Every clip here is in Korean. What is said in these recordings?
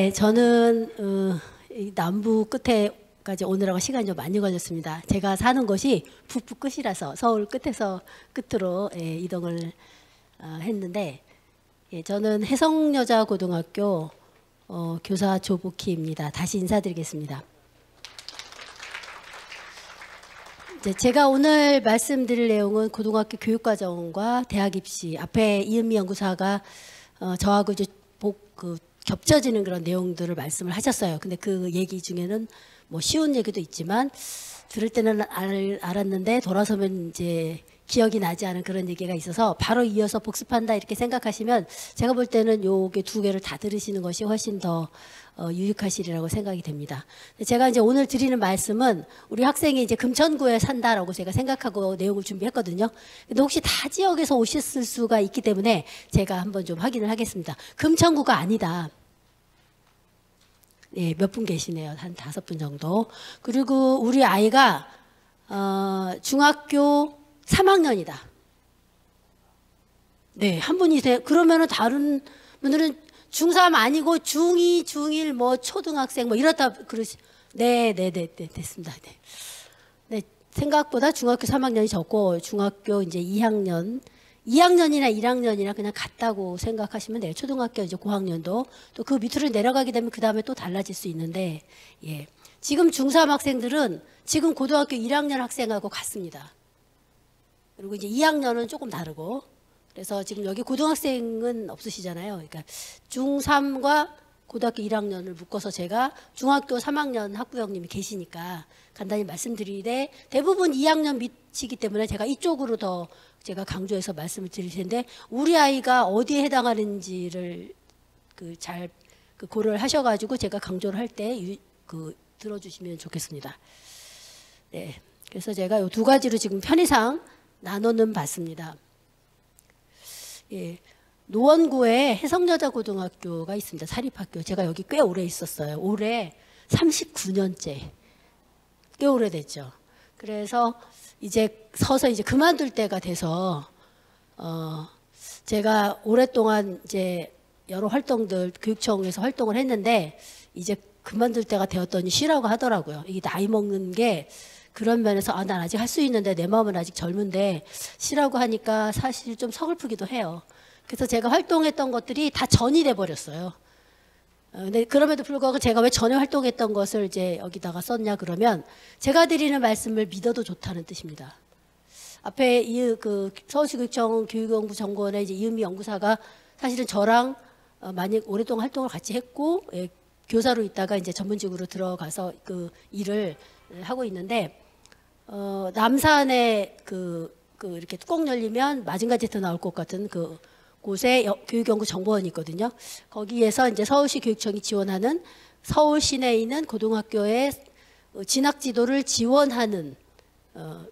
네, 저는 이 남부 끝에까지 오느라고 시간이 좀 많이 걸렸습니다. 제가 사는 곳이 북부 끝이라서 서울 끝에서 끝으로 이동을 했는데, 저는 혜성여자고등학교 교사 조복희입니다. 다시 인사드리겠습니다. 제가 오늘 말씀드릴 내용은 고등학교 교육과정과 대학 입시, 앞에 이은미 연구사가 저하고 이제 겹쳐지는 그런 내용들을 말씀을 하셨어요. 근데 그 얘기 중에는 뭐 쉬운 얘기도 있지만 들을 때는 알았는데 돌아서면 이제 기억이 나지 않은 그런 얘기가 있어서 바로 이어서 복습한다 이렇게 생각하시면 제가 볼 때는 요게 두 개를 다 들으시는 것이 훨씬 더 유익하시리라고 생각이 됩니다. 제가 이제 오늘 드리는 말씀은 우리 학생이 이제 금천구에 산다라고 제가 생각하고 내용을 준비했거든요. 근데 혹시 타 지역에서 오셨을 수가 있기 때문에 제가 한번 좀 확인을 하겠습니다. 금천구가 아니다. 예, 몇 분 계시네요. 한 5분 정도. 그리고 우리 아이가 중학교 3학년이다. 네, 한 분이세요. 그러면은 다른 분들은 중3 아니고 중2, 중1, 뭐 초등학생 뭐 이렇다 그러시. 네, 됐습니다. 네. 네, 생각보다 중학교 3학년이 적고 중학교 이제 2학년이나 1학년이나 그냥 같다고 생각하시면 돼요. 초등학교 이제 고학년도 또 그 밑으로 내려가게 되면 그 다음에 또 달라질 수 있는데, 예. 지금 중3 학생들은 지금 고등학교 1학년 학생하고 같습니다. 그리고 이제 2학년은 조금 다르고, 그래서 지금 여기 고등학생은 없으시잖아요. 그러니까 중3과 고등학교 1학년을 묶어서 제가 중학교 3학년 학부형님이 계시니까 간단히 말씀드리되 대부분 2학년 밑이기 때문에 제가 이쪽으로 더 제가 강조해서 말씀을 드릴 텐데 우리 아이가 어디에 해당하는지를 잘 고려를 하셔가지고 제가 강조를 할 때 들어주시면 좋겠습니다. 네, 그래서 제가 이 두 가지로 지금 편의상 나눠는 봤습니다. 예, 노원구에 혜성여자고등학교가 있습니다. 사립학교. 제가 여기 꽤 오래 있었어요. 올해 39년째. 꽤 오래됐죠. 그래서 이제 서서 이제 그만둘 때가 돼서 제가 오랫동안 이제 여러 활동들 교육청에서 활동을 했는데 이제 그만둘 때가 되었더니 쉬라고 하더라고요. 이게 나이 먹는 게 그런 면에서 난 아직 할 수 있는데 내 마음은 아직 젊은데 쉬라고 하니까 사실 좀 서글프기도 해요. 그래서 제가 활동했던 것들이 다 전이 돼 버렸어요. 근데 그럼에도 불구하고 제가 왜 전에 활동했던 것을 이제 여기다가 썼냐 그러면 제가 드리는 말씀을 믿어도 좋다는 뜻입니다. 앞에 서울시교육청 교육연구정보원의 이제 이은미 연구사가 사실은 저랑 많이 오랫동안 활동을 같이 했고 교사로 있다가 이제 전문직으로 들어가서 그 일을 하고 있는데 남산에 이렇게 뚜껑 열리면 마징가제트 나올 것 같은 그 곳에 교육연구정보원이 있거든요. 거기에서 이제 서울시 교육청이 지원하는 서울 시내에 있는 고등학교의 진학지도를 지원하는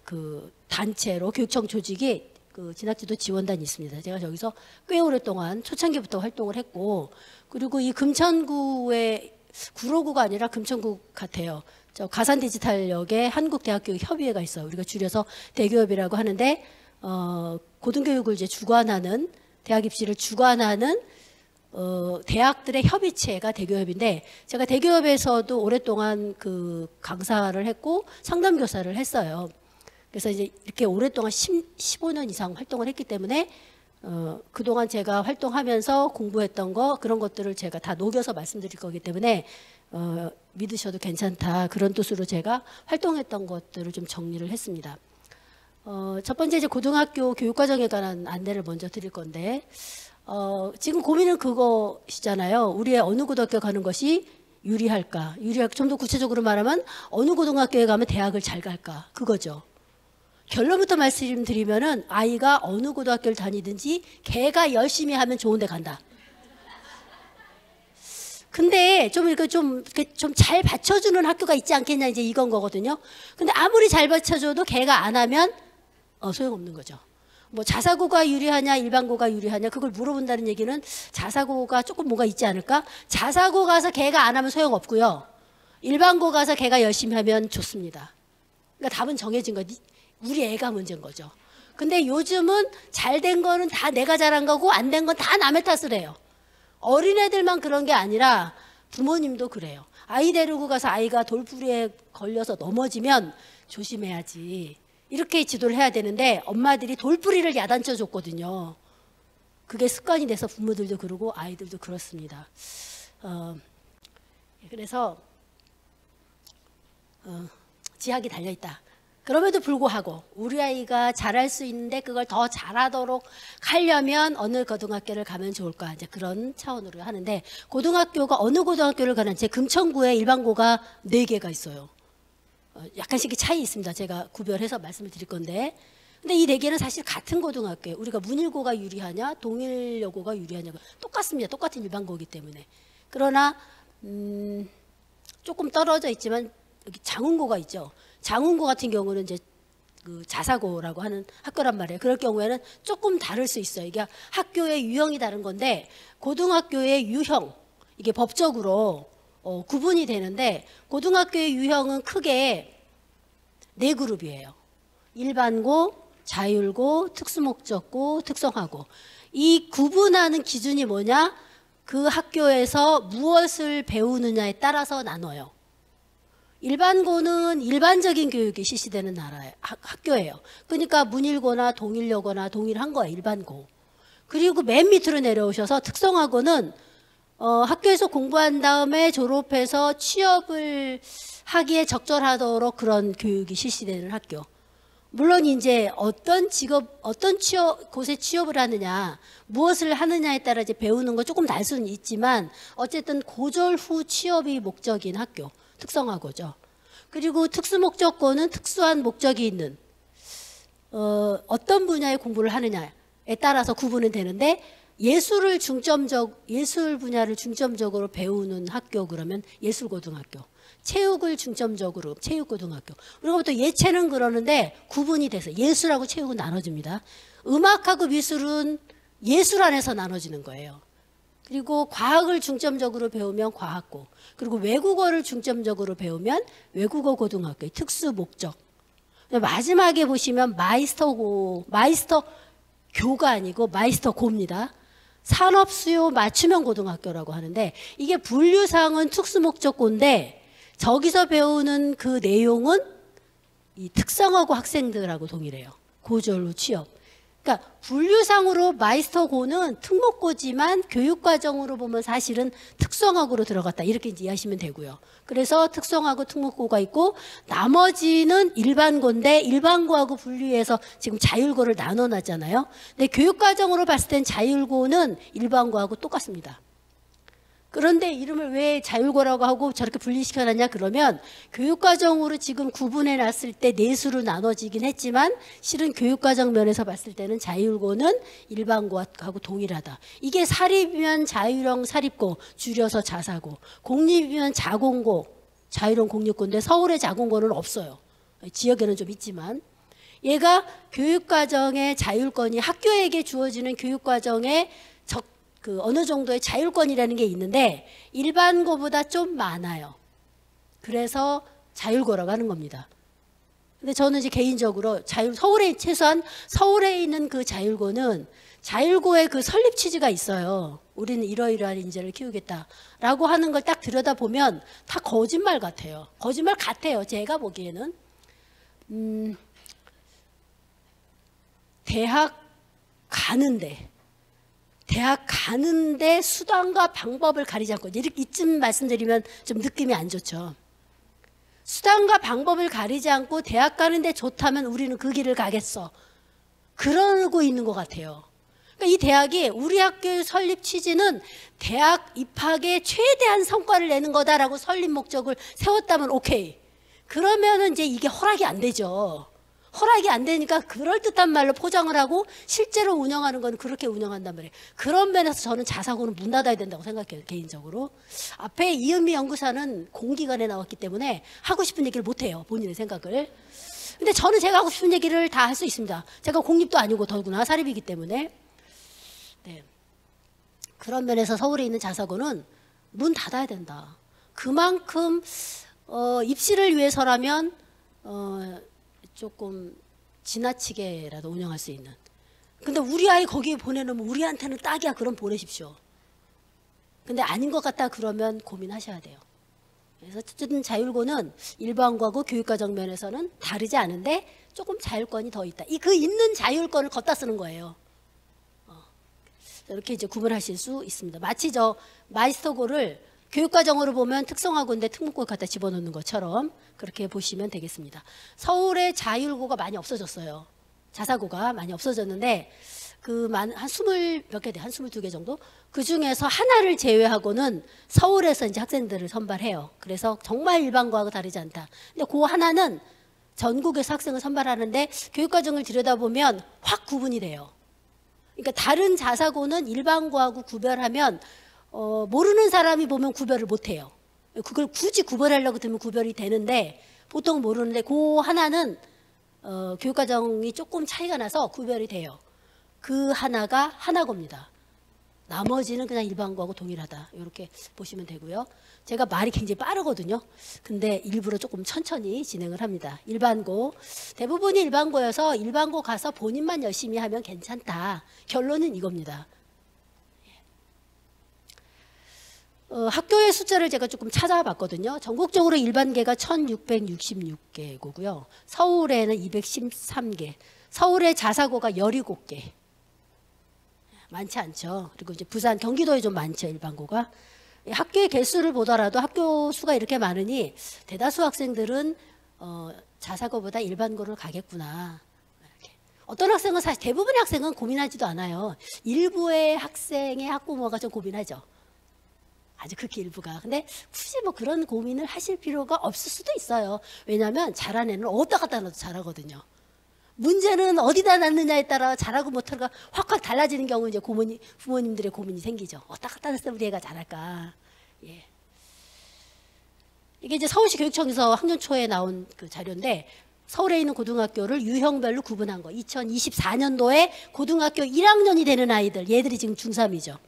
그 단체로 교육청 조직이 그 진학지도 지원단이 있습니다. 제가 저기서 꽤 오랫동안 초창기부터 활동을 했고 그리고 이 금천구의 구로구가 아니라 금천구 같아요. 저 가산디지털역에 한국대학교협의회가 있어요. 우리가 줄여서 대교협이라고 하는데 고등교육을 이제 주관하는 대학 입시를 주관하는 대학들의 협의체가 대교협인데 제가 대교협에서도 오랫동안 그 강사를 했고 상담교사를 했어요. 그래서 이제 이렇게 오랫동안 15년 이상 활동을 했기 때문에 그동안 제가 활동하면서 공부했던 거 그런 것들을 제가 다 녹여서 말씀드릴 거기 때문에 믿으셔도 괜찮다 그런 뜻으로 제가 활동했던 것들을 좀 정리를 했습니다. 첫 번째 이제 고등학교 교육과정에 관한 안내를 먼저 드릴 건데 지금 고민은 그것이잖아요. 우리의 어느 고등학교 가는 것이 유리할까? 좀 더 구체적으로 말하면 어느 고등학교에 가면 대학을 잘 갈까? 그거죠. 결론부터 말씀드리면은 아이가 어느 고등학교를 다니든지 걔가 열심히 하면 좋은 데 간다. 근데 좀 잘 받쳐주는 학교가 있지 않겠냐 이제 이건 거거든요. 근데 아무리 잘 받쳐줘도 걔가 안 하면 소용없는 거죠. 뭐 자사고가 유리하냐 일반고가 유리하냐 그걸 물어본다는 얘기는 자사고가 조금 뭐가 있지 않을까? 자사고 가서 걔가 안 하면 소용없고요. 일반고 가서 걔가 열심히 하면 좋습니다. 그러니까 답은 정해진 거지. 우리 애가 문제인 거죠. 근데 요즘은 잘 된 거는 다 내가 잘한 거고 안 된 건 다 남의 탓을 해요. 어린애들만 그런 게 아니라 부모님도 그래요. 아이 데리고 가서 아이가 돌부리에 걸려서 넘어지면 조심해야지. 이렇게 지도를 해야 되는데 엄마들이 돌부리를 야단쳐 줬거든요. 그게 습관이 돼서 부모들도 그러고 아이들도 그렇습니다. 그래서 지학이 달려있다. 그럼에도 불구하고 우리 아이가 잘할 수 있는데 그걸 더 잘하도록 하려면 어느 고등학교를 가면 좋을까, 이제 그런 차원으로 하는데, 고등학교가 어느 고등학교를 가는, 제 금천구에 일반고가 4개가 있어요. 약간씩 차이 있습니다. 제가 구별해서 말씀을 드릴 건데, 근데 이 4개는 사실 같은 고등학교예요. 우리가 문일고가 유리하냐 동일여고가 유리하냐 똑같습니다. 똑같은 일반고이기 때문에. 그러나 조금 떨어져 있지만 여기 장운고가 있죠. 장운고 같은 경우는 이제 그 자사고라고 하는 학교란 말이에요. 그럴 경우에는 조금 다를 수 있어요. 이게 학교의 유형이 다른 건데, 고등학교의 유형, 이게 법적으로 구분이 되는데, 고등학교의 유형은 크게 4그룹이에요. 일반고, 자율고, 특수목적고, 특성화고. 이 구분하는 기준이 뭐냐? 그 학교에서 무엇을 배우느냐에 따라서 나눠요. 일반고는 일반적인 교육이 실시되는 학교예요. 그러니까 문일고나 동일여고나 동일한 거예요. 일반고. 그리고 맨 밑으로 내려오셔서 특성화고는 학교에서 공부한 다음에 졸업해서 취업을 하기에 적절하도록 그런 교육이 실시되는 학교. 물론 이제 어떤 직업, 곳에 취업을 하느냐, 무엇을 하느냐에 따라 이제 배우는 거 조금 다를 수는 있지만, 어쨌든 고졸 후 취업이 목적인 학교, 특성화고죠. 그리고 특수목적고는 특수한 목적이 있는 어떤 분야의 공부를 하느냐에 따라서 구분은 되는데, 예술 분야를 중점적으로 배우는 학교 그러면 예술고등학교, 체육을 중점적으로 체육고등학교. 그리고 또 예체는 그러는데 구분이 돼서 예술하고 체육은 나눠집니다. 음악하고 미술은 예술 안에서 나눠지는 거예요. 그리고 과학을 중점적으로 배우면 과학고, 그리고 외국어를 중점적으로 배우면 외국어 고등학교, 특수 목적. 마지막에 보시면 마이스터교가 아니고 마이스터고입니다. 산업수요 맞춤형 고등학교라고 하는데, 이게 분류상은 특수목적고인데 저기서 배우는 그 내용은 이 특성화고 학생들하고 동일해요. 고졸 후 취업. 그러니까 분류상으로 마이스터고는 특목고지만 교육과정으로 보면 사실은 특성화고로 들어갔다, 이렇게 이제 이해하시면 되고요. 그래서 특성화고 특목고가 있고, 나머지는 일반고인데 일반고하고 분류해서 지금 자율고를 나눠놨잖아요. 근데 교육과정으로 봤을 땐 자율고는 일반고하고 똑같습니다. 그런데 이름을 왜 자율고라고 하고 저렇게 분리시켜놨냐 그러면, 교육과정으로 지금 구분해 놨을 때 내수로 나눠지긴 했지만 실은 교육과정 면에서 봤을 때는 자율고는 일반고하고 동일하다. 이게 사립이면 자율형 사립고, 줄여서 자사고, 공립이면 자공고, 자율형 공립고인데 서울의 자공고는 없어요. 지역에는 좀 있지만, 얘가 교육과정의 자율권이 학교에게 주어지는 교육과정의 어느 정도의 자율권이라는 게 있는데 일반고보다 좀 많아요. 그래서 자율고라고 하는 겁니다. 근데 저는 이제 개인적으로 최소한 서울에 있는 그 자율고는 자율고의 그 설립 취지가 있어요. 우리는 이러이러한 인재를 키우겠다라고 하는 걸 딱 들여다보면 다 거짓말 같아요. 거짓말 같아요. 제가 보기에는. 대학 가는데 수단과 방법을 가리지 않고, 이렇게 이쯤 말씀드리면 좀 느낌이 안 좋죠. 수단과 방법을 가리지 않고 대학 가는데 좋다면 우리는 그 길을 가겠어, 그러고 있는 것 같아요. 그러니까 이 대학이, 우리 학교의 설립 취지는 대학 입학에 최대한 성과를 내는 거다라고 설립 목적을 세웠다면 오케이. 그러면은 이제 이게 허락이 안 되죠. 허락이 안 되니까 그럴듯한 말로 포장을 하고 실제로 운영하는 건 그렇게 운영한단 말이에요. 그런 면에서 저는 자사고는 문 닫아야 된다고 생각해요, 개인적으로. 앞에 이은미 연구사는 공기관에 나왔기 때문에 하고 싶은 얘기를 못해요, 본인의 생각을. 근데 저는 제가 하고 싶은 얘기를 다 할 수 있습니다. 제가 공립도 아니고 더구나 사립이기 때문에. 네. 그런 면에서 서울에 있는 자사고는 문 닫아야 된다. 그만큼 입시를 위해서라면 조금 지나치게라도 운영할 수 있는. 근데 우리 아이 거기에 보내놓으면 우리한테는 딱이야, 그럼 보내십시오. 근데 아닌 것 같다 그러면 고민하셔야 돼요. 그래서 어쨌든 자율고는 일반고하고 교육과정 면에서는 다르지 않은데 조금 자율권이 더 있다. 그 있는 자율권을 걷다 쓰는 거예요. 이렇게 이제 구분하실 수 있습니다. 마치 저 마이스터고를 교육과정으로 보면 특성화고인데 특목고에 갖다 집어넣는 것처럼 그렇게 보시면 되겠습니다. 서울의 자율고가 많이 없어졌어요. 자사고가 많이 없어졌는데 한 20몇 개 돼, 한 22개 정도? 그 중에서 하나를 제외하고는 서울에서 이제 학생들을 선발해요. 그래서 정말 일반고하고 다르지 않다. 근데 그 하나는 전국에서 학생을 선발하는데 교육과정을 들여다보면 확 구분이 돼요. 그러니까 다른 자사고는 일반고하고 구별하면 모르는 사람이 보면 구별을 못해요. 그걸 굳이 구별하려고 들면 구별이 되는데 보통 모르는데 그 하나는 교육과정이 조금 차이가 나서 구별이 돼요. 그 하나가 하나고입니다. 나머지는 그냥 일반고하고 동일하다. 이렇게 보시면 되고요. 제가 말이 굉장히 빠르거든요. 근데 일부러 조금 천천히 진행을 합니다. 일반고. 대부분이 일반고여서 일반고 가서 본인만 열심히 하면 괜찮다. 결론은 이겁니다. 학교의 숫자를 제가 조금 찾아봤거든요. 전국적으로 일반계가 1666개고요. 서울에는 213개. 서울의 자사고가 17개. 많지 않죠. 그리고 이제 부산, 경기도에 좀 많죠, 일반고가. 학교의 개수를 보더라도 학교 수가 이렇게 많으니 대다수 학생들은 자사고보다 일반고를 가겠구나. 이렇게. 어떤 학생은 사실 대부분의 학생은 고민하지도 않아요. 일부의 학생의 학부모가 좀 고민하죠. 아주 극히 일부가. 근데 굳이 뭐 그런 고민을 하실 필요가 없을 수도 있어요. 왜냐하면 잘하는 애는 어디다 갖다 놔도 잘하거든요. 문제는 어디다 놨느냐에 따라 잘하고 못하고가 확확 달라지는 경우 이제 부모님들의 고민이 생기죠. 어디다 갖다 놨으면 우리 애가 잘할까. 예. 이게 이제 서울시 교육청에서 학년 초에 나온 그 자료인데 서울에 있는 고등학교를 유형별로 구분한 거. 2024년도에 고등학교 1학년이 되는 아이들, 얘들이 지금 중3이죠.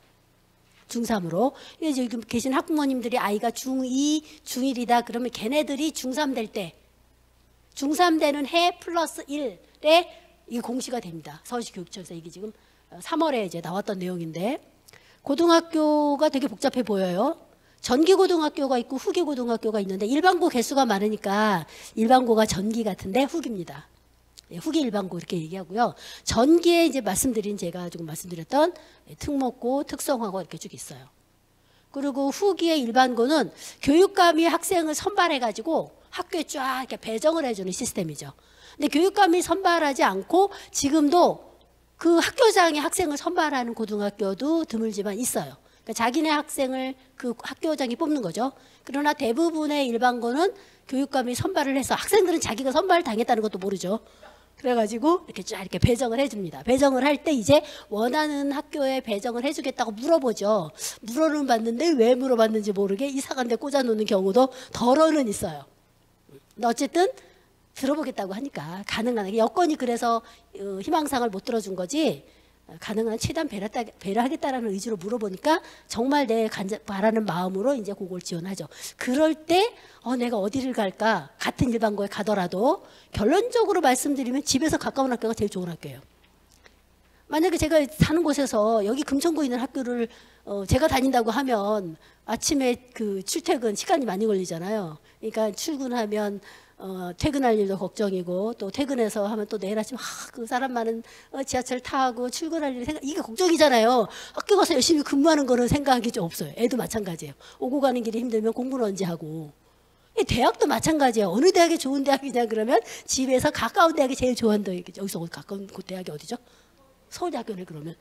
중3으로. 지금 계신 학부모님들이 아이가 중2, 중1이다 그러면 걔네들이 중3 될 때 중3 되는 해 플러스 1에 이게 공시가 됩니다. 서울시 교육청에서 이게 지금 3월에 이제 나왔던 내용인데 고등학교가 되게 복잡해 보여요. 전기고등학교가 있고 후기고등학교가 있는데 일반고 개수가 많으니까 일반고가 전기 같은데 후기입니다. 후기 일반고 이렇게 얘기하고요. 전기에 이제 제가 조금 말씀드렸던 특목고, 특성화고 이렇게 쭉 있어요. 그리고 후기의 일반고는 교육감이 학생을 선발해가지고 학교에 쫙 이렇게 배정을 해주는 시스템이죠. 근데 교육감이 선발하지 않고 지금도 그 학교장이 학생을 선발하는 고등학교도 드물지만 있어요. 그러니까 자기네 학생을 그 학교장이 뽑는 거죠. 그러나 대부분의 일반고는 교육감이 선발을 해서 학생들은 자기가 선발을 당했다는 것도 모르죠. 그래가지고 이렇게 쫙 이렇게 배정을 해줍니다. 배정을 할 때 이제 원하는 학교에 배정을 해주겠다고 물어보죠. 물어는 봤는데 왜 물어봤는지 모르게 이상한 데 꽂아놓는 경우도 덜어는 있어요. 근데 어쨌든 들어보겠다고 하니까 가능한 여건이 그래서 희망상을 못 들어준 거지 가능한 최대한 배려하겠다라는 의지로 물어보니까 정말 내 바라는 마음으로 이제 그걸 지원하죠. 그럴 때 내가 어디를 갈까? 같은 일반고에 가더라도 결론적으로 말씀드리면 집에서 가까운 학교가 제일 좋은 학교예요. 만약에 제가 사는 곳에서 여기 금천구에 있는 학교를 제가 다닌다고 하면 아침에 그 출퇴근 시간이 많이 걸리잖아요. 그러니까 출근하면 퇴근할 일도 걱정이고 또 퇴근해서 하면 또 내일 아침 그 사람 많은 지하철 타고 출근할 일 이게 걱정이잖아요. 학교 가서 열심히 근무하는 거는 생각이 좀 없어요. 애도 마찬가지예요. 오고 가는 길이 힘들면 공부는 언제 하고. 대학도 마찬가지예요. 어느 대학이 좋은 대학이냐 그러면 집에서 가까운 대학이 제일 좋아한다. 여기서 가까운 그 대학이 어디죠? 서울대학교네 그러면.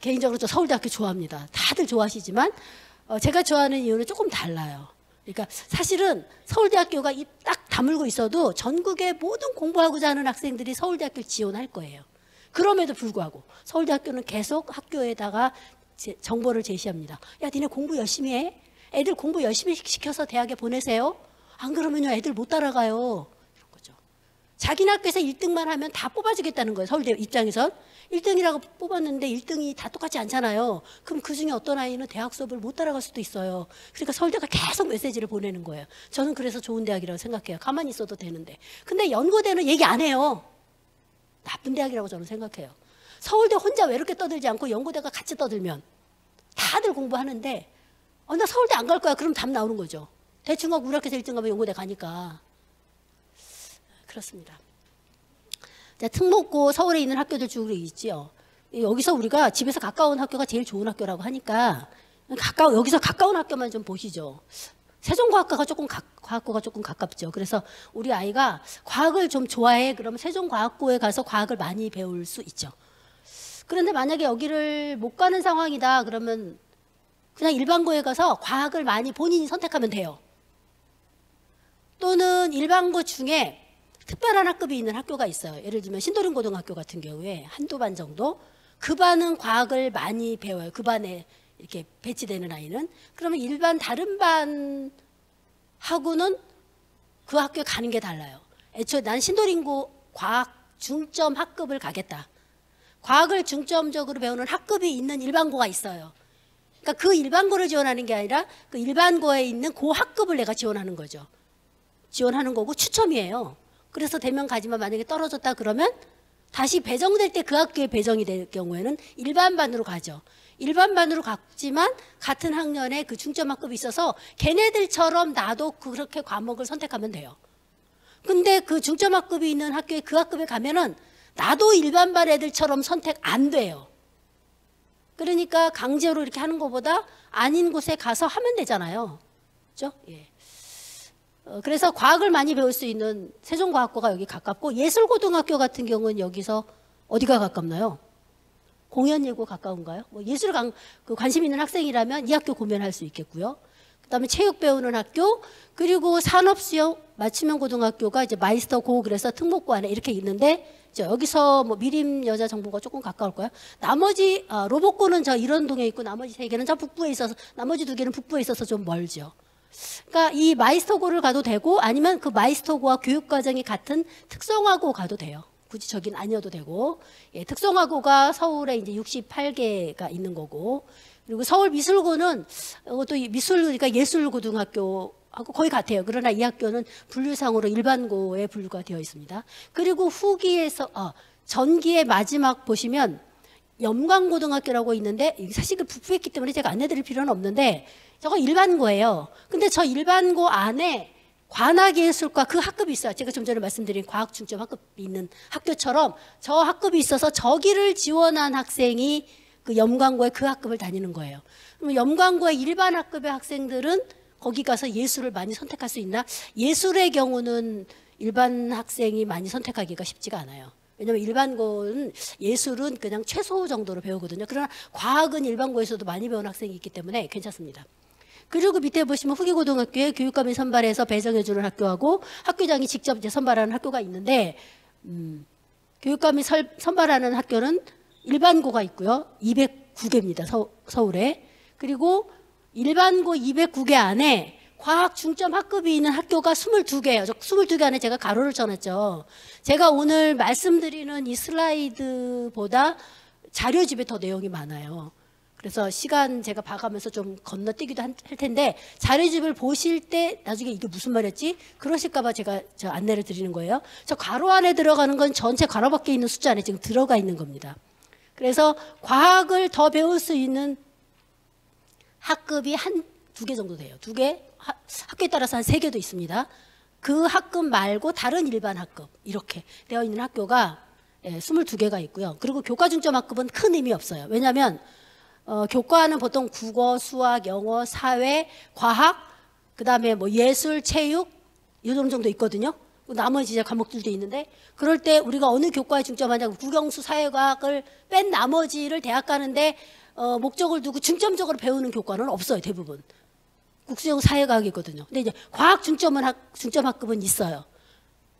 개인적으로 저 서울대학교 좋아합니다. 다들 좋아하시지만 제가 좋아하는 이유는 조금 달라요. 그러니까 사실은 서울대학교가 딱 다물고 있어도 전국의 모든 공부하고자 하는 학생들이 서울대학교를 지원할 거예요. 그럼에도 불구하고 서울대학교는 계속 학교에다가 정보를 제시합니다. 야, 니네 공부 열심히 해. 애들 공부 열심히 시켜서 대학에 보내세요. 안 그러면요 애들 못 따라가요. 이런 거죠. 자기네 학교에서 1등만 하면 다 뽑아주겠다는 거예요. 서울대 입장에선. 1등이라고 뽑았는데 1등이 다 똑같지 않잖아요. 그럼 그중에 어떤 아이는 대학 수업을 못 따라갈 수도 있어요. 그러니까 서울대가 계속 메시지를 보내는 거예요. 저는 그래서 좋은 대학이라고 생각해요. 가만히 있어도 되는데. 근데 연고대는 얘기 안 해요. 나쁜 대학이라고 저는 생각해요. 서울대 혼자 외롭게 떠들지 않고 연고대가 같이 떠들면 다들 공부하는데 나 서울대 안 갈 거야. 그럼 답 나오는 거죠. 대충하고 우리 학교에서 1등 가면 연고대 가니까. 그렇습니다. 자, 특목고 서울에 있는 학교들 쭉 있지요. 여기서 우리가 집에서 가까운 학교가 제일 좋은 학교라고 하니까 여기서 가까운 학교만 좀 보시죠. 세종과학과가 과학고가 조금 가깝죠. 그래서 우리 아이가 과학을 좀 좋아해. 그러면 세종과학고에 가서 과학을 많이 배울 수 있죠. 그런데 만약에 여기를 못 가는 상황이다 그러면 그냥 일반고에 가서 과학을 많이 본인이 선택하면 돼요. 또는 일반고 중에 특별한 학급이 있는 학교가 있어요. 예를 들면 신도림고등학교 같은 경우에 한두 반 정도 그 반은 과학을 많이 배워요. 그 반에 이렇게 배치되는 아이는. 그러면 일반 다른 반하고는 그 학교에 가는 게 달라요. 애초에 난 신도림고 과학 중점 학급을 가겠다. 과학을 중점적으로 배우는 학급이 있는 일반고가 있어요. 그러니까 그 일반고를 지원하는 게 아니라 그 일반고에 있는 그 학급을 내가 지원하는 거죠. 지원하는 거고 추첨이에요. 그래서 되면 가지만 만약에 떨어졌다 그러면 다시 배정될 때 그 학교에 배정이 될 경우에는 일반반으로 가죠. 일반반으로 갔지만 같은 학년에 그 중점학급이 있어서 걔네들처럼 나도 그렇게 과목을 선택하면 돼요. 근데 그 중점학급이 있는 학교에 그 학급에 가면은 나도 일반반 애들처럼 선택 안 돼요. 그러니까 강제로 이렇게 하는 것보다 아닌 곳에 가서 하면 되잖아요. 그렇죠? 예. 그래서 과학을 많이 배울 수 있는 세종과학고가 여기 가깝고 예술고등학교 같은 경우는 여기서 어디가 가깝나요? 공연예고 가까운가요? 뭐 예술 관심 있는 학생이라면 이 학교 고면할 수 있겠고요. 그다음에 체육 배우는 학교 그리고 산업수영 맞춤형 고등학교가 이제 마이스터 고 그래서 특목고 안에 이렇게 있는데 여기서 뭐 미림여자정보가 조금 가까울 거야. 나머지 로봇고는 저 이런동에 있고 나머지 세 개는 저 북부에 있어서 나머지 두 개는 북부에 있어서 좀 멀죠. 그러니까 이 마이스터고를 가도 되고 아니면 그 마이스터고와 교육과정이 같은 특성화고 가도 돼요. 굳이 저긴 아니어도 되고 예, 특성화고가 서울에 이제 68개가 있는 거고 그리고 서울미술고는 이것도 그러니까 예술고등학교하고 거의 같아요. 그러나 이 학교는 분류상으로 일반고에 분류가 되어 있습니다. 그리고 후기에서 전기의 마지막 보시면 염광고등학교라고 있는데 사실 그 북부에 있기 때문에 제가 안내드릴 필요는 없는데 저거 일반고예요. 근데 저 일반고 안에 관악예술과 그 학급이 있어요. 제가 좀 전에 말씀드린 과학중점 학급이 있는 학교처럼 저 학급이 있어서 저기를 지원한 학생이 그 염광고에 그 학급을 다니는 거예요. 그럼 염광고의 일반 학급의 학생들은 거기 가서 예술을 많이 선택할 수 있나? 예술의 경우는 일반 학생이 많이 선택하기가 쉽지가 않아요. 왜냐하면 일반고는 예술은 그냥 최소 정도로 배우거든요. 그러나 과학은 일반고에서도 많이 배우는 학생이 있기 때문에 괜찮습니다. 그리고 밑에 보시면 후기고등학교에 교육감이 선발해서 배정해주는 학교하고 학교장이 직접 이제 선발하는 학교가 있는데 교육감이 선발하는 학교는 일반고가 있고요. 209개입니다. 서울에. 그리고 일반고 209개 안에 과학 중점 학급이 있는 학교가 22개예요. 22개 안에 제가 가로를 쳐놨죠. 제가 오늘 말씀드리는 이 슬라이드보다 자료집에 더 내용이 많아요. 그래서 시간 제가 봐가면서 좀 건너뛰기도 할 텐데 자료집을 보실 때 나중에 이게 무슨 말이었지? 그러실까 봐 제가 저 안내를 드리는 거예요. 저 괄호 안에 들어가는 건 전체 괄호 밖에 있는 숫자 안에 지금 들어가 있는 겁니다. 그래서 과학을 더 배울 수 있는 학급이 한 2개 정도 돼요. 2개, 학교에 따라서 한 3개도 있습니다. 그 학급 말고 다른 일반 학급 이렇게 되어 있는 학교가 22개가 있고요. 그리고 교과 중점 학급은 큰 의미 없어요. 왜냐하면 교과는 보통 국어, 수학, 영어, 사회, 과학, 그 다음에 뭐 예술, 체육 이 정도 있거든요. 나머지 이제 과목들도 있는데 그럴 때 우리가 어느 교과에 중점하냐고 국영수, 사회과학을 pen 나머지를 대학 가는데 목적을 두고 중점적으로 배우는 교과는 없어요. 대부분. 국수형 사회과학이거든요. 근데 이제 과학 중점 학급은 있어요.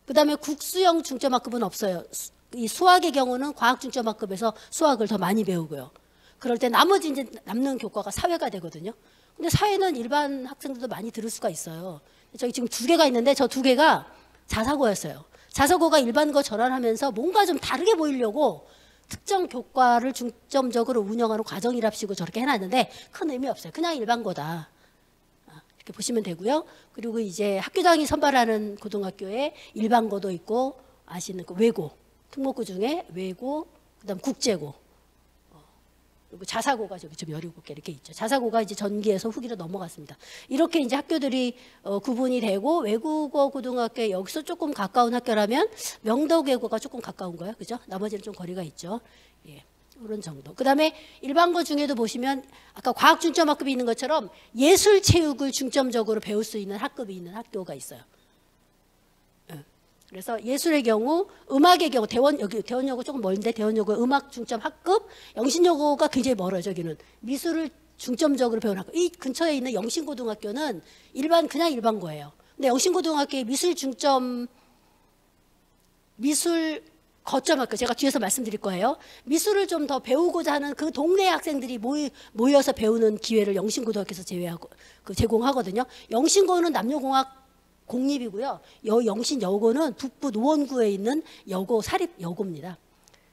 그 다음에 국수형 중점 학급은 없어요. 이 수학의 경우는 과학 중점 학급에서 수학을 더 많이 배우고요. 그럴 때 나머지 이제 남는 교과가 사회가 되거든요. 근데 사회는 일반 학생들도 많이 들을 수가 있어요. 저기 지금 2개가 있는데 저 2개가 자사고였어요. 자사고가 일반고 전환하면서 뭔가 좀 다르게 보이려고 특정 교과를 중점적으로 운영하는 과정이랍시고 저렇게 해놨는데 큰 의미 없어요. 그냥 일반고다. 이렇게 보시면 되고요. 그리고 이제 학교장이 선발하는 고등학교에 일반고도 있고 아시는 그 외고, 특목고 중에 외고, 그다음 국제고 그리고 자사고가 저기 좀 17개 이렇게 있죠. 자사고가 이제 전기에서 후기로 넘어갔습니다. 이렇게 이제 학교들이 구분이 되고, 외국어 고등학교에 여기서 조금 가까운 학교라면 명덕외고가 조금 가까운 거예요. 그죠? 나머지는 좀 거리가 있죠. 예. 그런 정도. 그 다음에 일반고 중에도 보시면 아까 과학 중점 학급이 있는 것처럼 예술 체육을 중점적으로 배울 수 있는 학급이 있는 학교가 있어요. 그래서 예술의 경우, 음악의 경우, 여기 대원여고 조금 멀는데 대원여고 음악 중점 학급, 영신여고가 굉장히 멀어요. 저기는 미술을 중점적으로 배우는 학급. 이 근처에 있는 영신고등학교는 그냥 일반고예요. 근데 영신고등학교의 미술 거점 학교, 제가 뒤에서 말씀드릴 거예요. 미술을 좀 더 배우고자 하는 그 동네 학생들이 모여서 배우는 기회를 영신고등학교에서 제공하거든요. 영신고는 남녀공학 공립이고요. 영신여고는 북부 노원구에 있는 여고, 사립여고입니다.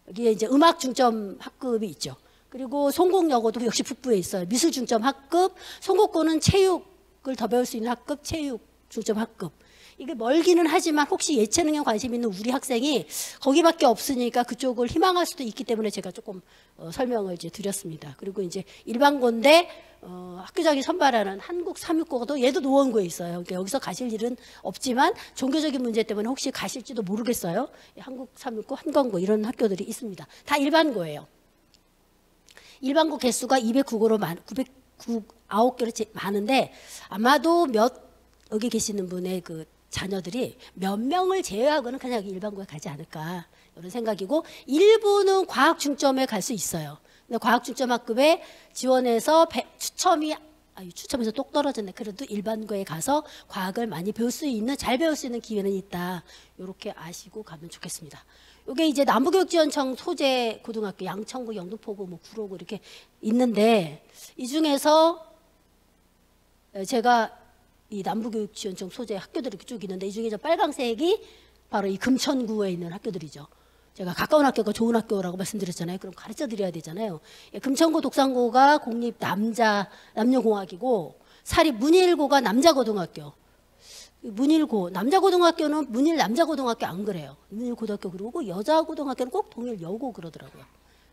여기에 이제 음악 중점 학급이 있죠. 그리고 송곡여고도 역시 북부에 있어요. 미술 중점 학급, 송곡고는 체육을 더 배울 수 있는 학급, 체육 중점 학급. 이게 멀기는 하지만 혹시 예체능에 관심 있는 우리 학생이 거기밖에 없으니까 그쪽을 희망할 수도 있기 때문에 제가 조금 설명을 이제 드렸습니다. 그리고 이제 일반고인데 학교장이 선발하는 한국 삼육고도 얘도 노원구에 있어요. 그러니까 여기서 가실 일은 없지만 종교적인 문제 때문에 혹시 가실지도 모르겠어요. 한국 삼육고, 한건고 이런 학교들이 있습니다. 다 일반고예요. 일반고 개수가 209개로 909개로 많은데 아마도 여기 계시는 분의 그 자녀들이 몇 명을 제외하고는 그냥 여기 일반고에 가지 않을까 이런 생각이고, 일부는 과학 중점에 갈 수 있어요. 근데 과학 중점 학급에 지원해서 추첨에서 똑 떨어졌네. 그래도 일반고에 가서 과학을 많이 잘 배울 수 있는 기회는 있다. 이렇게 아시고 가면 좋겠습니다. 이게 이제 남부교육지원청 소재 고등학교, 양천구, 영등포구, 구로구 이렇게 있는데, 이 중에서 제가 이 남부교육지원청 소재 학교들이 쭉 있는데, 이 중에 저 빨강색이 바로 이 금천구에 있는 학교들이죠. 제가 가까운 학교가 좋은 학교라고 말씀드렸잖아요. 그럼 가르쳐 드려야 되잖아요. 금천구, 독산고가 공립 남녀공학이고, 사립 문일고가 남자고등학교. 문일고, 남자고등학교는 문일 남자고등학교 안 그래요. 문일고등학교 그러고, 여자고등학교는 꼭 동일여고 그러더라고요.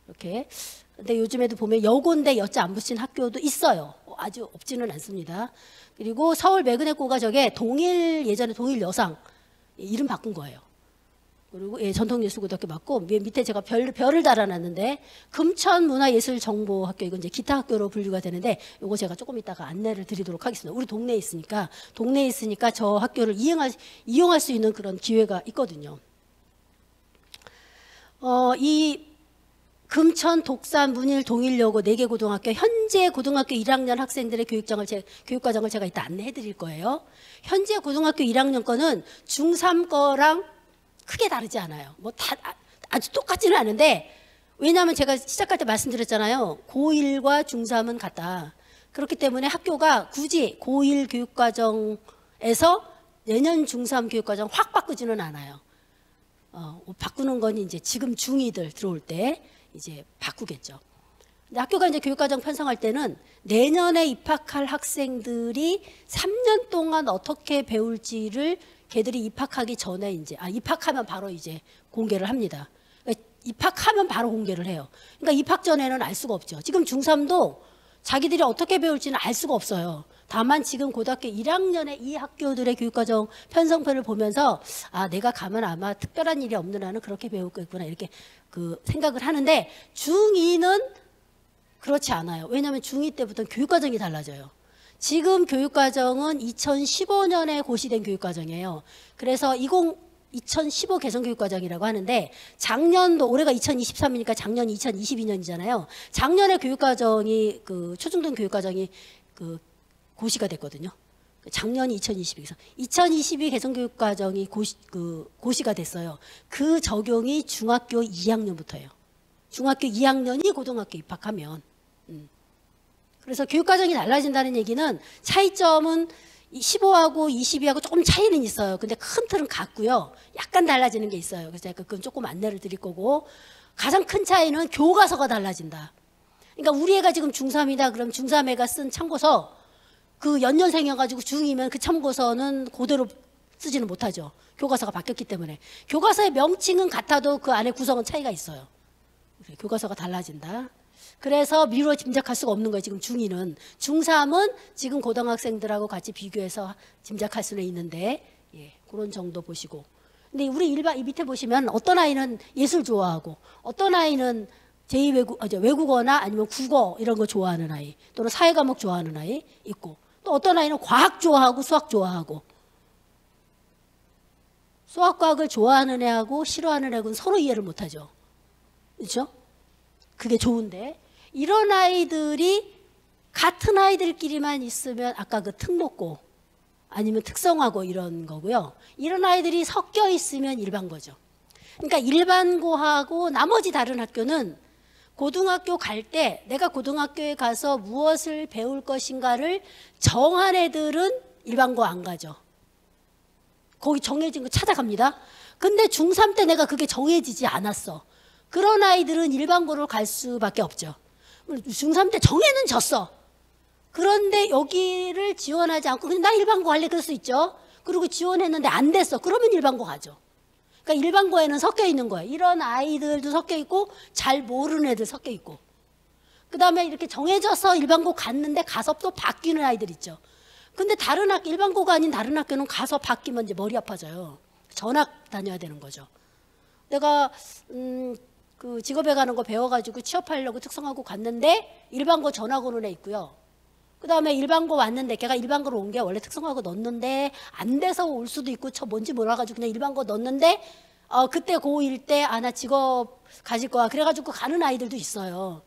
이렇게. 근데 요즘에도 보면 여고인데 여자 안 붙인 학교도 있어요. 아주 없지는 않습니다. 그리고 서울 매그네고가 예전에 동일 여상 이름 바꾼 거예요. 그리고 전통예술고등학교 맞고, 밑에 제가 별을 달아놨는데 금천 문화예술정보학교, 이건 이제 기타 학교로 분류가 되는데 이거 제가 조금 이따가 안내를 드리도록 하겠습니다. 우리 동네에 있으니까 저 학교를 이용할 수 있는 그런 기회가 있거든요. 이 금천, 독산, 문일, 동일여고 4개 고등학교, 현재 고등학교 1학년 학생들의 교육과정을 제가 이따 안내해 드릴 거예요. 현재 고등학교 1학년 거는 중3 거랑 크게 다르지 않아요. 아주 똑같지는 않은데, 왜냐하면 제가 시작할 때 말씀드렸잖아요. 고1과 중3은 같다. 그렇기 때문에 학교가 굳이 고1 교육과정에서 내년 중3 교육과정 확 바꾸지는 않아요. 바꾸는 건 이제 지금 중2들 들어올 때 이제 바꾸겠죠. 근데 학교가 이제 교육과정 편성할 때는 내년에 입학할 학생들이 3년 동안 어떻게 배울지를 걔들이 입학하기 전에 입학하면 바로 이제 공개를 합니다. 그러니까 입학하면 바로 공개를 해요. 그러니까 입학 전에는 알 수가 없죠. 지금 중3도 자기들이 어떻게 배울지는 알 수가 없어요. 다만 지금 고등학교 1학년의 이 학교들의 교육과정 편성표를 보면서 내가 가면 아마 특별한 일이 없는 한은 그렇게 배우겠구나 이렇게 생각을 하는데, 중2는 그렇지 않아요. 왜냐하면 중2 때부터 교육과정이 달라져요. 지금 교육과정은 2015년에 고시된 교육과정이에요. 그래서 2015 개성교육과정이라고 하는데, 올해가 2023이니까 작년 2022년이잖아요. 작년에 교육과정이 초중등 교육과정이 고시가 됐거든요. 작년이 2022에서 2022 개성교육과정이 고시가 됐어요. 그 적용이 중학교 2학년부터예요. 중학교 2학년이 고등학교 입학하면. 그래서 교육과정이 달라진다는 얘기는 차이점은 15하고 22하고 조금 차이는 있어요. 근데 큰 틀은 같고요. 약간 달라지는 게 있어요. 그래서 제가 그건 조금 안내를 드릴 거고, 가장 큰 차이는 교과서가 달라진다. 그러니까 우리 애가 지금 중3이다. 그럼 중3 애가 쓴 참고서 연년생이어가지고 중2면 그 참고서는 그대로 쓰지는 못하죠. 교과서가 바뀌었기 때문에. 교과서의 명칭은 같아도 그 안에 구성은 차이가 있어요. 교과서가 달라진다. 그래서 미루어 짐작할 수가 없는 거예요. 지금 중2는. 중3은 지금 고등학생들하고 같이 비교해서 짐작할 수는 있는데, 예, 그런 정도 보시고. 근데 우리 이 밑에 보시면 어떤 아이는 예술 좋아하고, 어떤 아이는 외국어나 아니면 국어 이런 거 좋아하는 아이, 또는 사회 과목 좋아하는 아이 있고, 또 어떤 아이는 과학 좋아하고 수학 좋아하고. 수학 과학을 좋아하는 애하고 싫어하는 애하고는 서로 이해를 못하죠. 그렇죠? 그게 좋은데 이런 아이들이 같은 아이들끼리만 있으면 아까 그 특목고 아니면 특성화고 이런 거고요. 이런 아이들이 섞여 있으면 일반고죠. 그러니까 일반고하고 나머지 다른 학교는 고등학교 갈 때 내가 고등학교에 가서 무엇을 배울 것인가를 정한 애들은 일반고 안 가죠. 거기 정해진 거 찾아갑니다. 근데 중3 때 내가 그게 정해지지 않았어. 그런 아이들은 일반고를 갈 수밖에 없죠. 중3 때 정해는 졌어. 그런데 여기를 지원하지 않고 그냥 나 일반고 할래 그럴 수 있죠. 그리고 지원했는데 안 됐어. 그러면 일반고 가죠. 그러니까 일반고에는 섞여 있는 거예요. 이런 아이들도 섞여 있고 잘 모르는 애들 섞여 있고. 그 다음에 이렇게 정해져서 일반고 갔는데 가서 또 바뀌는 아이들 있죠. 근데 다른 학교, 일반고가 아닌 다른 학교는 가서 바뀌면 이제 머리 아파져요. 전학 다녀야 되는 거죠. 내가 그 직업에 가는 거 배워가지고 취업하려고 특성화고 갔는데 일반고 전학 오는 애 있고요. 그 다음에 일반고 왔는데 걔가 일반고로 온 게 원래 특성화고 넣었는데 안 돼서 올 수도 있고 뭔지 몰라가지고 그냥 일반고 넣었는데 그때 고1 때 나 직업 가질 거야. 그래가지고 가는 아이들도 있어요.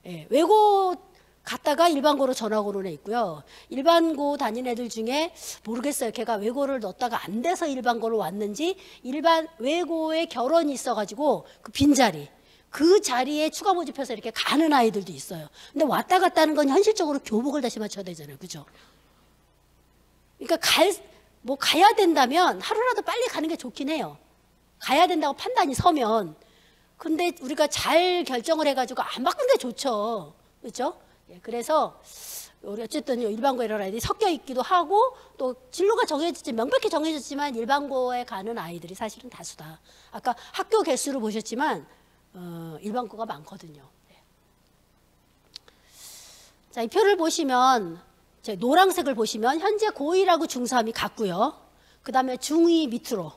예, 외고 갔다가 일반고로 전학 오는 애 있고요. 일반고 다니는 애들 중에 모르겠어요. 걔가 외고를 넣었다가 안 돼서 일반고로 왔는지 외고에 결혼이 있어가지고 그 빈자리 그 자리에 추가 모집해서 이렇게 가는 아이들도 있어요. 근데 왔다 갔다 하는 건 현실적으로 교복을 다시 맞춰야 되잖아요. 그죠? 그러니까 가야 된다면 하루라도 빨리 가는 게 좋긴 해요. 가야 된다고 판단이 서면. 근데 우리가 잘 결정을 해가지고 안 바꾸는 게 좋죠. 그렇죠? 예, 그래서 우리 어쨌든 일반고에 이런 아이들이 섞여 있기도 하고 또 진로가 명백히 정해졌지만 일반고에 가는 아이들이 사실은 다수다. 아까 학교 개수를 보셨지만 일반고가 많거든요. 네. 자, 이 표를 보시면 노란색을 보시면 현재 고1하고 중3이 같고요. 그 다음에 중2 밑으로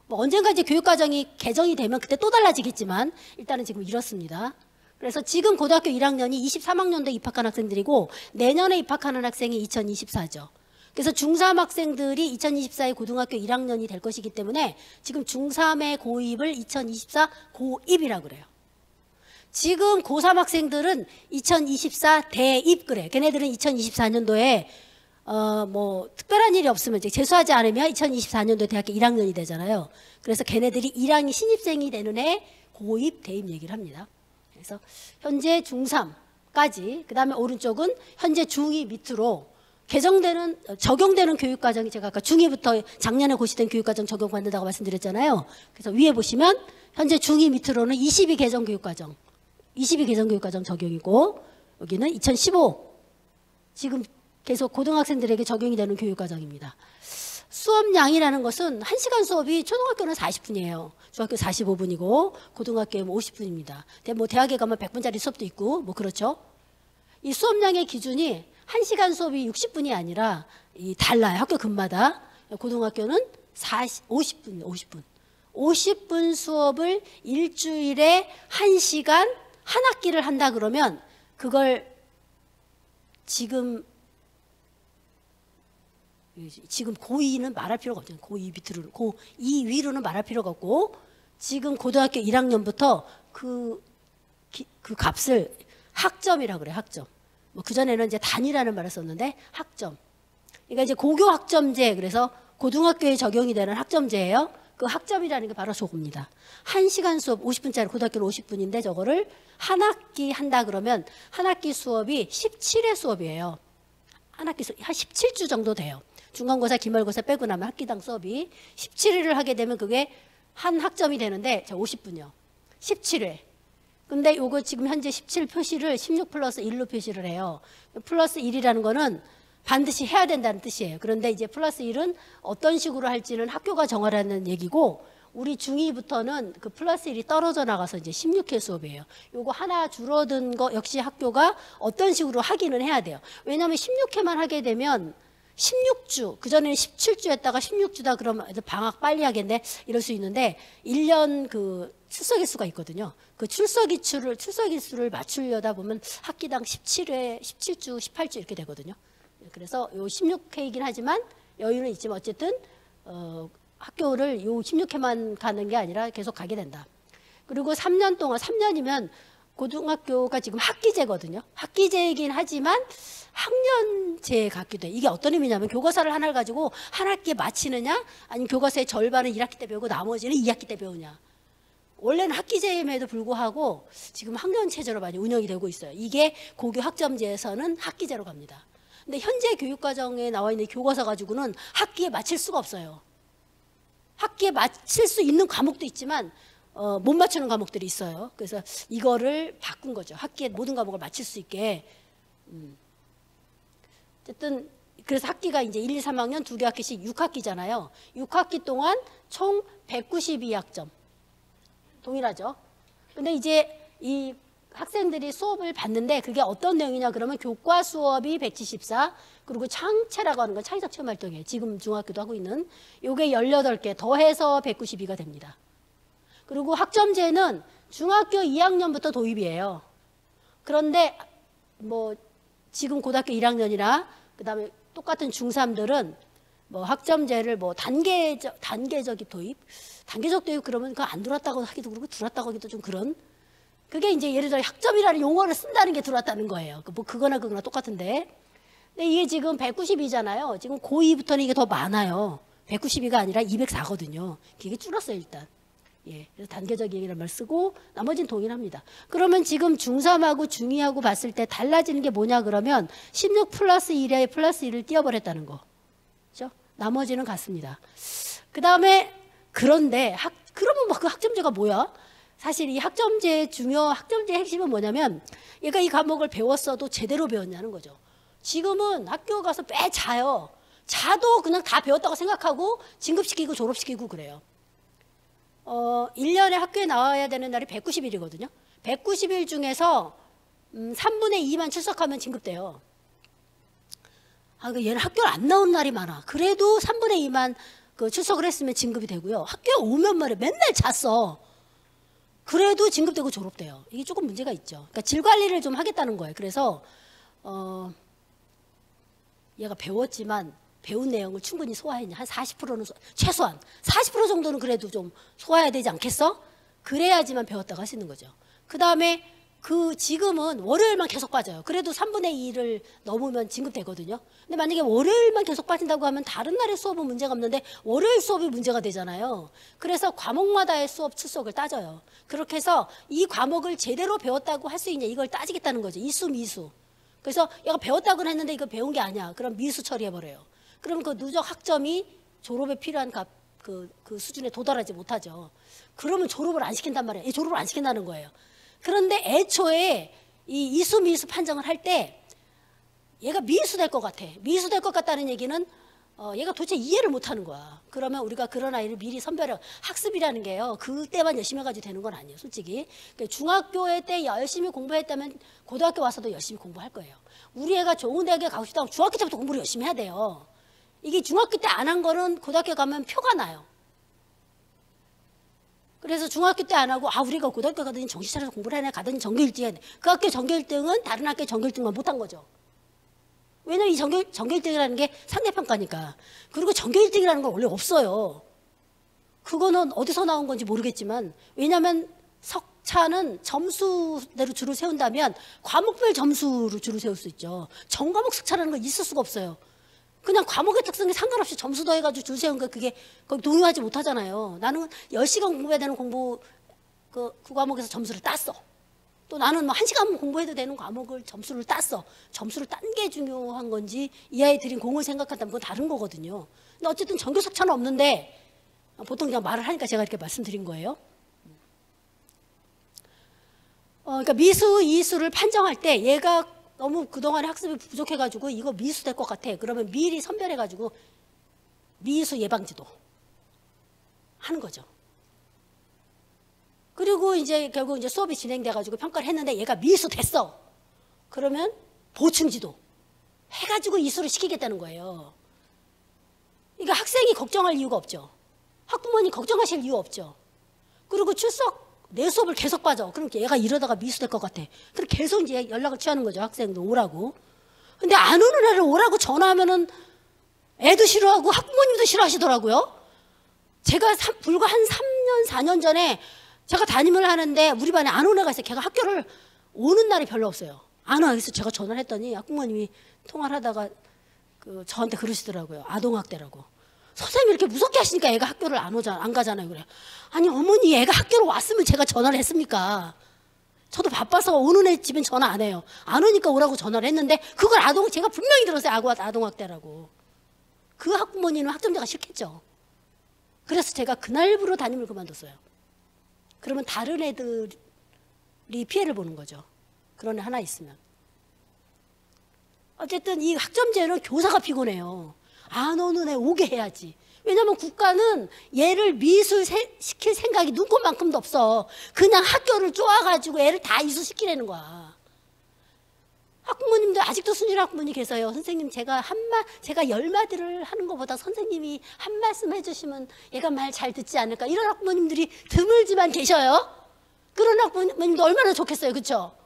언젠가 이제 교육과정이 개정이 되면 그때 또 달라지겠지만 일단은 지금 이렇습니다. 그래서 지금 고등학교 1학년이 23학년도에 입학한 학생들이고 내년에 입학하는 학생이 2024죠. 그래서 중3 학생들이 2024에 고등학교 1학년이 될 것이기 때문에 지금 중3의 고입을 2024 고입이라고 그래요. 지금 고3 학생들은 2024 대입 그래. 걔네들은 2024년도에 특별한 일이 없으면 이제 재수하지 않으면 2024년도에 대학교 1학년이 되잖아요. 그래서 걔네들이 1학년 신입생이 되는 해 고입 대입 얘기를 합니다. 그래서 현재 중3까지 그 다음에 오른쪽은 현재 중2 밑으로 적용되는 교육과정이 제가 아까 중2부터 작년에 고시된 교육과정 적용받는다고 말씀드렸잖아요. 그래서 위에 보시면 현재 중2 밑으로는 22 개정 교육과정 적용이고 여기는 2015 지금 계속 고등학생들에게 적용이 되는 교육과정입니다. 수업량이라는 것은 1시간 수업이 초등학교는 40분이에요. 중학교 45분이고 고등학교에 50분입니다. 대학에 가면 100분짜리 수업도 있고 그렇죠. 이 수업량의 기준이 1시간 수업이 60분이 아니라 달라요. 학교 급마다. 고등학교는 50분. 50분 수업을 일주일에 1시간 한 학기를 한다 그러면 그걸 지금 고2는 말할 필요가 없잖아요. 고2 위로는 말할 필요가 없고 지금 고등학교 1학년부터 그 값을 학점이라고 그래요. 학점. 그전에는 이제 단위라는 말을 썼는데 학점. 그러니까 이제 고교 학점제 그래서 고등학교에 적용이 되는 학점제예요. 그 학점이라는 게 바로 저겁니다. 1시간 수업 50분짜리 고등학교는 50분인데 저거를 한 학기 한다 그러면 한 학기 수업이 17회 수업이에요. 한 학기 수업 한 17주 정도 돼요. 중간고사, 기말고사 빼고 나면 학기당 수업이 17회를 하게 되면 그게 한 학점이 되는데 50분이요. 17회. 근데 요거 지금 현재 17 표시를 16 플러스 1로 표시를 해요. 플러스 1이라는 거는 반드시 해야 된다는 뜻이에요. 그런데 이제 플러스 1은 어떤 식으로 할지는 학교가 정하라는 얘기고 우리 중2부터는 그 플러스 1이 떨어져 나가서 이제 16회 수업이에요. 요거 하나 줄어든 거 역시 학교가 어떤 식으로 하기는 해야 돼요. 왜냐하면 16회만 하게 되면 16주, 그전에는 17주 했다가 16주다 그러면 방학 빨리 하겠네 이럴 수 있는데 1년 그 출석일 수가 있거든요. 그 출석일 수를 맞추려다 보면 학기당 17주, 18주 이렇게 되거든요. 그래서 요 16회이긴 하지만 여유는 있지만 어쨌든 학교를 요 16회만 가는 게 아니라 계속 가게 된다. 그리고 3년 동안 3년이면 고등학교가 지금 학기제거든요. 학기제이긴 하지만 학년제에 갖기도 해. 이게 어떤 의미냐면 교과서를 하나를 가지고 한 학기에 마치느냐 아니면 교과서의 절반은 1학기 때 배우고 나머지는 2학기 때 배우냐. 원래는 학기제임에도 불구하고 지금 학년체제로 많이 운영이 되고 있어요. 이게 고교 학점제에서는 학기제로 갑니다. 근데 현재 교육과정에 나와 있는 교과서 가지고는 학기에 마칠 수가 없어요. 학기에 마칠 수 있는 과목도 있지만 못 맞추는 과목들이 있어요. 그래서 이거를 바꾼 거죠. 학기에 모든 과목을 마칠 수 있게. 어쨌든 그래서 학기가 이제 1, 2, 3학년 2개 학기씩 6학기잖아요. 6학기 동안 총 192학점. 동일하죠. 근데 이제 이 학생들이 수업을 받는데 그게 어떤 내용이냐 그러면 교과 수업이 174 그리고 창체라고 하는 건 창의적 체험 활동이에요. 지금 중학교도 하고 있는 요게 18개 더해서 192가 됩니다. 그리고 학점제는 중학교 2학년부터 도입이에요. 그런데 뭐 지금 고등학교 1학년이나 그다음에 똑같은 중3들은 뭐 학점제를 뭐 단계적 도입 그러면 그거 안 들어왔다고 하기도 그렇고 들어왔다고 하기도 좀 그런 그게 이제 예를 들어 학점이라는 용어를 쓴다는 게 들어왔다는 거예요. 뭐 그거나 똑같은데. 근데 이게 지금 192잖아요. 지금 고2부터는 이게 더 많아요. 192가 아니라 204거든요. 이게 줄었어요, 일단. 예. 그래서 단계적 얘기를 말 쓰고 나머지는 동일합니다. 그러면 지금 중3하고 중2하고 봤을 때 달라지는 게 뭐냐 그러면 16 플러스 1에 플러스 1을 띄워버렸다는 거. 그죠? 나머지는 같습니다. 그 다음에 그런데 그러면 뭐 그 학점제가 뭐야? 사실 이 학점제의 핵심은 뭐냐면 얘가 이 과목을 배웠어도 제대로 배웠냐는 거죠. 지금은 학교 가서 매 자요. 자도 그냥 다 배웠다고 생각하고 진급시키고 졸업시키고 그래요. 1년에 학교에 나와야 되는 날이 190일이거든요. 190일 중에서 3분의 2만 출석하면 진급돼요. 얘는 학교를 안 나오는 날이 많아. 그래도 3분의 2만 출석을 했으면 진급이 되고요. 학교에 오면 말이야 맨날 잤어. 그래도 진급되고 졸업돼요. 이게 조금 문제가 있죠. 그러니까 질 관리를 좀 하겠다는 거예요. 그래서 얘가 배웠지만 배운 내용을 충분히 소화했냐. 한 40%는 최소한 40% 정도는 그래도 좀 소화해야 되지 않겠어? 그래야지만 배웠다고 할 수 있는 거죠. 그 다음에 지금은 월요일만 계속 빠져요. 그래도 3분의 2를 넘으면 진급되거든요. 근데 만약에 월요일만 계속 빠진다고 하면 다른 날의 수업은 문제가 없는데 월요일 수업이 문제가 되잖아요. 그래서 과목마다의 수업 출석을 따져요. 그렇게 해서 이 과목을 제대로 배웠다고 할 수 있냐 이걸 따지겠다는 거죠. 이수, 미수. 그래서 얘가 배웠다고는 했는데 이거 배운 게 아니야. 그럼 미수 처리해버려요. 그럼 그 누적 학점이 졸업에 필요한 그 수준에 도달하지 못하죠. 그러면 졸업을 안 시킨단 말이에요. 졸업을 안 시킨다는 거예요. 그런데 애초에 이 이수 미수 판정을 할 때 얘가 미수될 것 같아. 미수될 것 같다는 얘기는 얘가 도대체 이해를 못하는 거야. 그러면 우리가 그런 아이를 미리 선별해. 학습이라는 게요. 그때만 열심히 해가지고 되는 건 아니에요. 솔직히. 그러니까 중학교 때 열심히 공부했다면 고등학교 와서도 열심히 공부할 거예요. 우리 애가 좋은 대학에 가고 싶다면 중학교 때부터 공부를 열심히 해야 돼요. 이게 중학교 때 안 한 거는 고등학교 가면 표가 나요. 그래서 중학교 때 안 하고 우리가 고등학교 가더니 정신 차려서 공부를 해야 돼. 가더니 전교 1등 해야 돼. 그 학교 전교 1등은 다른 학교 전교 1등만 못한 거죠. 왜냐면 이 전교 1등이라는 게 상대평가니까. 그리고 전교 1등이라는 건 원래 없어요. 그거는 어디서 나온 건지 모르겠지만 왜냐면 석차는 점수대로 줄을 세운다면 과목별 점수로 줄을 세울 수 있죠. 전과목 석차라는 건 있을 수가 없어요. 그냥 과목의 특성에 상관없이 점수 더해가지고 줄 세운 거 그게 거기 동요하지 못하잖아요. 나는 10시간 공부해야 되는 그 과목에서 점수를 땄어. 또 나는 뭐 1시간 공부해도 되는 과목을 점수를 땄어. 점수를 딴 게 중요한 건지 이 아이 들인 공을 생각한다면 그건 다른 거거든요. 근데 어쨌든 전교 석차는 없는데 보통 그냥 말을 하니까 제가 이렇게 말씀드린 거예요. 그러니까 미수, 이수를 판정할 때 얘가 너무 그동안에 학습이 부족해가지고 이거 미수 될 것 같아. 그러면 미리 선별해가지고 미수 예방지도 하는 거죠. 그리고 이제 결국 이제 수업이 진행돼가지고 평가를 했는데 얘가 미수 됐어. 그러면 보충지도 해가지고 이수를 시키겠다는 거예요. 그러니까 학생이 걱정할 이유가 없죠. 학부모님 걱정하실 이유 없죠. 그리고 내 수업을 계속 빠져. 그럼 얘가 이러다가 미수될 것 같아. 그럼 계속 이제 연락을 취하는 거죠. 학생도 오라고. 근데 안 오는 애를 오라고 전화하면은 애도 싫어하고 학부모님도 싫어하시더라고요. 제가 불과 한 3년, 4년 전에 제가 담임을 하는데 우리 반에 안 오는 애가 있어요. 걔가 학교를 오는 날이 별로 없어요. 안 와. 그래서 제가 전화를 했더니 학부모님이 통화를 하다가 저한테 그러시더라고요. 아동학대라고. 선생님이 이렇게 무섭게 하시니까 애가 학교를 안 가잖아요. 그래. 아니 어머니 애가 학교로 왔으면 제가 전화를 했습니까? 저도 바빠서 오는 애 집엔 전화 안 해요. 안 오니까 오라고 전화를 했는데 그걸 제가 분명히 들었어요. 아동학대라고. 그 학부모님은 학점제가 싫겠죠. 그래서 제가 그날부로 담임을 그만뒀어요. 그러면 다른 애들이 피해를 보는 거죠. 그런 애 하나 있으면. 어쨌든 이 학점제는 교사가 피곤해요. 안 오는 애 오게 해야지. 왜냐면 국가는 얘를 미술 시킬 생각이 눈꼽만큼도 없어. 그냥 학교를 쪼아가지고 애를 다 이수시키라는 거야. 학부모님들 아직도 순진한 학부모님 계세요. 선생님 제가 10마디를 하는 것보다 선생님이 한 말씀 해주시면 얘가 말 잘 듣지 않을까. 이런 학부모님들이 드물지만 계셔요. 그런 학부모님도 얼마나 좋겠어요. 그렇죠?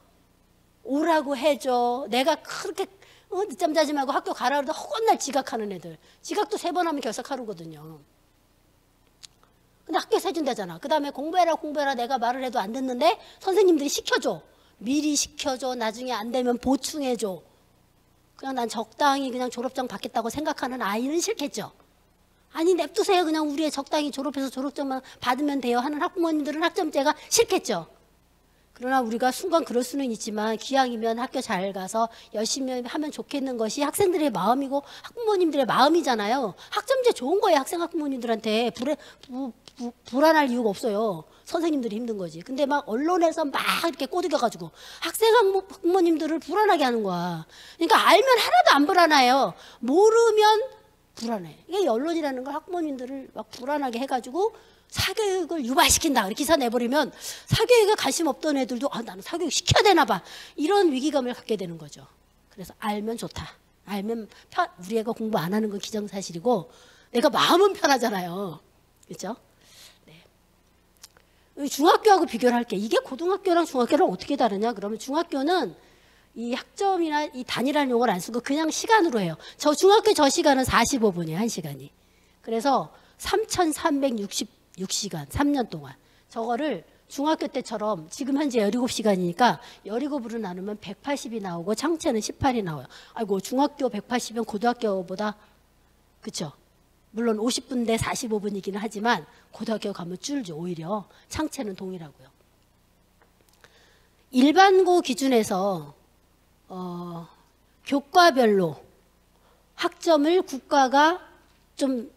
오라고 해줘. 내가 그렇게 늦잠 자지 말고 학교 가라 그러다 허건날 지각하는 애들. 지각도 3번 하면 결석하루거든요. 근데 학교에서 해준다잖아. 그 다음에 공부해라 내가 말을 해도 안 듣는데 선생님들이 시켜줘. 미리 시켜줘. 나중에 안 되면 보충해줘. 그냥 난 적당히 그냥 졸업장 받겠다고 생각하는 아이는 싫겠죠. 아니 냅두세요. 그냥 우리 애 적당히 졸업해서 졸업장만 받으면 돼요 하는 학부모님들은 학점제가 싫겠죠. 그러나 우리가 순간 그럴 수는 있지만 기왕이면 학교 잘 가서 열심히 하면 좋겠는 것이 학생들의 마음이고 학부모님들의 마음이잖아요. 학점제 좋은 거예요. 학생 학부모님들한테 불안할 이유가 없어요. 선생님들이 힘든 거지. 근데 막 언론에서 막 이렇게 꼬드겨가지고 학생 학부모님들을 불안하게 하는 거야. 그러니까 알면 하나도 안 불안해요. 모르면 불안해. 이게 언론이라는 걸 학부모님들을 막 불안하게 해가지고 사교육을 유발시킨다. 이렇게 기사 내버리면 사교육에 관심 없던 애들도 나는 사교육 시켜야 되나 봐. 이런 위기감을 갖게 되는 거죠. 그래서 알면 좋다. 알면 우리 애가 공부 안 하는 건 기정사실이고 내가 마음은 편하잖아요. 그렇죠? 네. 중학교하고 비교를 할게. 이게 고등학교랑 중학교랑 어떻게 다르냐? 그러면 중학교는 이 학점이나 이 단위라는 용어를 안 쓰고 그냥 시간으로 해요. 저 중학교 저 시간은 45분이에요. 1시간이. 그래서 3,366시간 3년 동안. 저거를 중학교 때처럼 지금 현재 17시간이니까 17으로 나누면 180이 나오고 창체는 18이 나와요. 아이고 중학교 180이면 고등학교보다 그쵸? 물론 50분 대 45분이기는 하지만 고등학교 가면 줄죠. 오히려 창체는 동일하고요. 일반고 기준에서 교과별로 학점을 국가가 좀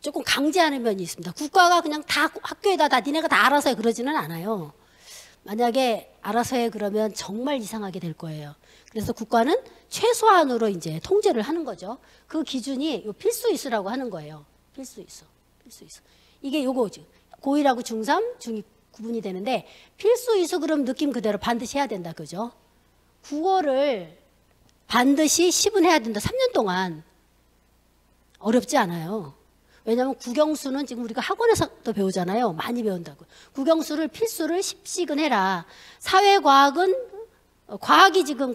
조금 강제하는 면이 있습니다. 국가가 그냥 다 학교에다 니네가 다 알아서 해 그러지는 않아요. 만약에 알아서 해 그러면 정말 이상하게 될 거예요. 그래서 국가는 최소한으로 이제 통제를 하는 거죠. 그 기준이 요 필수이수라고 하는 거예요. 필수이수. 이게 요거죠. 고1하고 중3, 중2 구분이 되는데 필수이수 그럼 느낌 그대로 반드시 해야 된다. 그죠? 국어를 반드시 10은 해야 된다. 3년 동안. 어렵지 않아요. 왜냐하면 국영수는 지금 우리가 학원에서도 배우잖아요. 많이 배운다고. 국영수를 필수를 10씩은 해라. 사회과학은 과학은 지금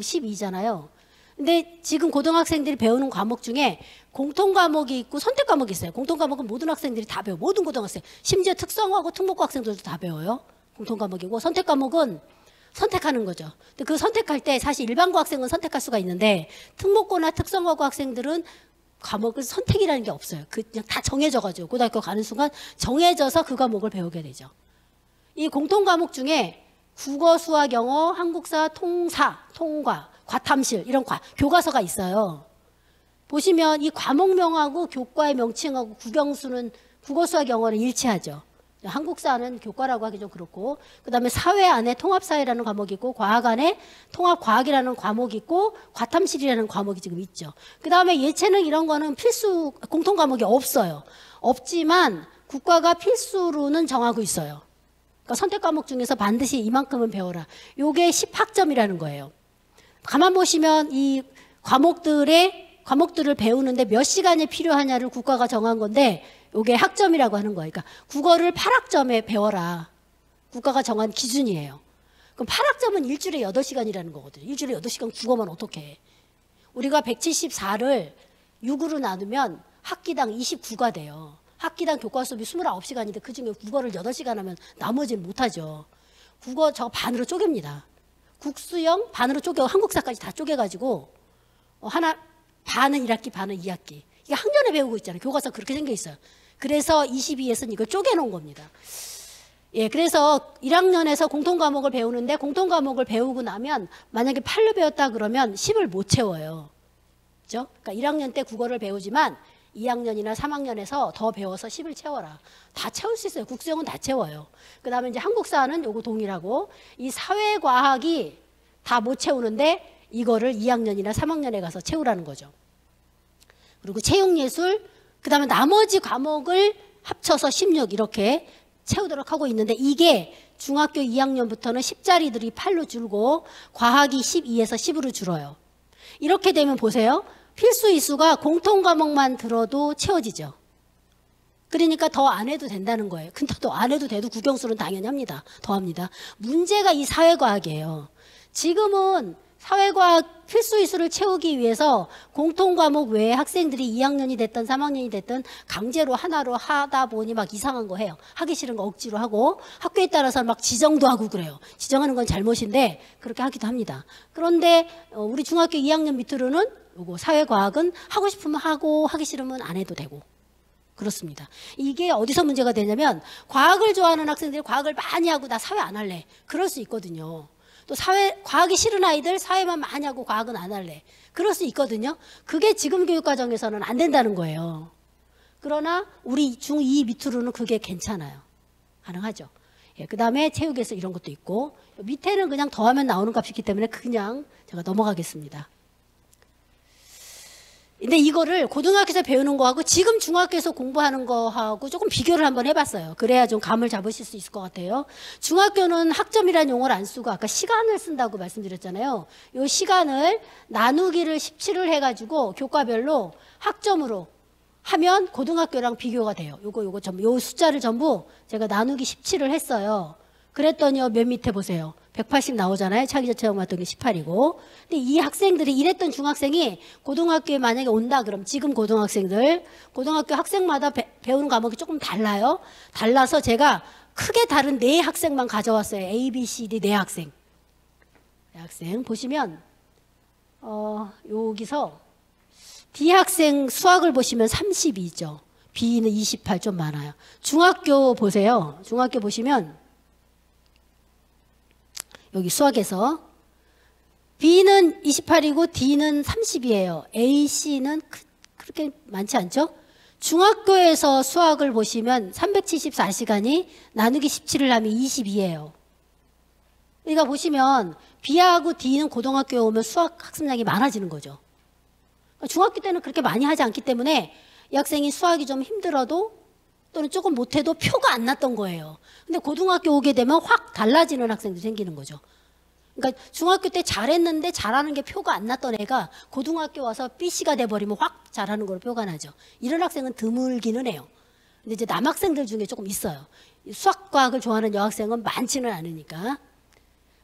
12잖아요. 근데 지금 고등학생들이 배우는 과목 중에 공통 과목이 있고 선택 과목이 있어요. 공통 과목은 모든 학생들이 다 배워. 모든 고등학생. 심지어 특성화고 특목고 학생들도 다 배워요. 공통 과목이고 선택 과목은 선택하는 거죠. 근데 그 선택할 때 사실 일반고 학생은 선택할 수가 있는데 특목고나 특성화고 학생들은 과목은 선택이라는 게 없어요. 그냥 다 정해져가지고 고등학교 가는 순간 정해져서 그 과목을 배우게 되죠. 이 공통 과목 중에 국어, 수학, 영어, 한국사, 통사, 통과, 과탐실 이런 교과서가 있어요. 보시면 이 과목명하고 교과의 명칭하고 국영수는 국어, 수학, 영어는 일치하죠. 한국사는 교과라고 하기 좀 그렇고 그 다음에 사회 안에 통합사회라는 과목이 있고 과학 안에 통합과학이라는 과목이 있고 과탐실이라는 과목이 지금 있죠. 그 다음에 예체능 이런 거는 필수 공통 과목이 없어요. 없지만 국가가 필수로는 정하고 있어요. 그러니까 선택 과목 중에서 반드시 이만큼은 배워라. 요게 10학점이라는 거예요. 가만 보시면 이 과목들을 배우는데 몇 시간이 필요하냐를 국가가 정한 건데 요게 학점이라고 하는 거예요. 그러니까 국어를 8학점에 배워라. 국가가 정한 기준이에요. 그럼 8학점은 일주일에 8시간이라는 거거든요. 일주일에 8시간 국어만 어떻게 해. 우리가 174를 6으로 나누면 학기당 29가 돼요. 학기당 교과 수업이 29시간인데 그중에 국어를 8시간 하면 나머지는 못하죠. 국어 저 반으로 쪼갭니다. 국수형 반으로 쪼개, 한국사까지 다 쪼개가지고 하나 반은 1학기 반은 2학기. 이게 학년에 배우고 있잖아요. 교과서 그렇게 생겨 있어요. 그래서 22에서는 이걸 쪼개놓은 겁니다. 예, 그래서 1학년에서 공통과목을 배우는데 공통과목을 배우고 나면 만약에 8로 배웠다 그러면 10을 못 채워요. 그죠? 그러니까 1학년 때 국어를 배우지만 2학년이나 3학년에서 더 배워서 10을 채워라. 다 채울 수 있어요. 국수형은 다 채워요. 그 다음에 이제 한국사는 요거 동일하고 이 사회과학이 다 못 채우는데 이거를 2학년이나 3학년에 가서 채우라는 거죠. 그리고 체육예술, 그 다음에 나머지 과목을 합쳐서 16 이렇게 채우도록 하고 있는데 이게 중학교 2학년부터는 10자리들이 8로 줄고 과학이 12에서 10으로 줄어요. 이렇게 되면 보세요. 필수 이수가 공통 과목만 들어도 채워지죠. 그러니까 더 안 해도 된다는 거예요. 근데 더 안 해도 돼도 국영수는 당연히 합니다. 더 합니다. 문제가 이 사회과학이에요. 지금은 사회과학 필수 이수를 채우기 위해서 공통 과목 외에 학생들이 2학년이 됐든 3학년이 됐든 강제로 하나로 하다 보니 막 이상한 거 해요. 하기 싫은 거 억지로 하고 학교에 따라서 막 지정도 하고 그래요. 지정하는 건 잘못인데 그렇게 하기도 합니다. 그런데 우리 중학교 2학년 밑으로는 요거 사회과학은 하고 싶으면 하고 하기 싫으면 안 해도 되고 그렇습니다. 이게 어디서 문제가 되냐면 과학을 좋아하는 학생들이 과학을 많이 하고 나 사회 안 할래. 그럴 수 있거든요. 또 과학이 싫은 아이들 사회만 많이 하고 과학은 안 할래. 그럴 수 있거든요. 그게 지금 교육과정에서는 안 된다는 거예요. 그러나 우리 중2 밑으로는 그게 괜찮아요. 가능하죠. 예, 그 다음에 체육에서 이런 것도 있고 밑에는 그냥 더하면 나오는 값이기 때문에 그냥 제가 넘어가겠습니다. 근데 이거를 고등학교에서 배우는 거하고 지금 중학교에서 공부하는 거하고 조금 비교를 한번 해봤어요. 그래야 좀 감을 잡으실 수 있을 것 같아요. 중학교는 학점이라는 용어를 안 쓰고 아까 시간을 쓴다고 말씀드렸잖아요. 이 시간을 나누기를 17을 해가지고 교과별로 학점으로 하면 고등학교랑 비교가 돼요. 요 숫자를 전부 제가 나누기 17을 했어요. 그랬더니요, 맨 밑에 보세요. 180 나오잖아요. 차기적 체험 활동이 18이고. 근데 이 학생들이 이랬던 중학생이 고등학교에 만약에 온다 그럼 지금 고등학교 학생마다 배우는 과목이 조금 달라요. 달라서 제가 크게 다른 4학생만 가져왔어요. A, B, C, D 4학생. 4학생 보시면 여기서 D 학생 수학을 보시면 32죠. B는 28 좀 많아요. 중학교 보세요. 중학교 보시면 여기 수학에서 B는 28이고 D는 30이에요. A, C는 그렇게 많지 않죠? 중학교에서 수학을 보시면 374시간이 나누기 17을 하면 22예요. 그러니까 보시면 B하고 D는 고등학교에 오면 수학 학습량이 많아지는 거죠. 그러니까 중학교 때는 그렇게 많이 하지 않기 때문에 이 학생이 수학이 좀 힘들어도 또는 조금 못해도 표가 안 났던 거예요. 근데 고등학교 오게 되면 확 달라지는 학생들이 생기는 거죠. 그러니까 중학교 때 잘했는데 잘하는 게 표가 안 났던 애가 고등학교 와서 B씨가 돼버리면 확 잘하는 걸로 표가 나죠. 이런 학생은 드물기는 해요. 근데 이제 남학생들 중에 조금 있어요. 수학과학을 좋아하는 여학생은 많지는 않으니까.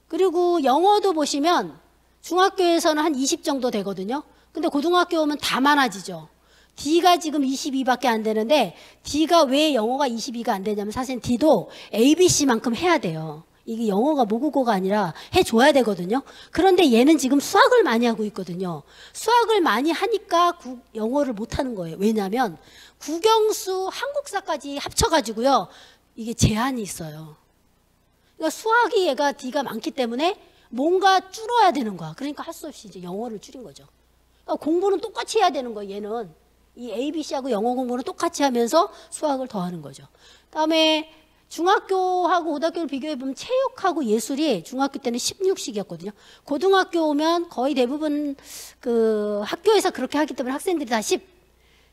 그리고 영어도 보시면 중학교에서는 한 20 정도 되거든요. 근데 고등학교 오면 다 많아지죠. D가 지금 22밖에 안 되는데 D가 왜 영어가 22가 안 되냐면 사실 D도 ABC만큼 해야 돼요. 이게 영어가 모국어가 아니라 해줘야 되거든요. 그런데 얘는 지금 수학을 많이 하고 있거든요. 수학을 많이 하니까 영어를 못하는 거예요. 왜냐하면 국영수 한국사까지 합쳐가지고요. 이게 제한이 있어요. 그러니까 수학이 얘가 D가 많기 때문에 뭔가 줄어야 되는 거야. 그러니까 할 수 없이 이제 영어를 줄인 거죠. 그러니까 공부는 똑같이 해야 되는 거예요. 얘는. 이 ABC하고 영어 공부는 똑같이 하면서 수학을 더 하는 거죠. 그다음에 중학교하고 고등학교를 비교해보면 체육하고 예술이 중학교 때는 16씩이었거든요. 고등학교 오면 거의 대부분 그 학교에서 그렇게 하기 때문에 학생들이 다 10.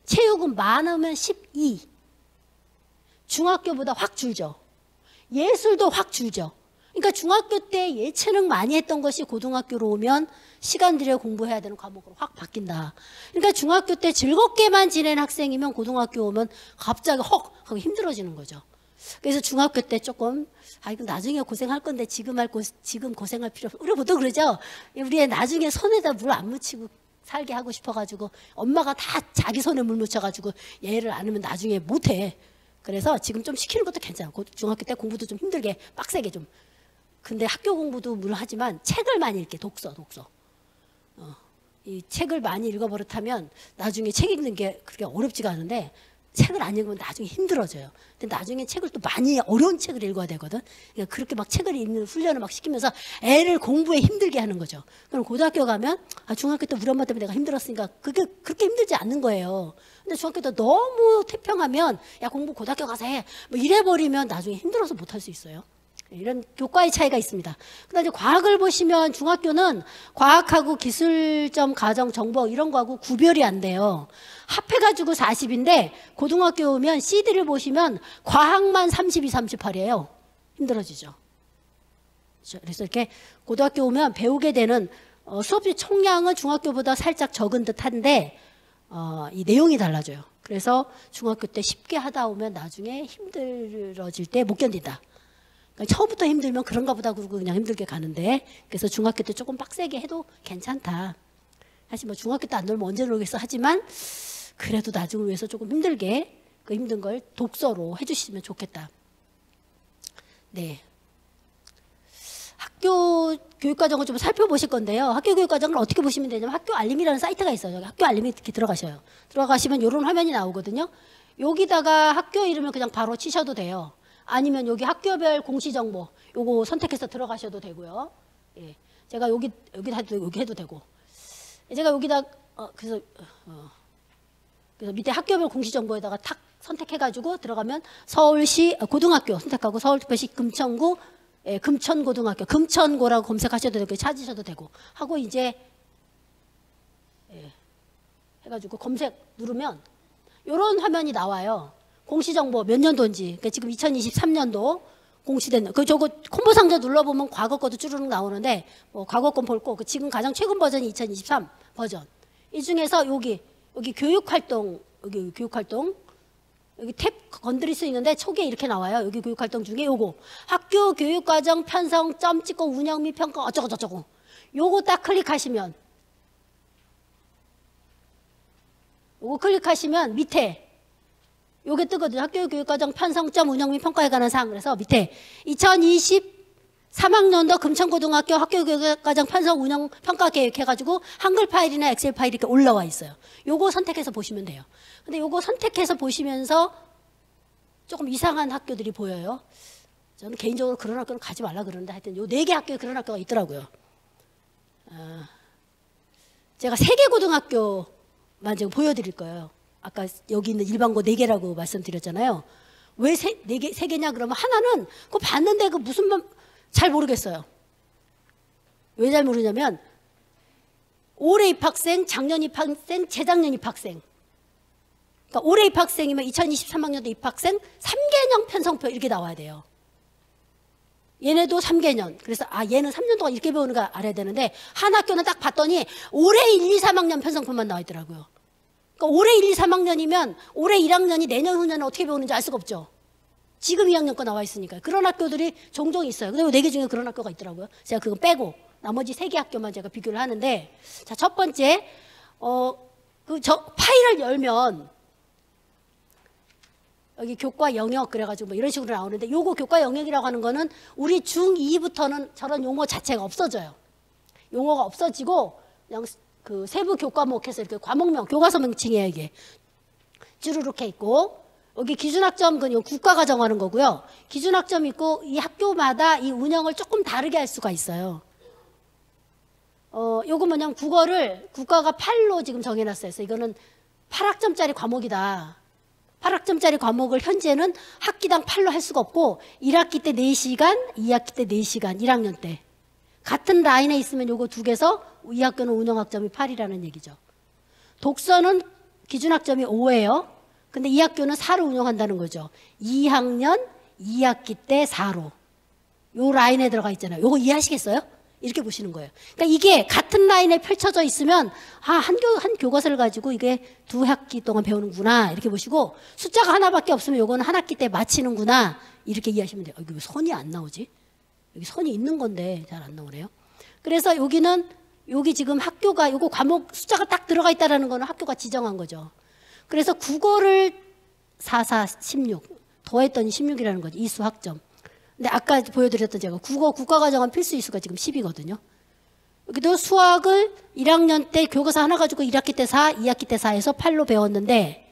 체육은 많으면 12. 중학교보다 확 줄죠. 예술도 확 줄죠. 그러니까 중학교 때 예체능 많이 했던 것이 고등학교로 오면 시간 들여 공부해야 되는 과목으로 확 바뀐다. 그러니까 중학교 때 즐겁게만 지낸 학생이면 고등학교 오면 갑자기 헉 하고 힘들어지는 거죠. 그래서 중학교 때 조금 이거 나중에 고생할 건데 지금 고생할 필요 없어. 우리 보통 그러죠. 우리 애 나중에 손에다 물 안 묻히고 살게 하고 싶어가지고 엄마가 다 자기 손에 물 묻혀가지고 얘를 안 하면 나중에 못해. 그래서 지금 좀 시키는 것도 괜찮고 중학교 때 공부도 좀 힘들게 빡세게 좀. 근데 학교 공부도 물론 하지만 책을 많이 읽게 독서. 이 책을 많이 읽어버릇하면 나중에 책 읽는 게 그렇게 어렵지가 않은데 책을 안 읽으면 나중에 힘들어져요. 근데 나중에 책을 또 많이 어려운 책을 읽어야 되거든. 그러니까 그렇게 막 책을 읽는 훈련을 막 시키면서 애를 공부에 힘들게 하는 거죠. 그럼 고등학교 가면 중학교 때 우리 엄마 때문에 내가 힘들었으니까 그게 그렇게 힘들지 않는 거예요. 근데 중학교 때 너무 태평하면 야 공부 고등학교 가서 해. 뭐 이래버리면 나중에 힘들어서 못할 수 있어요. 이런 교과의 차이가 있습니다. 그다음에 이제 과학을 보시면 중학교는 과학하고 기술점, 가정, 정보 이런 거하고 구별이 안 돼요. 합해가지고 40인데 고등학교 오면 CD를 보시면 과학만 32, 38이에요. 힘들어지죠. 그래서 이렇게 고등학교 오면 배우게 되는 수업의 총량은 중학교보다 살짝 적은 듯한데 이 내용이 달라져요. 그래서 중학교 때 쉽게 하다 오면 나중에 힘들어질 때 못 견딘다. 처음부터 힘들면 그런가 보다 그러고 그냥 힘들게 가는데 그래서 중학교 때 조금 빡세게 해도 괜찮다. 사실 뭐 중학교 때 안 놀면 언제 놀겠어 하지만 그래도 나중을 위해서 조금 힘들게 그 힘든 걸 독서로 해주시면 좋겠다. 네. 학교 교육과정을 좀 살펴보실 건데요. 학교 교육과정을 어떻게 보시면 되냐면 학교 알림이라는 사이트가 있어요. 여기 학교 알림이 이렇게 들어가셔요. 들어가시면 이런 화면이 나오거든요. 여기다가 학교 이름을 그냥 바로 치셔도 돼요. 아니면 여기 학교별 공시정보 요거 선택해서 들어가셔도 되고요. 예. 제가 여기 해도 되고. 제가 여기다 그래서 밑에 학교별 공시정보에다가 탁 선택해가지고 들어가면 서울시 고등학교 선택하고 서울특별시 금천구 금천고등학교 금천고라고 검색하셔도 되고 찾으셔도 되고 하고 이제 해가지고 검색 누르면 이런 화면이 나와요. 공시정보 몇 년도인지 그러니까 지금 2023년도 공시된 저거 콤보 상자 눌러보면 과거 것도 쭈르륵 나오는데 뭐 과거 건 볼 거 지금 가장 최근 버전이 2023 버전 이 중에서 여기 교육활동 여기 교육활동 여기 탭 건드릴 수 있는데 초기에 이렇게 나와요. 여기 교육활동 중에 요거 학교 교육과정 편성 점 찍고 운영 및 평가 어쩌고 저쩌고 요거 딱 클릭하시면 요거 클릭하시면 밑에 요게 뜨거든요. 학교 교육과정 편성점 운영 및 평가에 관한 사항. 그래서 밑에 2023학년도 금천고등학교 학교 교육과정 편성 운영 평가 계획 해가지고 한글 파일이나 엑셀 파일이 이렇게 올라와 있어요. 요거 선택해서 보시면 돼요. 근데 요거 선택해서 보시면서 조금 이상한 학교들이 보여요. 저는 개인적으로 그런 학교는 가지 말라 그러는데 하여튼 요 4개 학교에 그런 학교가 있더라고요. 제가 3개 고등학교만 지금 보여드릴 거예요. 아까 여기 있는 일반고 4개라고 말씀드렸잖아요. 왜 3개냐 그러면 하나는 그거 봤는데 그 무슨 말 잘 모르겠어요. 왜 잘 모르냐면 올해 입학생, 작년 입학생, 재작년 입학생. 그러니까 올해 입학생이면 2023학년도 입학생 3개년 편성표 이렇게 나와야 돼요. 얘네도 3개년. 그래서 얘는 3년 동안 이렇게 배우는 거 알아야 되는데 한 학교는 딱 봤더니 올해 1, 2, 3학년 편성표만 나와 있더라고요. 그러니까 올해 1, 2, 3학년이면 올해 1학년이 내년 후년은 어떻게 배우는지 알 수가 없죠. 지금 2학년 거 나와 있으니까. 그런 학교들이 종종 있어요. 근데 4개 중에 그런 학교가 있더라고요. 제가 그거 빼고 나머지 3개 학교만 제가 비교를 하는데 자, 첫 번째 파일을 열면 여기 교과 영역 그래가지고 뭐 이런 식으로 나오는데 요거 교과 영역이라고 하는 거는 우리 중2부터는 저런 용어 자체가 없어져요. 용어가 없어지고 그냥 그 세부 교과목 해서 이렇게 과목명, 교과서 명칭이에요, 이게. 쭈루룩 해 있고, 여기 기준학점, 그건 국가가 정하는 거고요. 기준학점 있고, 이 학교마다 이 운영을 조금 다르게 할 수가 있어요. 요거 뭐냐면 국어를 국가가 8로 지금 정해놨어요. 그래서 이거는 8학점짜리 과목이다. 8학점짜리 과목을 현재는 학기당 8로 할 수가 없고, 1학기 때 4시간, 2학기 때 4시간, 1학년 때. 같은 라인에 있으면 요거 2개서 이 학교는 운영학점이 8이라는 얘기죠. 독서는 기준학점이 5예요. 근데 이 학교는 4로 운영한다는 거죠. 2학년 2학기 때 4로. 요 라인에 들어가 있잖아요. 요거 이해하시겠어요? 이렇게 보시는 거예요. 그러니까 이게 같은 라인에 펼쳐져 있으면 한 교과서를 가지고 이게 2학기 동안 배우는구나 이렇게 보시고 숫자가 하나밖에 없으면 요거는 한 학기 때 마치는구나 이렇게 이해하시면 돼요. 여기 왜 선이 안 나오지? 여기 선이 있는 건데 잘 안 나오네요. 그래서 여기 지금 학교가 요거 과목 숫자가 딱 들어가 있다라는 거는 학교가 지정한 거죠. 그래서 국어를 44, 16 더했더니 16이라는 거죠. 이수 학점. 근데 아까 보여드렸던 제가 국가가 정한 필수 이수가 지금 10이거든요. 여기도 수학을 1학년 때 교과서 하나 가지고 1학기 때 4, 2학기 때 4에서 8로 배웠는데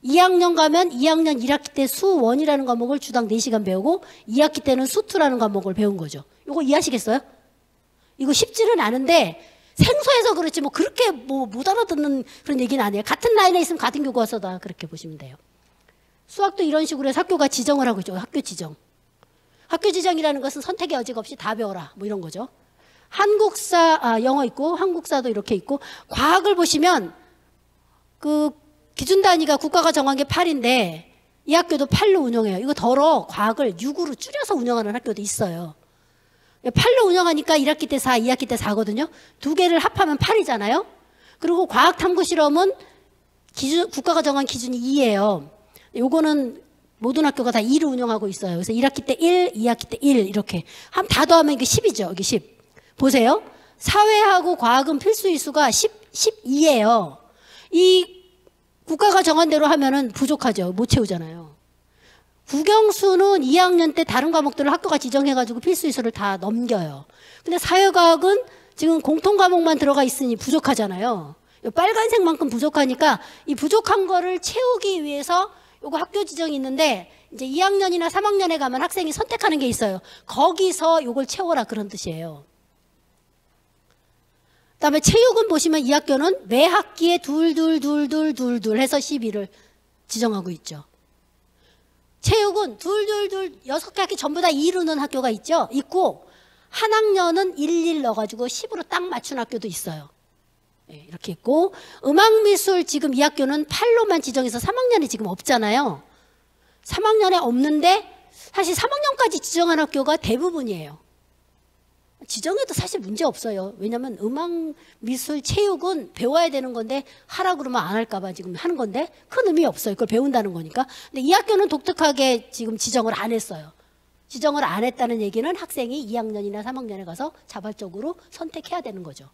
2학년 가면 2학년 1학기 때 수1이라는 과목을 주당 4시간 배우고 2학기 때는 수2라는 과목을 배운 거죠. 이거 이해하시겠어요? 이거 쉽지는 않은데 생소해서 그렇지 뭐 그렇게 못 알아듣는 그런 얘기는 아니에요. 같은 라인에 있으면 같은 교과서다 그렇게 보시면 돼요. 수학도 이런 식으로 해서 학교가 지정을 하고 있죠. 학교 지정. 학교 지정이라는 것은 선택의 여지가 없이 다 배워라 뭐 이런 거죠. 한국사, 영어 있고 한국사도 이렇게 있고 과학을 보시면 그 기준 단위가 국가가 정한 게 8인데 이 학교도 8로 운영해요. 이거 덜어 과학을 6으로 줄여서 운영하는 학교도 있어요. 8로 운영하니까 1학기 때 4, 2학기 때 4거든요. 두 개를 합하면 8이잖아요. 그리고 과학탐구 국가가 정한 기준이 2예요. 요거는 모든 학교가 다 2로 운영하고 있어요. 그래서 1학기 때 1, 2학기 때 1 이렇게 다 더하면 이게 10이죠. 이게 10. 보세요. 사회하고 과학은 필수 이수가 12예요. 이 국가가 정한 대로 하면은 부족하죠. 못 채우잖아요. 국영수는 2학년 때 다른 과목들을 학교가 지정해가지고 필수 이수를 다 넘겨요. 근데 사회과학은 지금 공통 과목만 들어가 있으니 부족하잖아요. 빨간색만큼 부족하니까 이 부족한 거를 채우기 위해서 요거 학교 지정이 있는데 이제 2학년이나 3학년에 가면 학생이 선택하는 게 있어요. 거기서 요걸 채워라 그런 뜻이에요. 그다음에 체육은 보시면 이 학교는 매 학기에 둘 해서 12를 지정하고 있죠. 체육은 둘 6개 학기 전부 다 2로 는 학교가 있고 한 학년은 1 넣어가지고 10으로 딱 맞춘 학교도 있어요. 네, 이렇게 있고 음악미술 지금 이 학교는 8로만 지정해서 3학년에 지금 없잖아요. 3학년에 없는데 사실 3학년까지 지정한 학교가 대부분이에요. 지정해도 사실 문제 없어요. 왜냐하면 음악미술 체육은 배워야 되는 건데 하라 그러면 안 할까 봐 지금 하는 건데 큰 의미 없어요. 그걸 배운다는 거니까. 근데 이 학교는 독특하게 지금 지정을 안 했어요. 지정을 안 했다는 얘기는 학생이 2학년이나 3학년에 가서 자발적으로 선택해야 되는 거죠.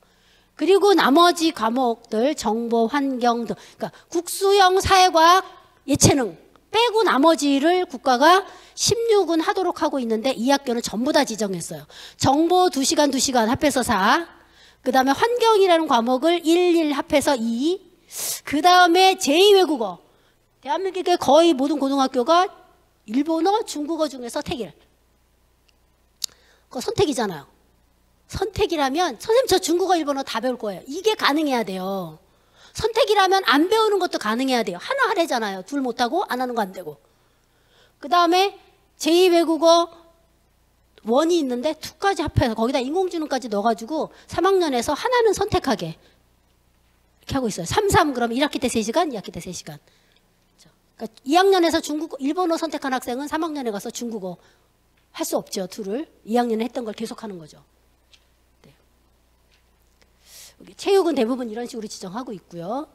그리고 나머지 과목들 정보, 환경 등 그러니까 국수형 사회과학, 예체능 빼고 나머지를 국가가 16은 하도록 하고 있는데 이 학교는 전부 다 지정했어요. 정보 2시간 2시간 합해서 4, 그 다음에 환경이라는 과목을 1 합해서 2, 그 다음에 제2외국어. 대한민국의 거의 모든 고등학교가 일본어, 중국어 중에서 택일. 그거 선택이잖아요. 선택이라면 선생님 저 중국어, 일본어 다 배울 거예요. 이게 가능해야 돼요. 선택이라면 안 배우는 것도 가능해야 돼요. 하나 하래잖아요. 둘 못하고 안 하는 거 안 되고. 그 다음에 제2외국어 1이 있는데 2까지 합해서 거기다 인공지능까지 넣어가지고 3학년에서 하나는 선택하게 이렇게 하고 있어요. 3 그럼 1학기 때 3시간, 2학기 때 3시간. 그러니까 2학년에서 일본어 선택한 학생은 3학년에 가서 중국어 할 수 없죠. 둘을 2학년에 했던 걸 계속하는 거죠. 네. 체육은 대부분 이런 식으로 지정하고 있고요.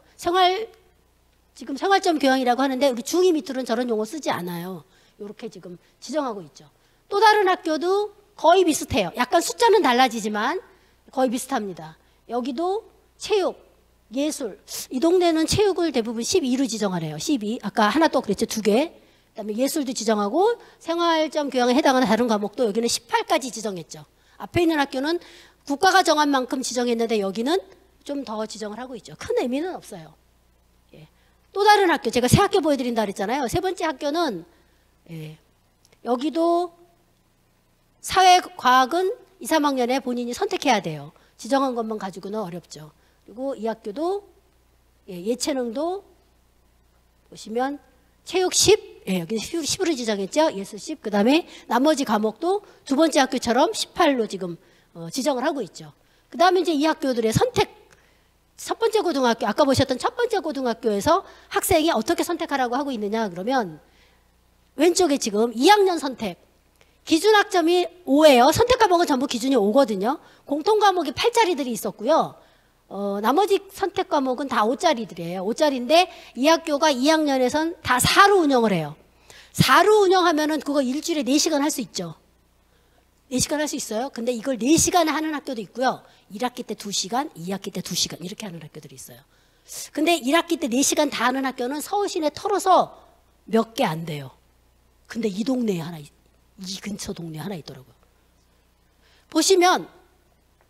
지금 생활점 교양이라고 하는데 우리 중2 밑으로는 저런 용어 쓰지 않아요. 이렇게 지금 지정하고 있죠. 또 다른 학교도 거의 비슷해요. 약간 숫자는 달라지지만 거의 비슷합니다. 여기도 체육, 예술. 이 동네는 체육을 대부분 12로 지정하래요. 12. 아까 하나 또 그랬죠. 2개. 그다음에 예술도 지정하고 생활점 교양에 해당하는 다른 과목도 여기는 18까지 지정했죠. 앞에 있는 학교는 국가가 정한 만큼 지정했는데 여기는 좀 더 지정을 하고 있죠. 큰 의미는 없어요. 예. 또 다른 학교, 제가 세 학교 보여드린다 그랬잖아요. 세 번째 학교는 여기도 사회과학은 2, 3학년에 본인이 선택해야 돼요. 지정한 것만 가지고는 어렵죠. 그리고 이 학교도 예체능도 보시면 체육 10, 여기 10으로 지정했죠. 예술 10. 그 다음에 나머지 과목도 두 번째 학교처럼 18로 지금 지정을 하고 있죠. 그 다음에 이제 이 학교들의 선택 첫 번째 고등학교, 아까 보셨던 첫 번째 고등학교에서 학생이 어떻게 선택하라고 하고 있느냐 그러면 왼쪽에 지금 2학년 선택 기준 학점이 5예요. 선택 과목은 전부 기준이 5거든요. 공통 과목이 8짜리들이 있었고요. 나머지 선택 과목은 다 5짜리들이에요. 5짜리인데 이 학교가 2학년에선 다 4로 운영을 해요. 4로 운영하면은 그거 일주일에 4시간 할 수 있죠. 4시간 할 수 있어요. 근데 이걸 4시간에 하는 학교도 있고요. 1학기 때 2시간, 2학기 때 2시간 이렇게 하는 학교들이 있어요. 근데 1학기 때 4시간 다 하는 학교는 서울 시내 털어서 몇 개 안 돼요. 근데 이 동네에 하나, 이 근처 동네에 하나 있더라고요. 보시면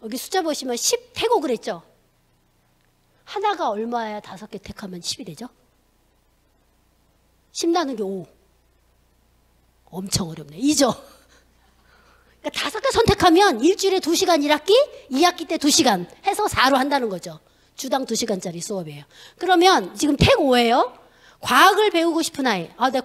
여기 숫자 보시면 10 태고 그랬죠. 하나가 얼마야 5개 택하면 10이 되죠? 10 나누기 5. 엄청 어렵네. 2죠? 그러니까 5개 선택하면 일주일에 2시간 1학기, 2학기 때 2시간 해서 4로 한다는 거죠. 주당 2시간짜리 수업이에요. 그러면 지금 택 5예요. 과학을 배우고 싶은 아이. 내가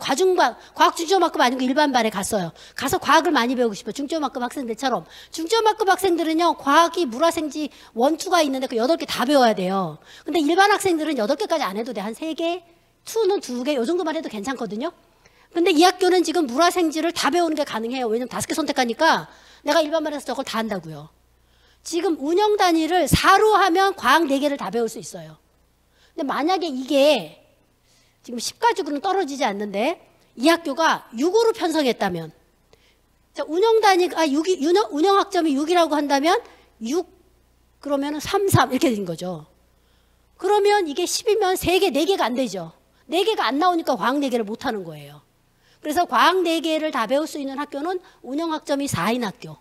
과학 중점학급 아니고 일반반에 갔어요. 가서 과학을 많이 배우고 싶어요. 중점학급 학생들처럼. 중점학급 학생들은요, 과학이 물화생지 1, 2가 있는데 그 8개 다 배워야 돼요. 근데 일반 학생들은 8개까지 안 해도 돼. 한 3개, 2는 2개, 요 정도만 해도 괜찮거든요. 근데 이 학교는 지금 물화생지를 다 배우는 게 가능해요. 왜냐면 5개 선택하니까 내가 일반반에서 저걸 다 한다고요. 지금 운영 단위를 4로 하면 과학 4개를 다 배울 수 있어요. 근데 만약에 이게 지금 10 가지고는 떨어지지 않는데 이 학교가 6으로 편성했다면 자, 운영 단위가 운영 학점이 6이라고 한다면 6 그러면 3, 3 이렇게 된 거죠. 그러면 이게 10이면 3개, 4개가 안 되죠. 4개가 안 나오니까 과학 4개를 못 하는 거예요. 그래서 과학 4개를 다 배울 수 있는 학교는 운영 학점이 4인 학교.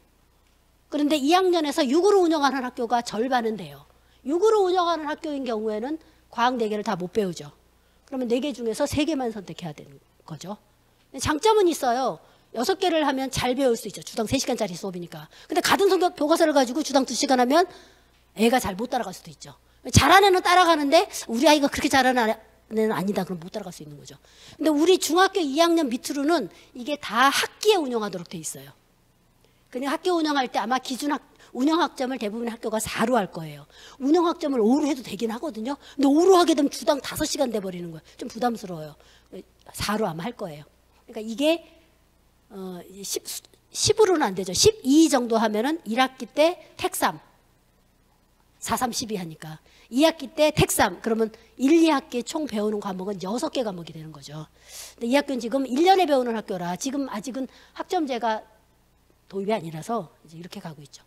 그런데 2학년에서 6으로 운영하는 학교가 절반은 돼요. 6으로 운영하는 학교인 경우에는 과학 4개를 다 못 배우죠. 그러면 4개 중에서 3개만 선택해야 되는 거죠. 장점은 있어요. 6개를 하면 잘 배울 수 있죠. 주당 3시간짜리 수업이니까. 근데 같은 교과서를 가지고 주당 2시간 하면 애가 잘 못 따라갈 수도 있죠. 잘하는 애는 따라가는데 우리 아이가 그렇게 잘하는 애는 아니다. 그럼 못 따라갈 수 있는 거죠. 근데 우리 중학교 2학년 밑으로는 이게 다 학기에 운영하도록 돼 있어요. 그냥 학교 운영할 때 아마 운영학점을 대부분의 학교가 4로 할 거예요. 운영학점을 5로 해도 되긴 하거든요. 근데 5로 하게 되면 주당 5시간 돼버리는 거예요. 좀 부담스러워요. 4로 아마 할 거예요. 그러니까 이게 10으로는 안 되죠. 12 정도 하면은 1학기 때 택 3. 4, 3, 12 하니까. 2학기 때 택 3. 그러면 1, 2학기 총 배우는 과목은 6개 과목이 되는 거죠. 근데 이 학교는 지금 1년에 배우는 학교라 지금 아직은 학점제가 도입이 아니라서 이제 이렇게 가고 있죠.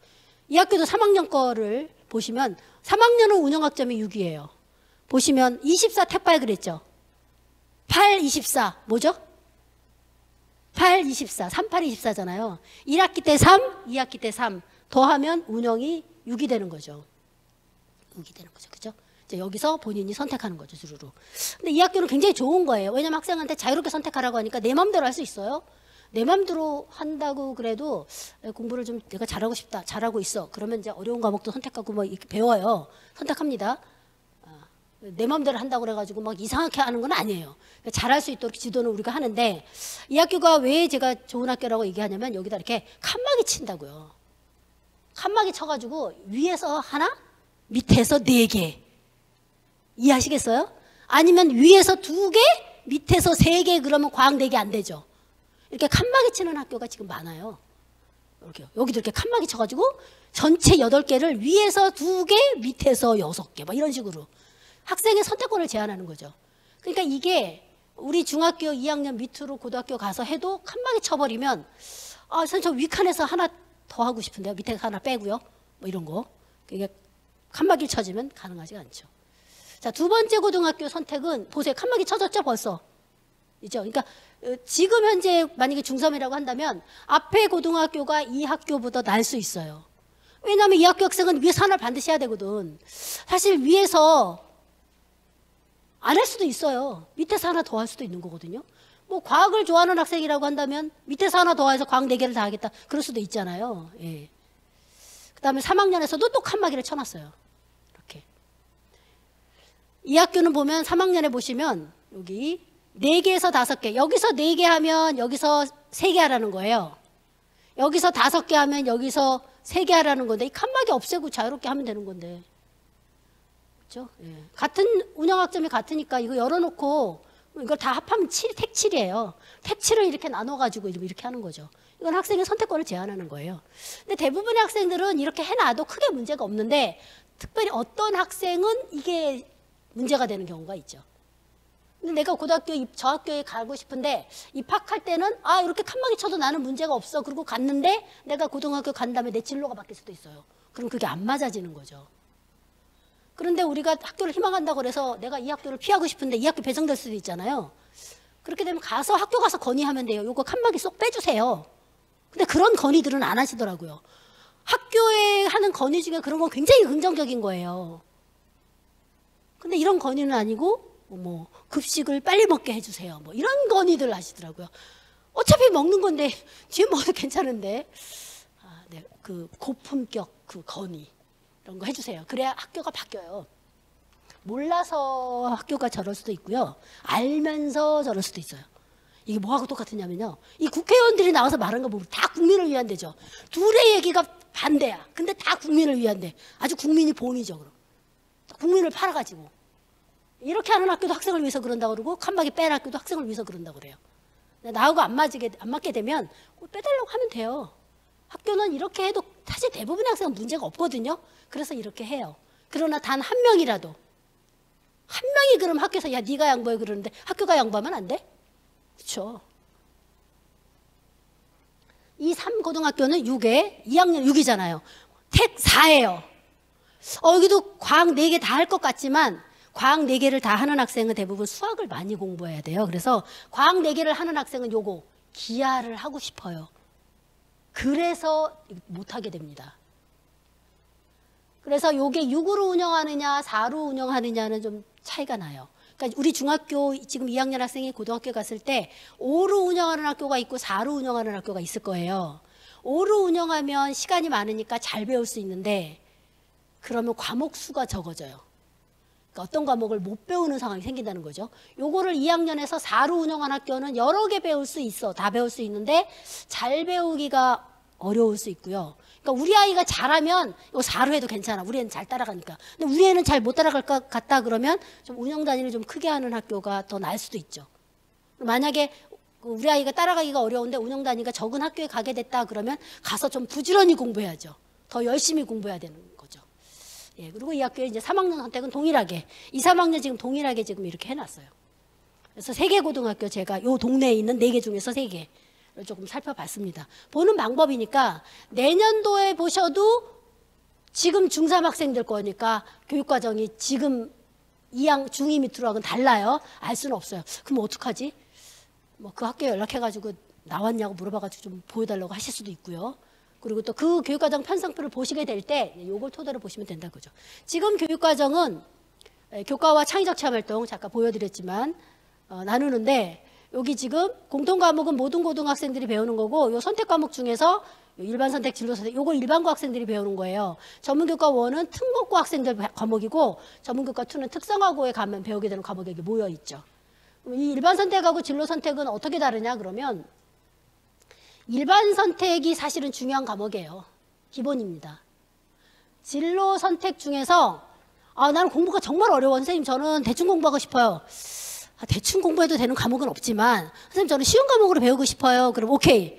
이 학교도 3학년 거를 보시면 3학년은 운영학점이 6이에요. 보시면 24 택8 그랬죠. 8, 24 뭐죠? 8, 24, 3, 8, 24잖아요. 1학기 때 3, 2학기 때 3 더하면 운영이 6이 되는 거죠. 6이 되는 거죠. 그죠? 이제 여기서 본인이 선택하는 거죠. 주루로. 근데 이 학교는 굉장히 좋은 거예요. 왜냐면 학생한테 자유롭게 선택하라고 하니까 내 마음대로 할 수 있어요. 내 맘대로 한다고 그래도 공부를 좀 내가 잘하고 싶다, 잘하고 있어. 그러면 이제 어려운 과목도 선택하고 뭐 이렇게 배워요. 선택합니다. 내 맘대로 한다고 그래가지고 막 이상하게 하는 건 아니에요. 잘할 수 있도록 지도는 우리가 하는데 이 학교가 왜 제가 좋은 학교라고 얘기하냐면 여기다 이렇게 칸막이 친다고요. 칸막이 쳐가지고 위에서 하나, 밑에서 4개. 이해하시겠어요? 아니면 위에서 2개, 밑에서 3개 그러면 과학 4개 안 되죠. 이렇게 칸막이 치는 학교가 지금 많아요. 이렇게 여기도 이렇게 칸막이 쳐가지고 전체 8개를 위에서 2개, 밑에서 6개 막 이런 식으로 학생의 선택권을 제한하는 거죠. 그러니까 이게 우리 중학교 2학년 밑으로 고등학교 가서 해도 칸막이 쳐버리면 선생님 저 위칸에서 하나 더 하고 싶은데요. 밑에 하나 빼고요. 뭐 이런 거. 이게 칸막이 쳐지면 가능하지 않죠. 자, 2번째 고등학교 선택은 보세요. 칸막이 쳐졌죠 벌써. 있죠. 그러니까 지금 현재 만약에 중3이라고 한다면 앞에 고등학교가 이 학교보다 날 수 있어요. 왜냐하면 이 학교 학생은 위에서 하나를 반드시 해야 되거든. 사실 위에서 안 할 수도 있어요. 밑에서 하나 더 할 수도 있는 거거든요. 뭐 과학을 좋아하는 학생이라고 한다면 밑에서 하나 더 해서 과학 4개를 다 하겠다. 그럴 수도 있잖아요. 예. 그 다음에 3학년에서도 또 칸막이를 쳐놨어요. 이렇게. 이 학교는 보면 3학년에 보시면 여기 4개에서 5개. 여기서 4개 하면 여기서 3개 하라는 거예요. 여기서 5개 하면 여기서 3개 하라는 건데 이 칸막이 없애고 자유롭게 하면 되는 건데 그렇죠? 예. 같은 운영학점이 같으니까 이거 열어놓고 이걸 다 합하면 택7이에요. 택7을 이렇게 나눠가지고 이렇게 하는 거죠. 이건 학생의 선택권을 제한하는 거예요. 근데 대부분의 학생들은 이렇게 해놔도 크게 문제가 없는데 특별히 어떤 학생은 이게 문제가 되는 경우가 있죠. 근데 내가 고등학교 저 학교에 가고 싶은데 입학할 때는 이렇게 칸막이 쳐도 나는 문제가 없어. 그리고 갔는데 내가 고등학교 간 다음에 내 진로가 바뀔 수도 있어요. 그럼 그게 안 맞아지는 거죠. 그런데 우리가 학교를 희망한다고 그래서 내가 이 학교를 피하고 싶은데 이 학교 배정될 수도 있잖아요. 그렇게 되면 학교 가서 건의하면 돼요. 요거 칸막이 쏙 빼주세요. 근데 그런 건의들은 안 하시더라고요. 학교에 하는 건의 중에 그런 건 굉장히 긍정적인 거예요. 근데 이런 건의는 아니고 뭐 급식을 빨리 먹게 해주세요. 뭐 이런 건의들 하시더라고요. 어차피 먹는 건데 뒤에 먹어도 괜찮은데 네, 그 고품격 그 건의 이런 거 해주세요. 그래야 학교가 바뀌어요. 몰라서 학교가 저럴 수도 있고요. 알면서 저럴 수도 있어요. 이게 뭐하고 똑같으냐면요. 이 국회의원들이 나와서 말한 거 보면 다 국민을 위한 데죠. 둘의 얘기가 반대야. 근데 다 국민을 위한 데. 아주 국민이 본이죠. 그럼. 국민을 팔아가지고. 이렇게 하는 학교도 학생을 위해서 그런다고 그러고 칸막이 뺀 학교도 학생을 위해서 그런다고 그래요. 나하고 안 맞게 되면 빼달라고 하면 돼요. 학교는 이렇게 해도 사실 대부분의 학생은 문제가 없거든요. 그래서 이렇게 해요. 그러나 단 한 명이라도 한 명이 그럼 학교에서 야 네가 양보해 그러는데 학교가 양보하면 안 돼? 그렇죠. 이 3고등학교는 6에 2학년 6이잖아요. 택 4예요. 여기도 과학 4개 다 할 것 같지만 과학 4개를 다 하는 학생은 대부분 수학을 많이 공부해야 돼요. 그래서 과학 4개를 하는 학생은 요거 기하를 하고 싶어요. 그래서 못하게 됩니다. 그래서 요게 6으로 운영하느냐 4로 운영하느냐는 좀 차이가 나요. 그러니까 우리 중학교 지금 2학년 학생이 고등학교 갔을 때 5로 운영하는 학교가 있고 4로 운영하는 학교가 있을 거예요. 5로 운영하면 시간이 많으니까 잘 배울 수 있는데 그러면 과목 수가 적어져요. 그러니까 어떤 과목을 못 배우는 상황이 생긴다는 거죠. 요거를 2학년에서 4로 운영한 학교는 여러 개 배울 수 있어. 다 배울 수 있는데 잘 배우기가 어려울 수 있고요. 그러니까 우리 아이가 잘하면 이거 4로 해도 괜찮아. 우리 애는 잘 따라가니까. 근데 우리 애는 잘 못 따라갈 것 같다 그러면 좀 운영 단위를 좀 크게 하는 학교가 더 나을 수도 있죠. 만약에 우리 아이가 따라가기가 어려운데 운영 단위가 적은 학교에 가게 됐다 그러면 가서 좀 부지런히 공부해야죠. 더 열심히 공부해야 되는 거죠. 예, 그리고 이 학교에 이제 3학년 선택은 동일하게 2, 3학년 지금 동일하게 지금 이렇게 해놨어요. 그래서 3개 고등학교 제가 요 동네에 있는 4개 중에서 3개 조금 살펴봤습니다. 보는 방법이니까 내년도에 보셔도 지금 중3 학생들 거니까 교육과정이 지금 중2 밑으로 하고는 달라요. 알 수는 없어요. 그럼 어떡하지? 뭐 그 학교에 연락해가지고 나왔냐고 물어봐가지고 좀 보여달라고 하실 수도 있고요. 그리고 또 그 교육과정 편성표를 보시게 될 때 요걸 토대로 보시면 된다 그죠. 지금 교육과정은 교과와 창의적 체험활동 잠깐 보여드렸지만 나누는데 여기 지금 공통과목은 모든 고등학생들이 배우는 거고 요 선택과목 중에서 일반 선택, 진로 선택 요거 일반고 학생들이 배우는 거예요. 전문교과 1은 특목고 학생들 과목이고 전문교과 2는 특성화고에 가면 배우게 되는 과목이 여기 모여 있죠. 이 일반 선택하고 진로 선택은 어떻게 다르냐 그러면 일반 선택이 사실은 중요한 과목이에요. 기본입니다. 진로 선택 중에서 나는 공부가 정말 어려워. 선생님 저는 대충 공부하고 싶어요. 대충 공부해도 되는 과목은 없지만 선생님 저는 쉬운 과목으로 배우고 싶어요. 그럼 오케이.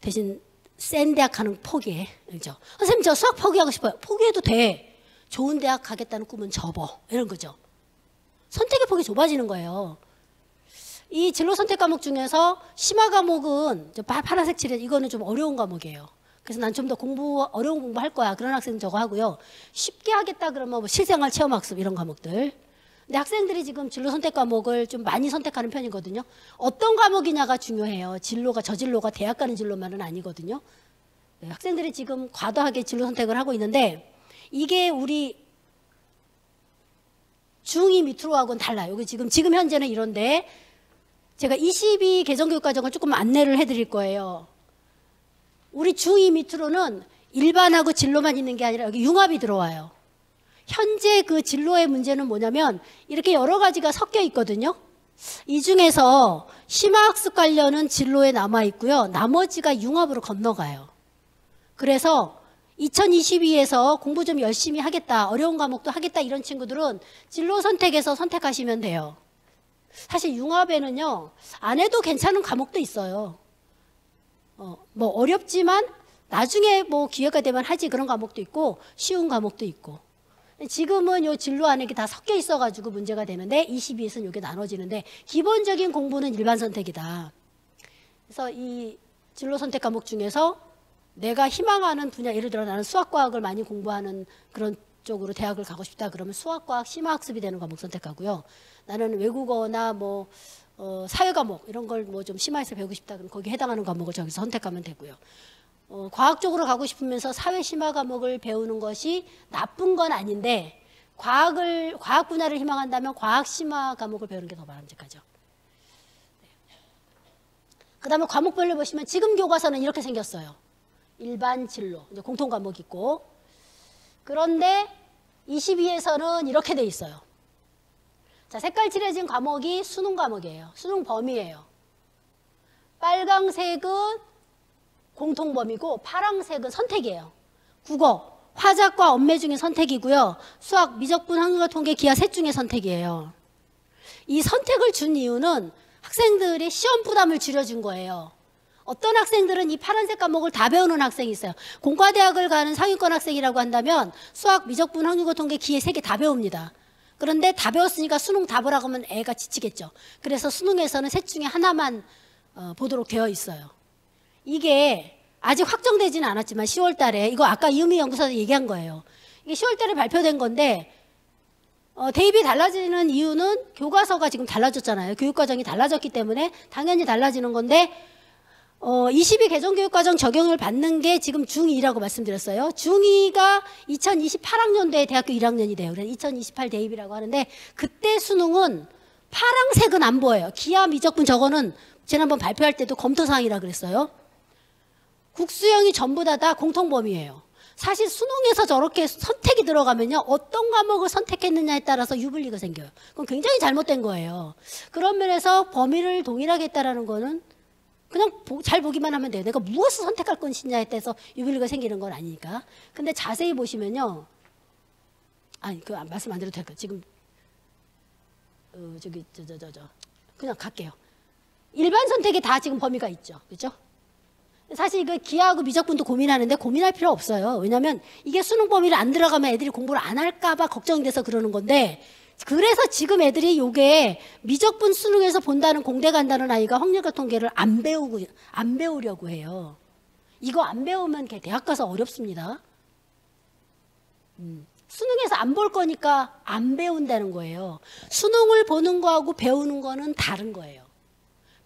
대신 센 대학 가는 포기해. 그죠? 선생님 저 수학 포기하고 싶어요. 포기해도 돼. 좋은 대학 가겠다는 꿈은 접어. 이런 거죠. 선택의 폭이 좁아지는 거예요. 이 진로 선택 과목 중에서 심화 과목은 파란색 칠해 이거는 좀 어려운 과목이에요. 그래서 난 좀 더 어려운 공부 할 거야. 그런 학생은 저거 하고요. 쉽게 하겠다 그러면 뭐 실생활 체험학습 이런 과목들. 근데 학생들이 지금 진로 선택 과목을 좀 많이 선택하는 편이거든요. 어떤 과목이냐가 중요해요. 저진로가 대학 가는 진로만은 아니거든요. 네, 학생들이 지금 과도하게 진로 선택을 하고 있는데 이게 우리 중2 밑으로 하고는 달라요. 여기 지금 현재는 이런데 제가 22 개정교육과정을 조금 안내를 해드릴 거예요. 우리 중2 밑으로는 일반하고 진로만 있는 게 아니라 여기 융합이 들어와요. 현재 그 진로의 문제는 뭐냐면 이렇게 여러 가지가 섞여 있거든요. 이 중에서 심화학습 관련은 진로에 남아 있고요. 나머지가 융합으로 건너가요. 그래서 2022에서 공부 좀 열심히 하겠다, 어려운 과목도 하겠다 이런 친구들은 진로 선택에서 선택하시면 돼요. 사실 융합에는요, 안 해도 괜찮은 과목도 있어요. 뭐 어렵지만 나중에 뭐 기회가 되면 하지 그런 과목도 있고 쉬운 과목도 있고. 지금은 요 진로 안에 다 섞여 있어가지고 문제가 되는데 22에서는 이게 나눠지는데 기본적인 공부는 일반 선택이다. 그래서 이 진로 선택 과목 중에서 내가 희망하는 분야, 예를 들어 나는 수학과학을 많이 공부하는 그런 쪽으로 대학을 가고 싶다 그러면 수학과학 심화학습이 되는 과목 선택하고요. 나는 외국어나 뭐 사회 과목 이런 걸 뭐 좀 심화해서 배우고 싶다 그러면 거기에 해당하는 과목을 저기서 선택하면 되고요. 과학 쪽으로 가고 싶으면서 사회 심화 과목을 배우는 것이 나쁜 건 아닌데 과학 분야를 희망한다면 과학 심화 과목을 배우는 게 더 바람직하죠. 그 다음에 과목별로 보시면 지금 교과서는 이렇게 생겼어요. 일반 진로, 이제 공통 과목 있고. 그런데 22에서는 이렇게 돼 있어요. 자, 색깔 칠해진 과목이 수능 과목이에요. 수능 범위예요. 빨강색은 공통 범위고 파랑색은 선택이에요. 국어, 화작과 언매 중에 선택이고요. 수학, 미적분, 확률과 통계, 기하 셋 중에 선택이에요. 이 선택을 준 이유는 학생들이 시험 부담을 줄여준 거예요. 어떤 학생들은 이 파란색 과목을 다 배우는 학생이 있어요. 공과대학을 가는 상위권 학생이라고 한다면 수학, 미적분, 확률과 통계, 기하 3개 다 배웁니다. 그런데 다 배웠으니까 수능 다 보라고 하면 애가 지치겠죠. 그래서 수능에서는 셋 중에 하나만 보도록 되어 있어요. 이게 아직 확정되지는 않았지만 10월 달에 이거 아까 이은미 연구소에서 얘기한 거예요. 이게 10월 달에 발표된 건데 대입이 달라지는 이유는 교과서가 지금 달라졌잖아요. 교육과정이 달라졌기 때문에 당연히 달라지는 건데 22 개정교육과정 적용을 받는 게 지금 중2라고 말씀드렸어요. 중2가 2028학년도에 대학교 1학년이 돼요. 그래서 2028 대입이라고 하는데 그때 수능은 파랑색은 안 보여요. 기하 미적분 저거는 지난번 발표할 때도 검토사항이라 그랬어요. 국수형이 전부 다 공통 범위예요. 사실 수능에서 저렇게 선택이 들어가면요. 어떤 과목을 선택했느냐에 따라서 유불리가 생겨요. 그건 굉장히 잘못된 거예요. 그런 면에서 범위를 동일하게 했다라는 거는 그냥 잘 보기만 하면 돼요. 내가 무엇을 선택할 것이냐에 따라서 유불리가 생기는 건 아니니까. 근데 자세히 보시면요. 아니, 그 말씀 안 드려도 될까요? 지금 그냥 갈게요. 일반 선택에 다 지금 범위가 있죠. 그렇죠? 사실 이거 기하하고 미적분도 고민하는데 고민할 필요 없어요. 왜냐하면 이게 수능 범위를 안 들어가면 애들이 공부를 안 할까 봐 걱정돼서 그러는 건데 그래서 지금 애들이 요게 미적분 수능에서 본다는 공대 간다는 아이가 확률과 통계를 안 배우려고 해요. 이거 안 배우면 대학 가서 어렵습니다. 수능에서 안 볼 거니까 안 배운다는 거예요. 수능을 보는 거하고 배우는 거는 다른 거예요.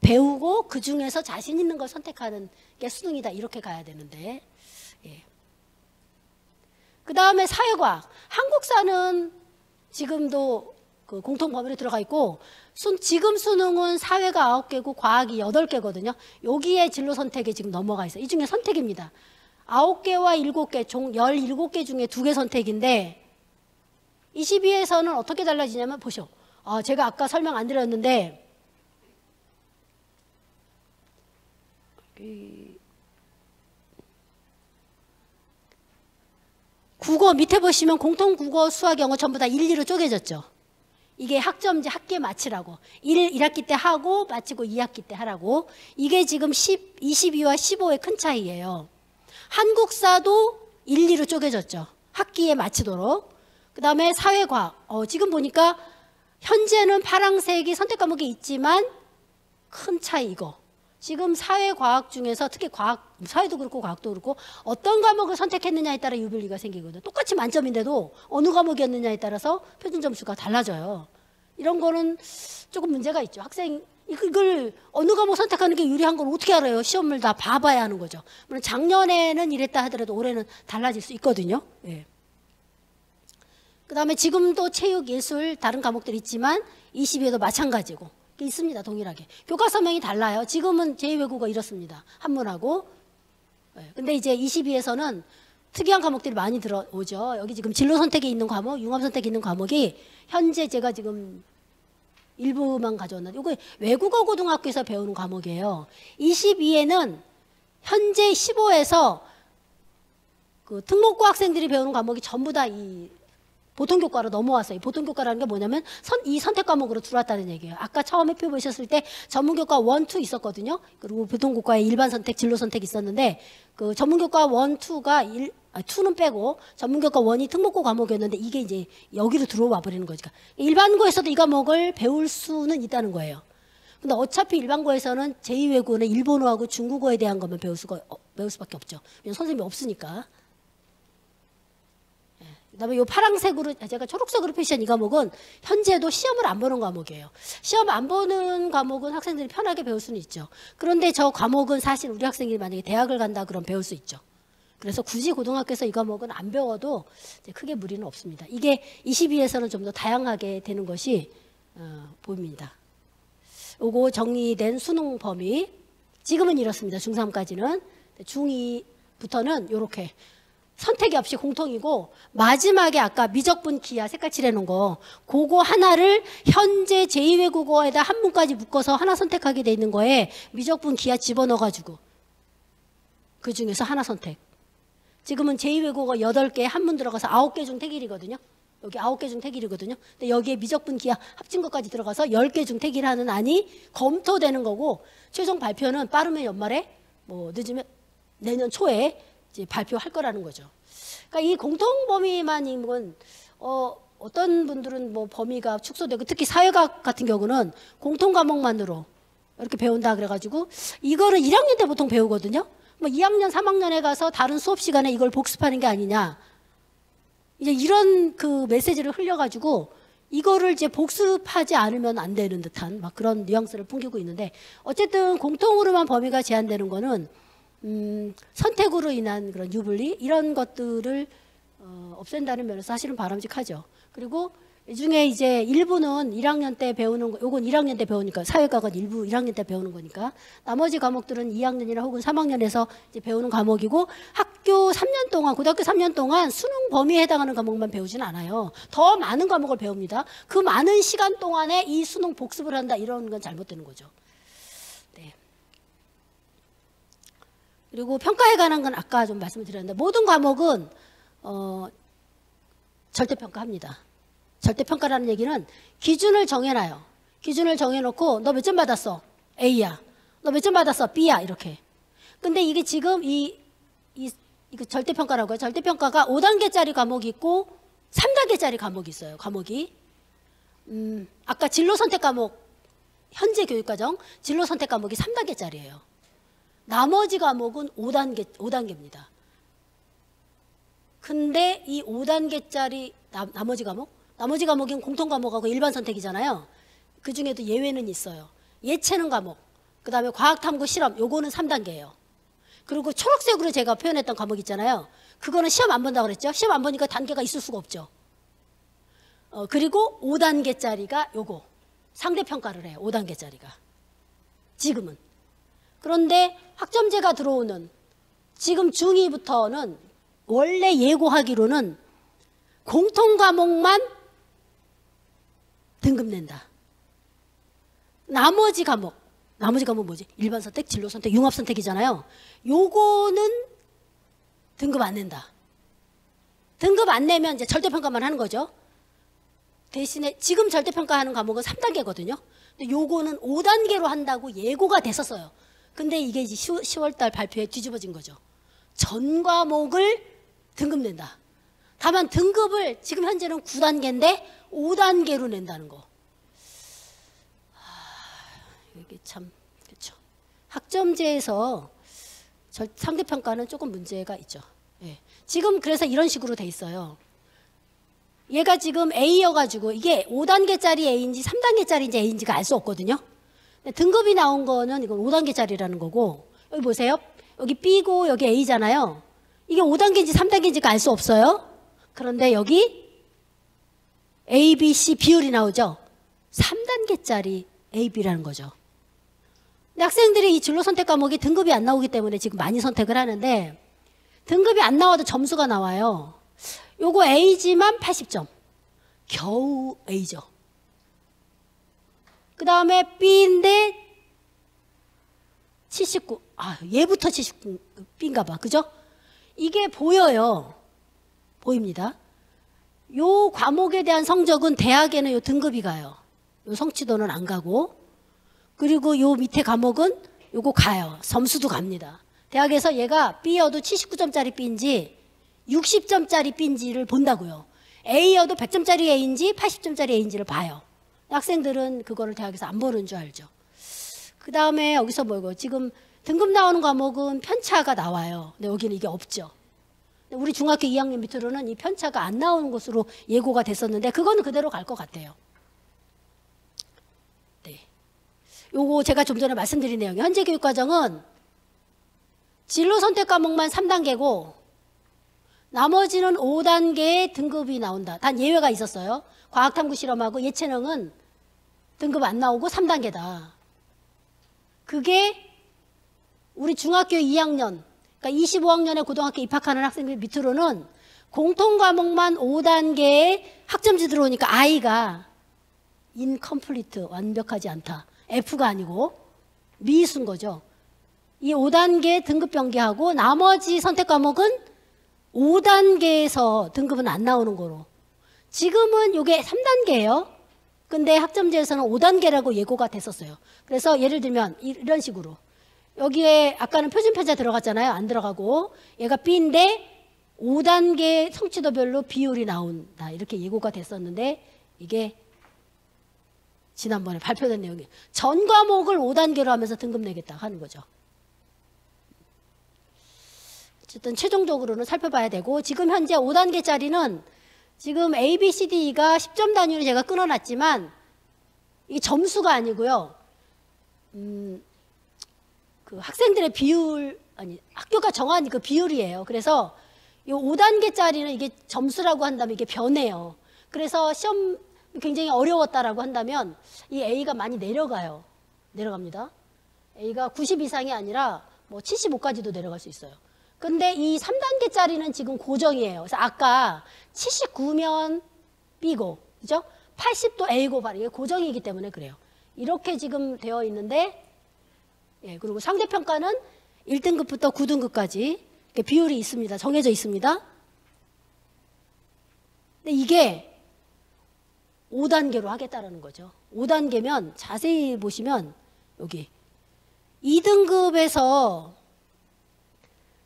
배우고 그 중에서 자신 있는 걸 선택하는 게 수능이다. 이렇게 가야 되는데. 예. 그 다음에 사회과학. 한국사는 지금도 그 공통 범위로 들어가 있고 지금 수능은 사회가 9개고 과학이 8개거든요. 여기에 진로 선택에 지금 넘어가 있어요. 이 중에 선택입니다. 9개와 7개, 총 17개 중에 2개 선택인데 22에서는 어떻게 달라지냐면 보시오. 제가 아까 설명 안 드렸는데 국어 밑에 보시면 공통 국어, 수학, 영어 전부 다 1, 2로 쪼개졌죠. 이게 학점제 학기에 마치라고. 1학기 때 하고 마치고 2학기 때 하라고. 이게 지금 22와 15의 큰 차이예요. 한국사도 1, 2로 쪼개졌죠. 학기에 마치도록. 그 다음에 사회과학. 지금 보니까 현재는 파란색이 선택 과목이 있지만 큰 차이 이거. 지금 사회과학 중에서 특히 과학, 사회도 그렇고 과학도 그렇고 어떤 과목을 선택했느냐에 따라 유불리가 생기거든요. 똑같이 만점인데도 어느 과목이었느냐에 따라서 표준 점수가 달라져요. 이런 거는 조금 문제가 있죠. 학생 이걸 어느 과목 선택하는 게 유리한 걸 어떻게 알아요? 시험을 다 봐봐야 하는 거죠. 물론 작년에는 이랬다 하더라도 올해는 달라질 수 있거든요. 예. 그 다음에 지금도 체육, 예술 다른 과목들이 있지만 22에도 마찬가지고 있습니다. 동일하게. 교과서명이 달라요. 지금은 제2외국어 이렇습니다. 한문하고. 근데 이제 22에서는 특이한 과목들이 많이 들어오죠. 여기 지금 진로 선택에 있는 과목, 융합 선택에 있는 과목이 현재 제가 지금 일부만 가져왔는데 이거 외국어 고등학교에서 배우는 과목이에요. 22에는 현재 15에서 그 특목고 학생들이 배우는 과목이 전부 다 이 보통교과로 넘어왔어요. 이 보통교과라는 게 뭐냐면 이 선택 과목으로 들어왔다는 얘기예요. 아까 처음에 표 보셨을 때 전문교과 1, 2 있었거든요. 그리고 보통교과에 일반 선택, 진로 선택 있었는데 그 전문교과 1, 2가 2는 빼고 전문교과 1이 특목고 과목이었는데 이게 이제 여기로 들어와 버리는 거죠. 그러니까 일반고에서도 이 과목을 배울 수는 있다는 거예요. 근데 어차피 일반고에서는 제2외국어는 일본어하고 중국어에 대한 것만 배울 수밖에 없죠. 왜냐면 선생님이 없으니까. 그다음에 이 파란색으로 제가 초록색으로 표시한 이 과목은 현재도 시험을 안 보는 과목이에요. 시험 안 보는 과목은 학생들이 편하게 배울 수는 있죠. 그런데 저 과목은 사실 우리 학생이 만약에 대학을 간다 그러면 배울 수 있죠. 그래서 굳이 고등학교에서 이 과목은 안 배워도 크게 무리는 없습니다. 이게 22에서는 좀 더 다양하게 되는 것이 보입니다. 요거 정리된 수능 범위 지금은 이렇습니다. 중3까지는. 중2부터는 이렇게 선택이 없이 공통이고 마지막에 아까 미적분 기하 색깔 칠해놓은 거 그거 하나를 현재 제2외국어에다 한 문까지 묶어서 하나 선택하게 돼 있는 거에 미적분 기하 집어넣어가지고 그 중에서 하나 선택. 지금은 제2외국어 8개 한문 들어가서 9개 중 택일이거든요. 여기 9개 중 택일이거든요. 근데 여기에 미적분 기하 합친 것까지 들어가서 10개 중 택일하는 안이 검토되는 거고 최종 발표는 빠르면 연말에 뭐 늦으면 내년 초에 이제 발표할 거라는 거죠. 그러니까 이 공통 범위만이면 어떤 분들은 뭐 범위가 축소되고 특히 사회학 같은 경우는 공통 과목만으로 이렇게 배운다 그래가지고 이거를 1학년 때 보통 배우거든요. 뭐 2학년, 3학년에 가서 다른 수업 시간에 이걸 복습하는 게 아니냐. 이제 이런 그 메시지를 흘려가지고 이거를 이제 복습하지 않으면 안 되는 듯한 막 그런 뉘앙스를 풍기고 있는데 어쨌든 공통으로만 범위가 제한되는 거는 선택으로 인한 그런 유불리 이런 것들을 없앤다는 면에서 사실은 바람직하죠. 그리고 이 중에 이제 일부는 1학년 때 배우는 거, 요건 1학년 때 배우니까 사회과학은 일부 1학년 때 배우는 거니까 나머지 과목들은 2학년이나 혹은 3학년에서 이제 배우는 과목이고 학교 3년 동안 고등학교 3년 동안 수능 범위에 해당하는 과목만 배우진 않아요. 더 많은 과목을 배웁니다. 그 많은 시간 동안에 이 수능 복습을 한다 이런 건 잘못되는 거죠. 네. 그리고 평가에 관한 건 아까 좀 말씀을 드렸는데 모든 과목은 절대평가합니다. 절대평가라는 얘기는 기준을 정해놔요. 기준을 정해놓고 너 몇 점 받았어? A야. 너 몇 점 받았어? B야. 이렇게. 근데 이게 지금 이거 절대평가라고 해요. 절대평가가 5단계짜리 과목이 있고 3단계짜리 과목이 있어요. 과목이. 아까 진로선택 과목 현재 교육과정 진로선택 과목이 3단계짜리예요. 나머지 과목은 5단계입니다. 근데 이 5단계짜리 나머지 과목은 공통과목하고 일반 선택이잖아요. 그 중에도 예외는 있어요. 예체능 과목, 그 다음에 과학탐구 실험, 요거는 3단계예요. 그리고 초록색으로 제가 표현했던 과목 있잖아요. 그거는 시험 안 본다고 그랬죠. 시험 안 보니까 단계가 있을 수가 없죠. 그리고 5단계짜리가 요거 상대평가를 해요. 5단계짜리가 지금은. 그런데 학점제가 들어오는 지금 중2부터는 원래 예고하기로는 공통과목만 등급 낸다. 나머지 과목 뭐지? 일반 선택, 진로 선택, 융합 선택이잖아요. 요거는 등급 안 낸다. 등급 안 내면 이제 절대평가만 하는 거죠. 대신에 지금 절대평가하는 과목은 3단계거든요. 근데 요거는 5단계로 한다고 예고가 됐었어요. 근데 이게 이제 10월달 발표에 뒤집어진 거죠. 전 과목을 등급 낸다. 다만 등급을 지금 현재는 9단계인데 5단계로 낸다는 거. 이게 참 그렇죠. 학점제에서 상대평가는 조금 문제가 있죠. 예. 지금 그래서 이런 식으로 돼 있어요. 얘가 지금 A여가지고 이게 5단계짜리 A인지 3단계짜리인지 A인지가 알 수 없거든요. 등급이 나온 거는 이건 5단계짜리라는 거고 여기 보세요. 여기 B고 여기 A잖아요. 이게 5단계인지 3단계인지가 알 수 없어요. 그런데 여기 A, B, C 비율이 나오죠. 3단계짜리 A, B라는 거죠. 근데 학생들이 이 진로 선택 과목이 등급이 안 나오기 때문에 지금 많이 선택을 하는데 등급이 안 나와도 점수가 나와요. 요거 A지만 80점. 겨우 A죠. 그 다음에 B인데 79. 얘부터 79B인가 봐. 그죠? 이게 보여요. 보입니다. 요 과목에 대한 성적은 대학에는 요 등급이 가요. 요 성취도는 안 가고, 그리고 요 밑에 과목은 요거 가요. 점수도 갑니다. 대학에서 얘가 B여도 79점짜리 B인지 60점짜리 B인지를 본다고요. A여도 100점짜리 A인지 80점짜리 A인지를 봐요. 학생들은 그거를 대학에서 안 보는 줄 알죠. 그 다음에 여기서 뭐고, 지금 등급 나오는 과목은 편차가 나와요. 근데 여기는 이게 없죠. 우리 중학교 2학년 밑으로는 이 편차가 안 나오는 것으로 예고가 됐었는데 그거는 그대로 갈 것 같아요. 네. 요거 제가 좀 전에 말씀드린 내용, 현재 교육과정은 진로 선택 과목만 3단계고 나머지는 5단계의 등급이 나온다. 단 예외가 있었어요. 과학탐구 실험하고 예체능은 등급 안 나오고 3단계다. 그게 우리 중학교 2학년, 그러니까 25학년에 고등학교 입학하는 학생들 밑으로는 공통과목만 5단계의 학점제 들어오니까 I가 incomplete, 완벽하지 않다. F가 아니고 미수인 거죠. 이 5단계 등급 변경하고 나머지 선택 과목은 5단계에서 등급은 안 나오는 거로. 지금은 이게 3단계예요. 근데 학점제에서는 5단계라고 예고가 됐었어요. 그래서 예를 들면 이런 식으로 여기에 아까는 표준편차 들어갔잖아요. 안 들어가고 얘가 B인데 5단계 성취도별로 비율이 나온다. 이렇게 예고가 됐었는데 이게 지난번에 발표된 내용이에요. 전 과목을 5단계로 하면서 등급 내겠다 하는 거죠. 어쨌든 최종적으로는 살펴봐야 되고, 지금 현재 5단계짜리는 지금 A, B, C, D가 10점 단위로 제가 끊어놨지만 이게 점수가 아니고요. 그 학생들의 비율, 아니 학교가 정한 그 비율이에요. 그래서 이 5단계짜리는 이게 점수라고 한다면 이게 변해요. 그래서 시험 굉장히 어려웠다라고 한다면 이 A가 많이 내려가요. 내려갑니다. A가 90 이상이 아니라 뭐 75까지도 내려갈 수 있어요. 근데 이 3단계짜리는 지금 고정이에요. 그래서 아까 79면 B고, 그죠? 80도 A고, 바로 이게 고정이기 때문에 그래요. 이렇게 지금 되어 있는데, 예, 그리고 상대평가는 1등급부터 9등급까지 비율이 있습니다. 정해져 있습니다. 근데 이게 5단계로 하겠다라는 거죠. 5단계면 자세히 보시면 여기 2등급에서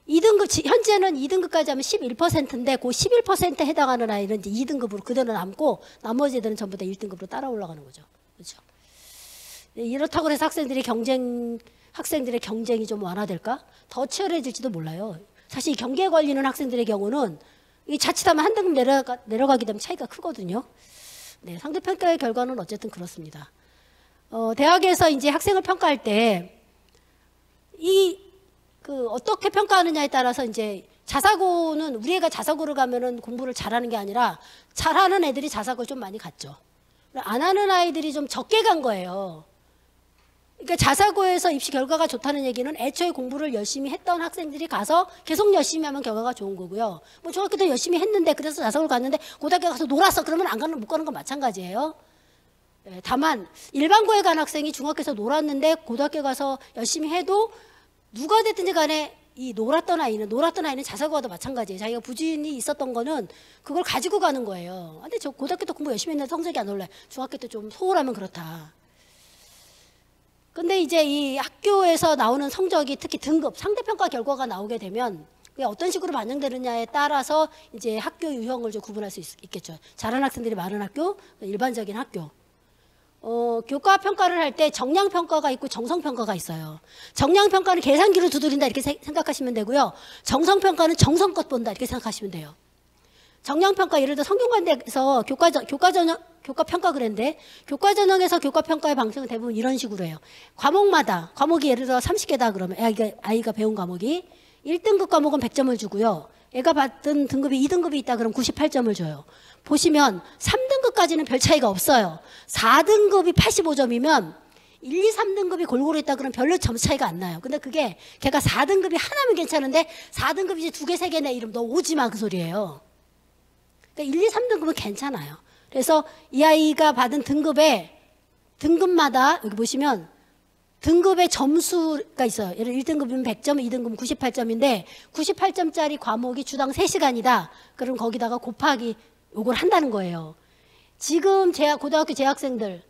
2등급, 현재는 2등급까지 하면 11%인데 그 11%에 해당하는 아이는 이제 2등급으로 그대로 남고 나머지 애들은 전부 다 1등급으로 따라 올라가는 거죠. 그렇죠? 네, 이렇다고 해서 학생들의 경쟁이 좀 완화될까? 더 치열해질지도 몰라요. 사실 경기에 걸리는 학생들의 경우는 이 자칫하면 한 등급 내려가게 되면 차이가 크거든요. 네, 상대평가의 결과는 어쨌든 그렇습니다. 대학에서 이제 학생을 평가할 때 어떻게 평가하느냐에 따라서 이제 자사고는 우리 애가 자사고를 가면은 공부를 잘하는 게 아니라 잘하는 애들이 자사고를 좀 많이 갔죠. 안 하는 아이들이 좀 적게 간 거예요. 그러니까 자사고에서 입시 결과가 좋다는 얘기는 애초에 공부를 열심히 했던 학생들이 가서 계속 열심히 하면 결과가 좋은 거고요. 뭐 중학교 때 열심히 했는데 그래서 자사고를 갔는데 고등학교 가서 놀았어. 그러면 못 가는 건 마찬가지예요. 네, 다만 일반고에 간 학생이 중학교에서 놀았는데 고등학교 가서 열심히 해도 누가 됐든지 간에 이 놀았던 아이는 자사고와도 마찬가지예요. 자기가 부진이 있었던 거는 그걸 가지고 가는 거예요. 근데 저 고등학교 때 공부 열심히 했는데 성적이 안 올라요. 중학교 때 좀 소홀하면 그렇다. 근데 이제 이 학교에서 나오는 성적이 특히 등급, 상대평가 결과가 나오게 되면 그게 어떤 식으로 반영되느냐에 따라서 이제 학교 유형을 좀 구분할 수 있겠죠. 잘하는 학생들이 많은 학교, 일반적인 학교. 교과 평가를 할 때 정량 평가가 있고 정성 평가가 있어요. 정량 평가는 계산기로 두드린다 이렇게 생각하시면 되고요. 정성 평가는 정성껏 본다 이렇게 생각하시면 돼요. 정량 평가, 예를 들어 성균관대에서 교과 평가 그랬는데 교과 전형에서 교과 평가의 방식은 대부분 이런 식으로 해요. 과목이 예를 들어 30개다 그러면 아이가 배운 과목이 1등급 과목은 100점을 주고요. 애가 받은 등급이 2등급이 있다 그러면 98점을 줘요. 보시면 3등급까지는 별 차이가 없어요. 4등급이 85점이면 1, 2, 3등급이 골고루 있다 그러면 별로 점수 차이가 안 나요. 근데 그게 걔가 4등급이 하나면 괜찮은데 4등급이 이제 2개, 3개 내 이러면 너 오지 마 그 소리예요. 그러니까 1, 2, 3등급은 괜찮아요. 그래서 이 아이가 받은 등급마다 여기 보시면 등급의 점수가 있어요. 예를 1등급이면 100점, 2등급은 98점인데 98점짜리 과목이 주당 3시간이다. 그럼 거기다가 곱하기 요걸 한다는 거예요. 지금 고등학교 재학생들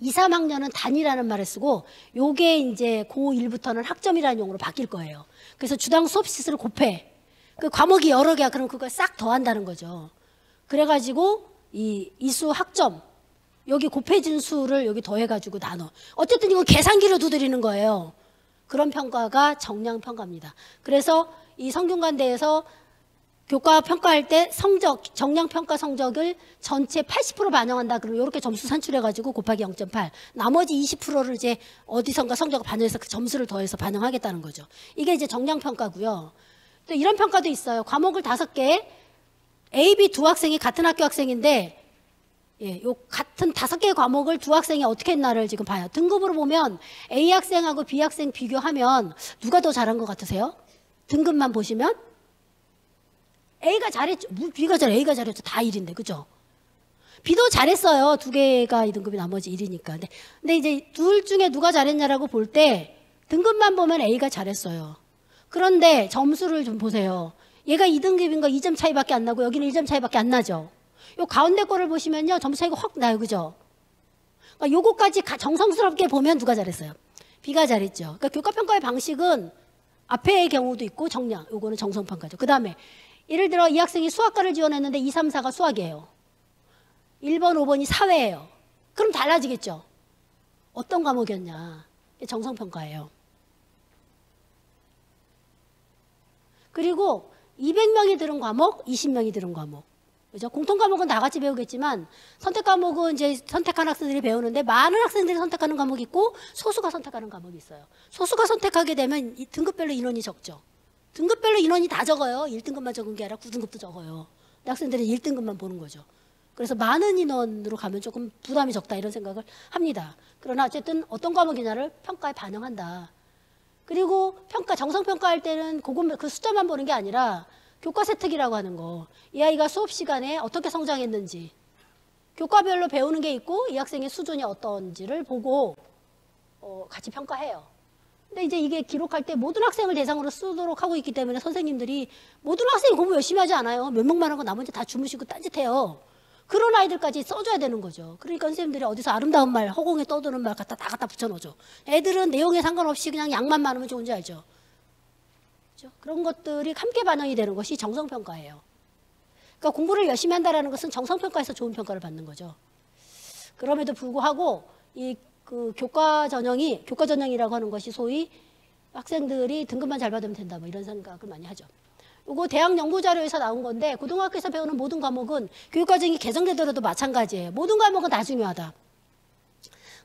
2, 3학년은 단위라는 말을 쓰고 요게 이제 고1부터는 학점이라는 용어로 바뀔 거예요. 그래서 주당 수업 시수를 곱해. 그 과목이 여러 개야. 그럼 그걸 싹 더한다는 거죠. 그래가지고 이 수 학점 여기 곱해진 수를 여기 더해가지고 나눠. 어쨌든 이건 계산기로 두드리는 거예요. 그런 평가가 정량평가입니다. 그래서 이 성균관대에서 교과 평가할 때 성적, 정량평가 성적을 전체 80% 반영한다. 그러면 이렇게 점수 산출해가지고 곱하기 0.8. 나머지 20%를 이제 어디선가 성적을 반영해서 그 점수를 더해서 반영하겠다는 거죠. 이게 이제 정량평가고요. 또 이런 평가도 있어요. 과목을 5개, A, B 두 학생이 같은 학교 학생인데 예, 요 같은 5개의 과목을 두 학생이 어떻게 했나를 지금 봐요. 등급으로 보면 A 학생하고 B 학생 비교하면 누가 더 잘한 것 같으세요? 등급만 보시면 A가 잘했죠. B가 잘해. A가 잘했죠. 다 1인데. 그죠? B도 잘했어요. 2개가 2등급이 나머지 1이니까. 근데 이제 둘 중에 누가 잘했냐라고 볼 때 등급만 보면 A가 잘했어요. 그런데 점수를 좀 보세요. 얘가 2등급인 거 2점 차이밖에 안 나고 여기는 1점 차이밖에 안 나죠. 요 가운데 거를 보시면요. 점수 차이가 확 나요. 그죠? 그러니까 요거까지 정성스럽게 보면 누가 잘했어요? B가 잘했죠. 그러니까 교과평가의 방식은 앞에의 경우도 있고 정량. 요거는 정성평가죠. 그 다음에 예를 들어 이 학생이 수학과를 지원했는데 2, 3, 4가 수학이에요. 1번, 5번이 사회예요. 그럼 달라지겠죠. 어떤 과목이었냐. 정성평가예요. 그리고 200명이 들은 과목, 20명이 들은 과목. 그죠? 공통 과목은 다 같이 배우겠지만 선택 과목은 이제 선택한 학생들이 배우는데 많은 학생들이 선택하는 과목이 있고 소수가 선택하는 과목이 있어요. 소수가 선택하게 되면 이 등급별로 인원이 적죠. 등급별로 인원이 다 적어요. 1등급만 적은 게 아니라 9등급도 적어요. 근데 학생들은 1등급만 보는 거죠. 그래서 많은 인원으로 가면 조금 부담이 적다 이런 생각을 합니다. 그러나 어쨌든 어떤 과목이냐를 평가에 반영한다. 그리고 정성평가할 때는 그 숫자만 보는 게 아니라 교과 세특이라고 하는 거. 이 아이가 수업 시간에 어떻게 성장했는지 교과별로 배우는 게 있고 이 학생의 수준이 어떤지를 보고 같이 평가해요. 근데 이제 이게 기록할 때 모든 학생을 대상으로 쓰도록 하고 있기 때문에 선생님들이 모든 학생이 공부 열심히 하지 않아요. 몇 명만 하고 나머지 다 주무시고 딴짓해요. 그런 아이들까지 써줘야 되는 거죠. 그러니까 선생님들이 어디서 아름다운 말, 허공에 떠도는 말 다 갖다 붙여놓죠. 애들은 내용에 상관없이 그냥 양만 많으면 좋은지 알죠. 그렇죠? 그런 것들이 함께 반영이 되는 것이 정성평가예요. 그러니까 공부를 열심히 한다는 것은 정성평가에서 좋은 평가를 받는 거죠. 그럼에도 불구하고 그 교과 전형이라고 하는 것이 소위 학생들이 등급만 잘 받으면 된다 뭐 이런 생각을 많이 하죠. 이거 대학 연구자료에서 나온 건데 고등학교에서 배우는 모든 과목은 교육과정이 개정되더라도 마찬가지예요. 모든 과목은 다 중요하다.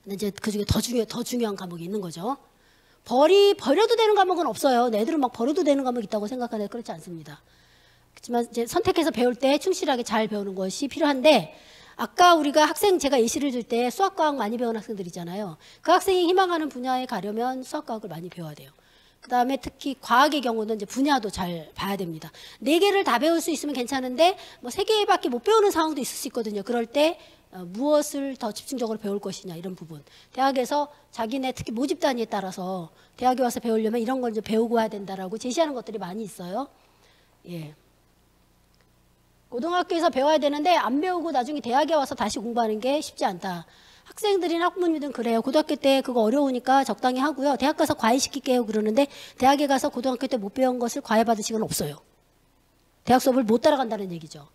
근데 이제 그중에 더 중요한 과목이 있는 거죠. 버려도 되는 과목은 없어요. 애들은 막 버려도 되는 과목이 있다고 생각하는데 그렇지 않습니다. 그렇지만 이제 선택해서 배울 때 충실하게 잘 배우는 것이 필요한데 아까 우리가 제가 예시를 들 때 수학과학 많이 배운 학생들 있잖아요. 그 학생이 희망하는 분야에 가려면 수학과학을 많이 배워야 돼요. 그 다음에 특히 과학의 경우는 이제 분야도 잘 봐야 됩니다. 4개를 다 배울 수 있으면 괜찮은데 뭐 3개밖에 못 배우는 상황도 있을 수 있거든요. 그럴 때 무엇을 더 집중적으로 배울 것이냐 이런 부분. 대학에서 자기네 특히 모집 단위에 따라서 대학에 와서 배우려면 이런 걸 이제 배우고 와야 된다라고 제시하는 것들이 많이 있어요. 예. 고등학교에서 배워야 되는데 안 배우고 나중에 대학에 와서 다시 공부하는 게 쉽지 않다. 학생들이나 학부모님들은 그래요. 고등학교 때 그거 어려우니까 적당히 하고요. 대학 가서 과외시킬게요 그러는데 대학에 가서 고등학교 때 못 배운 것을 과외받을 시간은 없어요. 대학 수업을 못 따라간다는 얘기죠.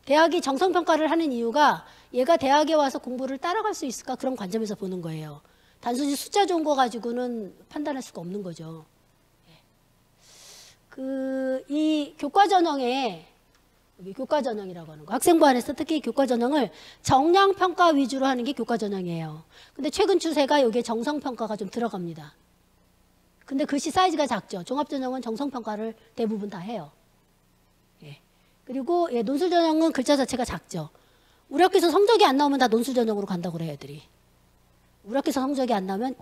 대학이 정성평가를 하는 이유가 얘가 대학에 와서 공부를 따라갈 수 있을까 그런 관점에서 보는 거예요. 단순히 숫자 좋은 거 가지고는 판단할 수가 없는 거죠. 이 교과 전형에 여기 교과 전형이라고 하는 거. 학생부 안에서 특히 교과 전형을 정량평가 위주로 하는 게 교과 전형이에요. 근데 최근 추세가 여기에 정성평가가 좀 들어갑니다. 근데 글씨 사이즈가 작죠. 종합전형은 정성평가를 대부분 다 해요. 예. 그리고 논술 전형은 글자 자체가 작죠. 우리 학교에서 성적이 안 나오면 다 논술 전형으로 간다고 그래요, 애들이. 우리 학교에서 성적이 안 나오면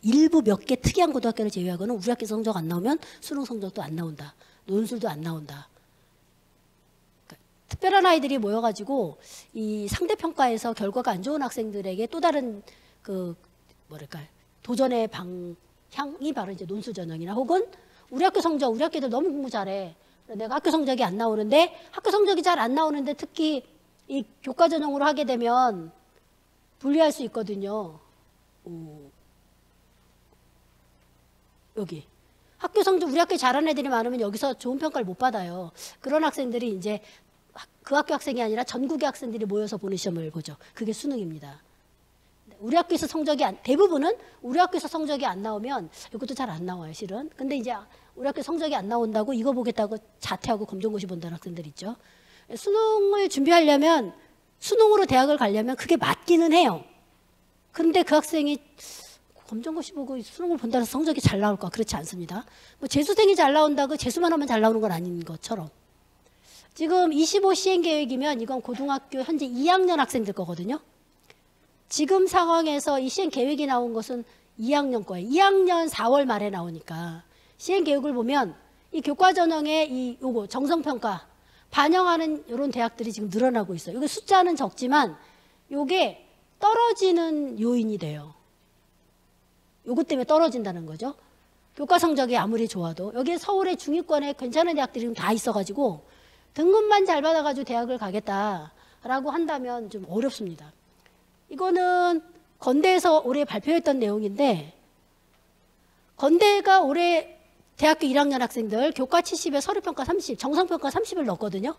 일부 몇 개 특이한 고등학교를 제외하고는 우리 학교에서 성적 안 나오면 수능 성적도 안 나온다. 논술도 안 나온다. 특별한 아이들이 모여가지고 이 상대평가에서 결과가 안 좋은 학생들에게 또 다른 뭐랄까 도전의 방향이 바로 이제 논술 전형이나 혹은 우리 학교 성적, 우리 학교들 너무 공부 잘해. 내가 학교 성적이 안 나오는데, 학교 성적이 잘 안 나오는데 특히 이 교과 전형으로 하게 되면 불리할 수 있거든요. 여기. 학교 성적, 우리 학교에 잘하는 애들이 많으면 여기서 좋은 평가를 못 받아요. 그런 학생들이 이제 그 학교 학생이 아니라 전국의 학생들이 모여서 보는 시험을 보죠. 그게 수능입니다. 우리 학교에서 성적이 대부분은 우리 학교에서 성적이 안 나오면 이것도 잘 안 나와요, 실은. 근데 이제 우리 학교 성적이 안 나온다고 이거 보겠다고 자퇴하고 검정고시 본다는 학생들 있죠. 수능을 준비하려면, 수능으로 대학을 가려면 그게 맞기는 해요. 근데 그 학생이 검정고시 보고 수능을 본다고 해서 성적이 잘 나올까? 그렇지 않습니다. 뭐 재수생이 잘 나온다고 재수만 하면 잘 나오는 건 아닌 것처럼. 지금 25 시행계획이면 이건 고등학교 현재 2학년 학생들 거거든요. 지금 상황에서 이 시행계획이 나온 것은 2학년 거예요. 2학년 4월 말에 나오니까. 시행계획을 보면 이 교과전형의 요거 정성평가 반영하는 이런 대학들이 지금 늘어나고 있어요. 이거 숫자는 적지만 요게 떨어지는 요인이 돼요. 요것 때문에 떨어진다는 거죠. 교과 성적이 아무리 좋아도. 여기 서울의 중위권에 괜찮은 대학들이 지금 다 있어가지고 등급만 잘 받아가지고 대학을 가겠다라고 한다면 좀 어렵습니다. 이거는 건대에서 올해 발표했던 내용인데, 건대가 올해 대학교 1학년 학생들 교과 70에 서류평가 30, 정성평가 30을 넣었거든요.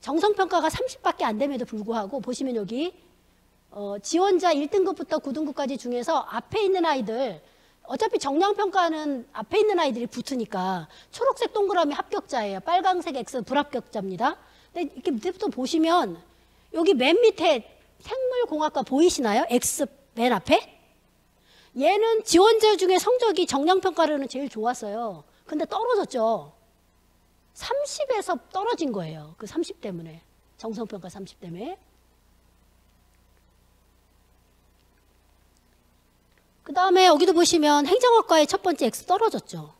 정성평가가 30밖에 안 됨에도 불구하고 보시면 여기 지원자 1등급부터 9등급까지 중에서 앞에 있는 아이들, 어차피 정량평가는 앞에 있는 아이들이 붙으니까 초록색 동그라미 합격자예요. 빨강색 X 불합격자입니다. 근데 이렇게 밑에부터 보시면 여기 맨 밑에 생물공학과 보이시나요? X 맨 앞에? 얘는 지원자 중에 성적이 정량평가로는 제일 좋았어요. 근데 떨어졌죠. 30에서 떨어진 거예요. 그 30 때문에. 정성평가 30 때문에. 그 다음에 여기도 보시면 행정학과의 첫 번째 X 떨어졌죠.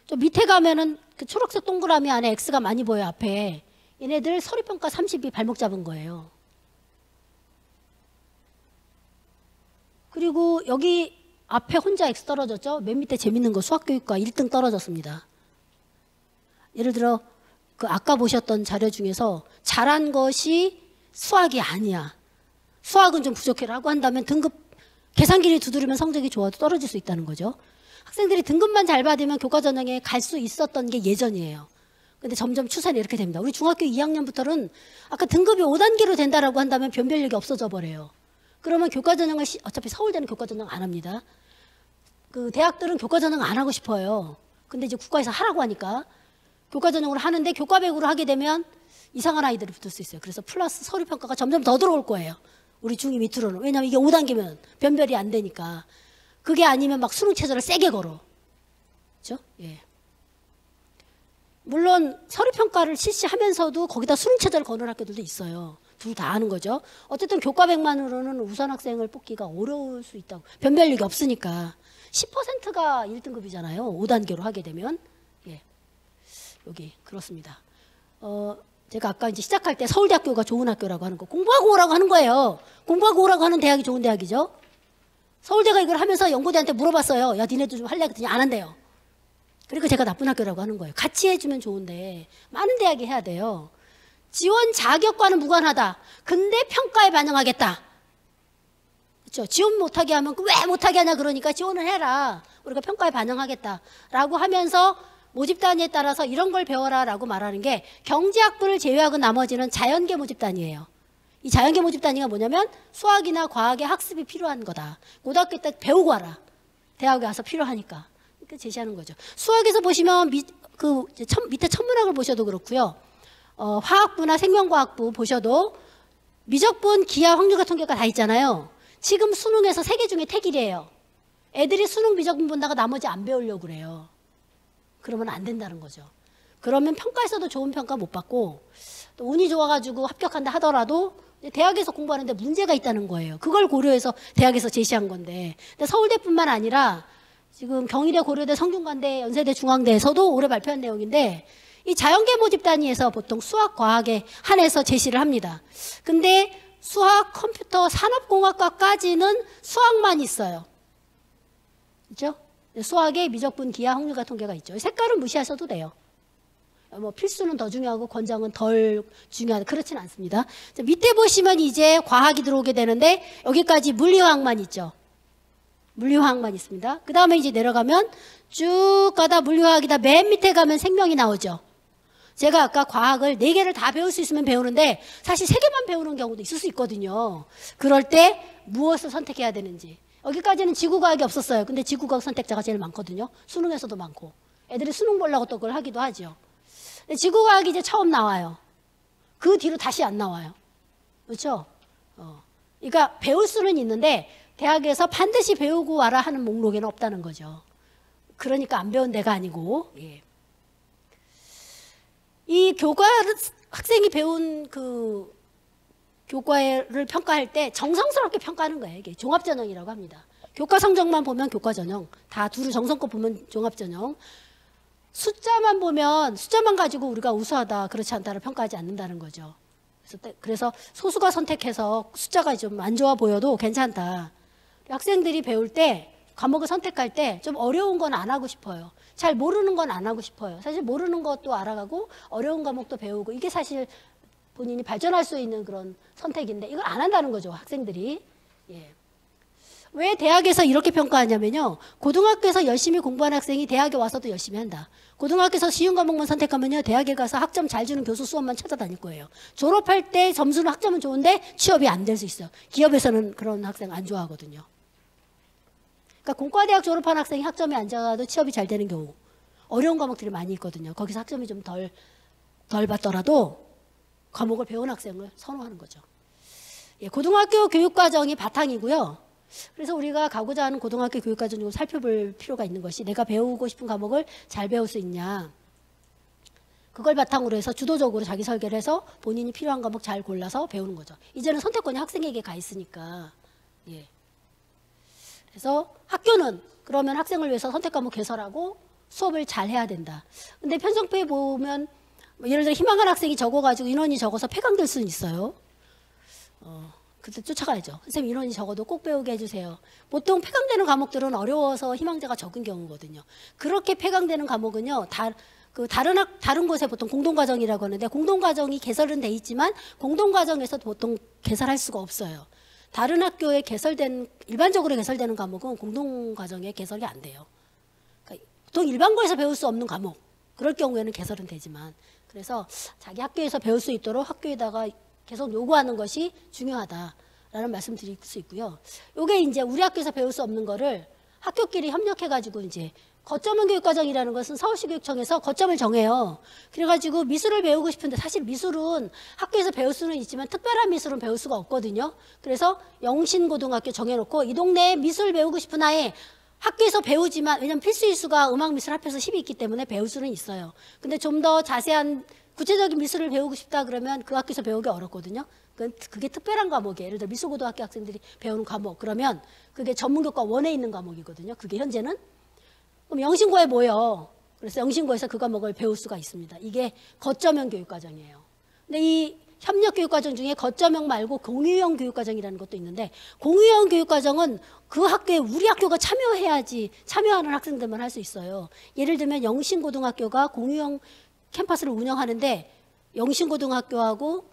좀 밑에 가면은 그 초록색 동그라미 안에 X가 많이 보여요, 앞에. 얘네들 서류평가 30이 발목 잡은 거예요. 그리고 여기 앞에 혼자 X 떨어졌죠? 맨 밑에 재밌는 거 수학교육과 1등 떨어졌습니다. 예를 들어 그 아까 보셨던 자료 중에서 잘한 것이 수학이 아니야. 수학은 좀 부족해라고 한다면 등급 계산기를 두드리면 성적이 좋아도 떨어질 수 있다는 거죠. 학생들이 등급만 잘 받으면 교과전형에 갈 수 있었던 게 예전이에요. 근데 점점 추세는 이렇게 됩니다. 우리 중학교 2학년부터는 아까 등급이 5단계로 된다라고 한다면 변별력이 없어져 버려요. 그러면 교과전형을 어차피 서울대는 교과전형 안 합니다. 그 대학들은 교과전형 안 하고 싶어요. 근데 이제 국가에서 하라고 하니까 교과전형으로 하는데 교과백으로 하게 되면 이상한 아이들이 붙을 수 있어요. 그래서 플러스 서류평가가 점점 더 들어올 거예요. 우리 중2 밑으로는. 왜냐하면 이게 5단계면 변별이 안 되니까. 그게 아니면 막 수능체제를 세게 걸어. 그렇죠? 예. 물론 서류평가를 실시하면서도 거기다 수능체제를 거는 학교들도 있어요. 둘 다 아는 거죠. 어쨌든 교과백만으로는 우선 학생을 뽑기가 어려울 수 있다고. 변별력이 없으니까. 10%가 1등급이잖아요. 5단계로 하게 되면. 예. 여기 그렇습니다. 제가 아까 이제 시작할 때 서울대학교가 좋은 학교라고 하는 거. 공부하고 오라고 하는 거예요. 공부하고 오라고 하는 대학이 좋은 대학이죠. 서울대가 이걸 하면서 연고대한테 물어봤어요. 야, 니네도 좀 할래? 그랬더니 안 한대요. 그리고 제가 나쁜 학교라고 하는 거예요. 같이 해주면 좋은데 많은 대학이 해야 돼요. 지원 자격과는 무관하다. 근데 평가에 반영하겠다. 그렇죠? 지원 못하게 하면 왜 못하게 하냐 그러니까 지원을 해라. 우리가 평가에 반영하겠다라고 하면서 모집단위에 따라서 이런 걸 배워라라고 말하는 게 경제학부를 제외하고 나머지는 자연계 모집단위예요. 이 자연계 모집단위가 뭐냐면 수학이나 과학의 학습이 필요한 거다. 고등학교 때 배우고 와라. 대학에 와서 필요하니까. 이렇게 제시하는 거죠. 수학에서 보시면 밑에 천문학을 보셔도 그렇고요. 화학부나 생명과학부 보셔도 미적분, 기하, 확률과 통계가 다 있잖아요. 지금 수능에서 3개 중에 택일이에요. 애들이 수능 미적분 본다가 나머지 안 배우려고 그래요. 그러면 안 된다는 거죠. 그러면 평가에서도 좋은 평가 못 받고 또 운이 좋아가지고 합격한다 하더라도 대학에서 공부하는데 문제가 있다는 거예요. 그걸 고려해서 대학에서 제시한 건데. 근데 서울대뿐만 아니라 지금 경희대, 고려대, 성균관대, 연세대, 중앙대에서도 올해 발표한 내용인데 이 자연계 모집 단위에서 보통 수학, 과학에 한해서 제시를 합니다. 근데 수학, 컴퓨터, 산업공학과까지는 수학만 있어요. 그렇죠? 수학에 미적분, 기하, 확률과 통계가 있죠. 색깔은 무시하셔도 돼요. 뭐 필수는 더 중요하고 권장은 덜 중요하다. 그렇진 않습니다. 자, 밑에 보시면 이제 과학이 들어오게 되는데 여기까지 물리화학만 있죠. 물리화학만 있습니다. 그 다음에 이제 내려가면 쭉 가다 물리화학이다. 맨 밑에 가면 생명이 나오죠. 제가 아까 과학을 4개를 다 배울 수 있으면 배우는데 사실 3개만 배우는 경우도 있을 수 있거든요. 그럴 때 무엇을 선택해야 되는지. 여기까지는 지구과학이 없었어요. 근데 지구과학 선택자가 제일 많거든요. 수능에서도 많고. 애들이 수능 보려고 또 그걸 하기도 하죠. 근데 지구과학이 이제 처음 나와요. 그 뒤로 다시 안 나와요. 그렇죠? 그러니까 배울 수는 있는데 대학에서 반드시 배우고 와라 하는 목록에는 없다는 거죠. 그러니까 안 배운 데가 아니고. 예. 이 교과 학생이 배운 그 교과를 평가할 때 정성스럽게 평가하는 거예요. 이게 종합전형이라고 합니다. 교과 성적만 보면 교과전형, 다 두루 정성껏 보면 종합전형. 숫자만 보면 숫자만 가지고 우리가 우수하다 그렇지 않다를 평가하지 않는다는 거죠. 그래서 소수가 선택해서 숫자가 좀 안 좋아 보여도 괜찮다. 학생들이 배울 때 과목을 선택할 때 좀 어려운 건 안 하고 싶어요. 잘 모르는 건 안 하고 싶어요. 사실 모르는 것도 알아가고 어려운 과목도 배우고 이게 사실 본인이 발전할 수 있는 그런 선택인데 이걸 안 한다는 거죠. 학생들이. 예. 왜 대학에서 이렇게 평가하냐면요. 고등학교에서 열심히 공부하는 학생이 대학에 와서도 열심히 한다. 고등학교에서 쉬운 과목만 선택하면요. 대학에 가서 학점 잘 주는 교수 수업만 찾아다닐 거예요. 졸업할 때 점수는 학점은 좋은데 취업이 안 될 수 있어요. 기업에서는 그런 학생 안 좋아하거든요. 그러니까 공과대학 졸업한 학생이 학점이 안 좋아도 취업이 잘 되는 경우 어려운 과목들이 많이 있거든요. 거기서 학점이 좀 덜 받더라도 과목을 배운 학생을 선호하는 거죠. 예, 고등학교 교육과정이 바탕이고요. 그래서 우리가 가고자 하는 고등학교 교육과정 좀 살펴볼 필요가 있는 것이 내가 배우고 싶은 과목을 잘 배울 수 있냐. 그걸 바탕으로 해서 주도적으로 자기 설계를 해서 본인이 필요한 과목 잘 골라서 배우는 거죠. 이제는 선택권이 학생에게 가 있으니까. 예. 그래서 학교는 그러면 학생을 위해서 선택 과목 개설하고 수업을 잘 해야 된다. 근데 편성표에 보면 예를 들어 희망한 학생이 적어가지고 인원이 적어서 폐강될 수는 있어요. 그때 쫓아가야죠. 선생님 인원이 적어도 꼭 배우게 해주세요. 보통 폐강되는 과목들은 어려워서 희망자가 적은 경우거든요. 그렇게 폐강되는 과목은요. 다른 곳에 보통 공동과정이라고 하는데 공동과정이 개설은 돼 있지만 공동과정에서 보통 개설할 수가 없어요. 다른 학교에 일반적으로 개설되는 과목은 공동과정에 개설이 안 돼요. 그러니까 보통 일반고에서 배울 수 없는 과목 그럴 경우에는 개설은 되지만 그래서 자기 학교에서 배울 수 있도록 학교에다가 계속 요구하는 것이 중요하다라는 말씀 드릴 수 있고요. 요게 이제 우리 학교에서 배울 수 없는 거를 학교끼리 협력해가지고 이제 거점형 교육과정이라는 것은 서울시 교육청에서 거점을 정해요. 그래가지고 미술을 배우고 싶은데 사실 미술은 학교에서 배울 수는 있지만 특별한 미술은 배울 수가 없거든요. 그래서 영신고등학교 정해놓고 이 동네에 미술 배우고 싶은 아이 학교에서 배우지만 왜냐면 필수일수가 음악미술 합해서 10이 있기 때문에 배울 수는 있어요. 근데 좀 더 자세한 구체적인 미술을 배우고 싶다 그러면 그 학교에서 배우기 어렵거든요. 그게 특별한 과목이에요. 예를 들어 미술고등학교 학생들이 배우는 과목 그러면 그게 전문교과 1에 있는 과목이거든요. 그게 현재는. 그럼 영신고에 모여. 그래서 영신고에서 그 과목을 배울 수가 있습니다. 이게 거점형 교육과정이에요. 근데 이 협력교육과정 중에 거점형 말고 공유형 교육과정이라는 것도 있는데 공유형 교육과정은 그 학교에 우리 학교가 참여해야지 참여하는 학생들만 할 수 있어요. 예를 들면 영신고등학교가 공유형 캠퍼스를 운영하는데 영신고등학교하고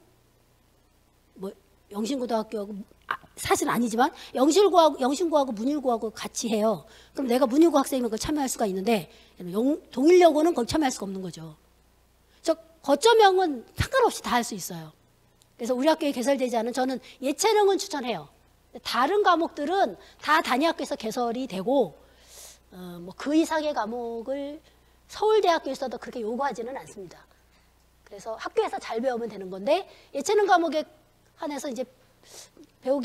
사실 아니지만 영신고하고 문일고하고 같이 해요. 그럼 내가 문일고 학생이면 그걸 참여할 수가 있는데 동일여고는 거기 참여할 수가 없는 거죠. 거점형은 상관없이 다 할 수 있어요. 그래서 우리 학교에 개설되지 않은 저는 예체능은 추천해요. 다른 과목들은 다 단위학교에서 개설이 되고 그 이상의 과목을 서울대학교에서도 그렇게 요구하지는 않습니다. 그래서 학교에서 잘 배우면 되는 건데 예체능 과목에 한해서 이제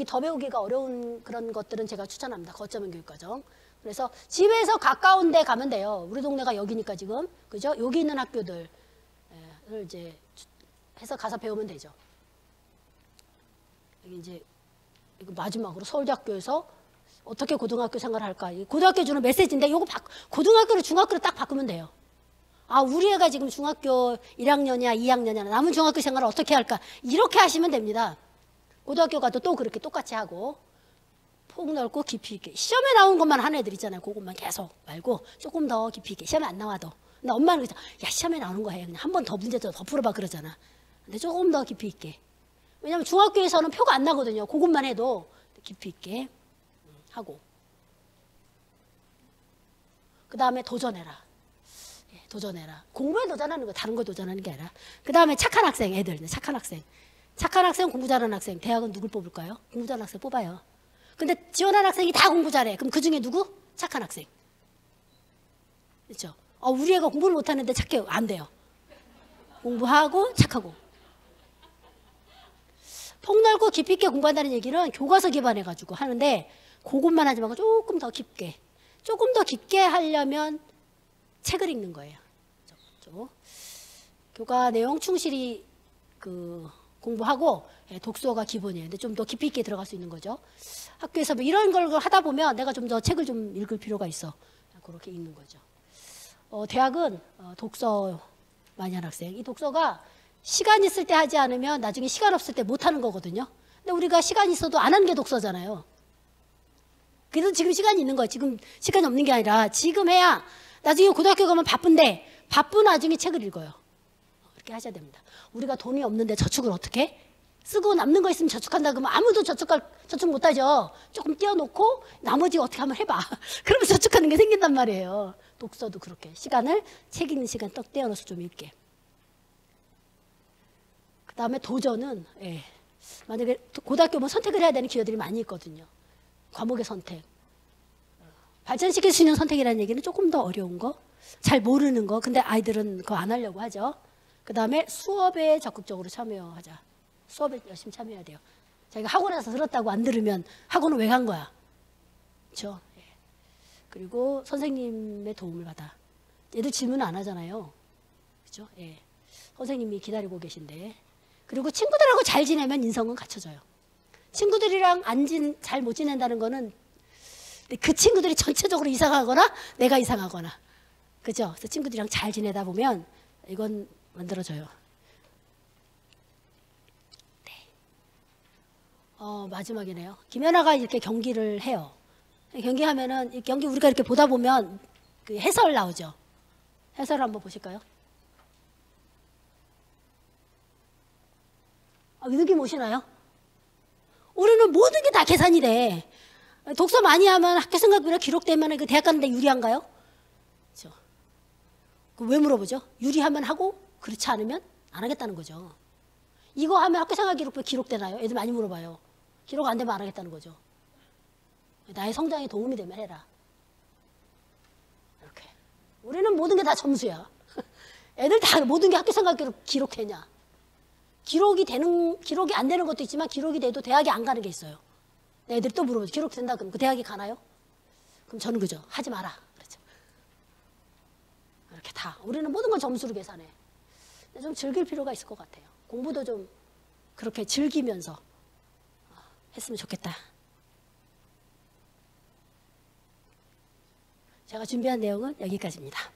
더 배우기가 어려운 그런 것들은 제가 추천합니다. 거점형 교육과정. 그래서 집에서 가까운 데 가면 돼요. 우리 동네가 여기니까 지금. 그죠? 여기 있는 학교들을 이제 해서 가서 배우면 되죠. 여기 이제 이거 마지막으로 서울대학교에서 어떻게 고등학교 생활을 할까? 고등학교 주는 메시지인데 이거 고등학교를 중학교로 딱 바꾸면 돼요. 아, 우리 애가 지금 중학교 1학년이야, 2학년이야. 남은 중학교 생활을 어떻게 할까? 이렇게 하시면 됩니다. 고등학교 가도 또 그렇게 똑같이 하고 폭넓고 깊이 있게. 시험에 나온 것만 한 애들 있잖아요. 그것만 계속 말고 조금 더 깊이 있게. 시험에 안 나와도. 근데 엄마는 그냥 야 시험에 나오는 거 해. 그냥 한 번 더 문제 더 풀어봐 그러잖아. 근데 조금 더 깊이 있게. 왜냐면 중학교에서는 표가 안 나거든요. 그것만 해도 깊이 있게 하고. 그 다음에 도전해라. 도전해라. 공부에 도전하는 거 다른 거 도전하는 게 아니라. 그 다음에 착한 학생 애들. 착한 학생. 착한 학생 공부 잘하는 학생. 대학은 누굴 뽑을까요? 공부 잘하는 학생 뽑아요. 근데 지원하는 학생이 다 공부 잘해. 그럼 그 중에 누구? 착한 학생. 그렇죠? 우리 애가 공부를 못하는데 착해요. 안 돼요. 공부하고 착하고. 폭넓고 깊이 있게 공부한다는 얘기는 교과서 기반해가지고 하는데 그것만 하지 말고 조금 더 깊게. 조금 더 깊게 하려면 책을 읽는 거예요. 교과 내용 충실히 공부하고 독서가 기본이에요. 근데 좀 더 깊이 있게 들어갈 수 있는 거죠. 학교에서 뭐 이런 걸 하다 보면 내가 좀 더 책을 좀 읽을 필요가 있어. 그렇게 읽는 거죠. 대학은 독서 많이 하는 학생. 이 독서가 시간 있을 때 하지 않으면 나중에 시간 없을 때 못 하는 거거든요. 근데 우리가 시간 있어도 안 하는 게 독서잖아요. 그래서 지금 시간이 있는 거예요. 지금 시간이 없는 게 아니라 지금 해야 나중에 고등학교 가면 바쁜데 바쁜 와중에 책을 읽어요. 그렇게 하셔야 됩니다. 우리가 돈이 없는데 저축을 어떻게 해? 쓰고 남는 거 있으면 저축한다 그러면 아무도 저축 못하죠. 조금 띄워놓고 나머지 어떻게 한번 해봐. 그러면 저축하는 게 생긴단 말이에요. 독서도 그렇게 시간을 책 읽는 시간 떡 떼어넣어서 좀 읽게. 그 다음에 도전은 만약에 고등학교 뭐 선택을 해야 되는 기회들이 많이 있거든요. 과목의 선택. 발전시킬 수 있는 선택이라는 얘기는 조금 더 어려운 거, 잘 모르는 거. 근데 아이들은 그거 안 하려고 하죠. 그 다음에 수업에 적극적으로 참여하자. 수업에 열심히 참여해야 돼요. 자기가 학원에서 들었다고 안 들으면 학원은 왜 간 거야? 그렇죠? 그리고 선생님의 도움을 받아. 얘들 질문 안 하잖아요. 그렇죠? 선생님이 기다리고 계신데. 그리고 친구들하고 잘 지내면 인성은 갖춰져요. 친구들이랑 잘 못 지낸다는 거는 그 친구들이 전체적으로 이상하거나 내가 이상하거나. 그죠? 그래서 친구들이랑 잘 지내다 보면 이건 만들어져요. 네. 마지막이네요. 김연아가 이렇게 경기를 해요. 경기하면은, 경기 우리가 이렇게 보다 보면 그 해설 나오죠. 해설 한번 보실까요? 느낌 오시나요? 우리는 모든 게 다 계산이 돼. 독서 많이 하면 학교 성적비나 기록되면 그 대학 가는데 유리한가요? 그렇죠. 왜 물어보죠? 유리하면 하고 그렇지 않으면 안 하겠다는 거죠. 이거 하면 학교 생활 기록부에 기록되나요? 애들 많이 물어봐요. 기록 안 되면 안 하겠다는 거죠. 나의 성장에 도움이 되면 해라. 이렇게. 우리는 모든 게 다 점수야. 애들 다 모든 게 학교 생활 기록되냐? 기록이 안 되는 것도 있지만 기록이 돼도 대학에 안 가는 게 있어요. 애들이 또 물어보죠. 기록 된다 그럼 그 대학에 가나요? 그럼 저는 그죠. 하지 마라. 그렇죠. 이렇게 다. 우리는 모든 건 점수로 계산해. 좀 즐길 필요가 있을 것 같아요. 공부도 좀 그렇게 즐기면서 했으면 좋겠다. 제가 준비한 내용은 여기까지입니다.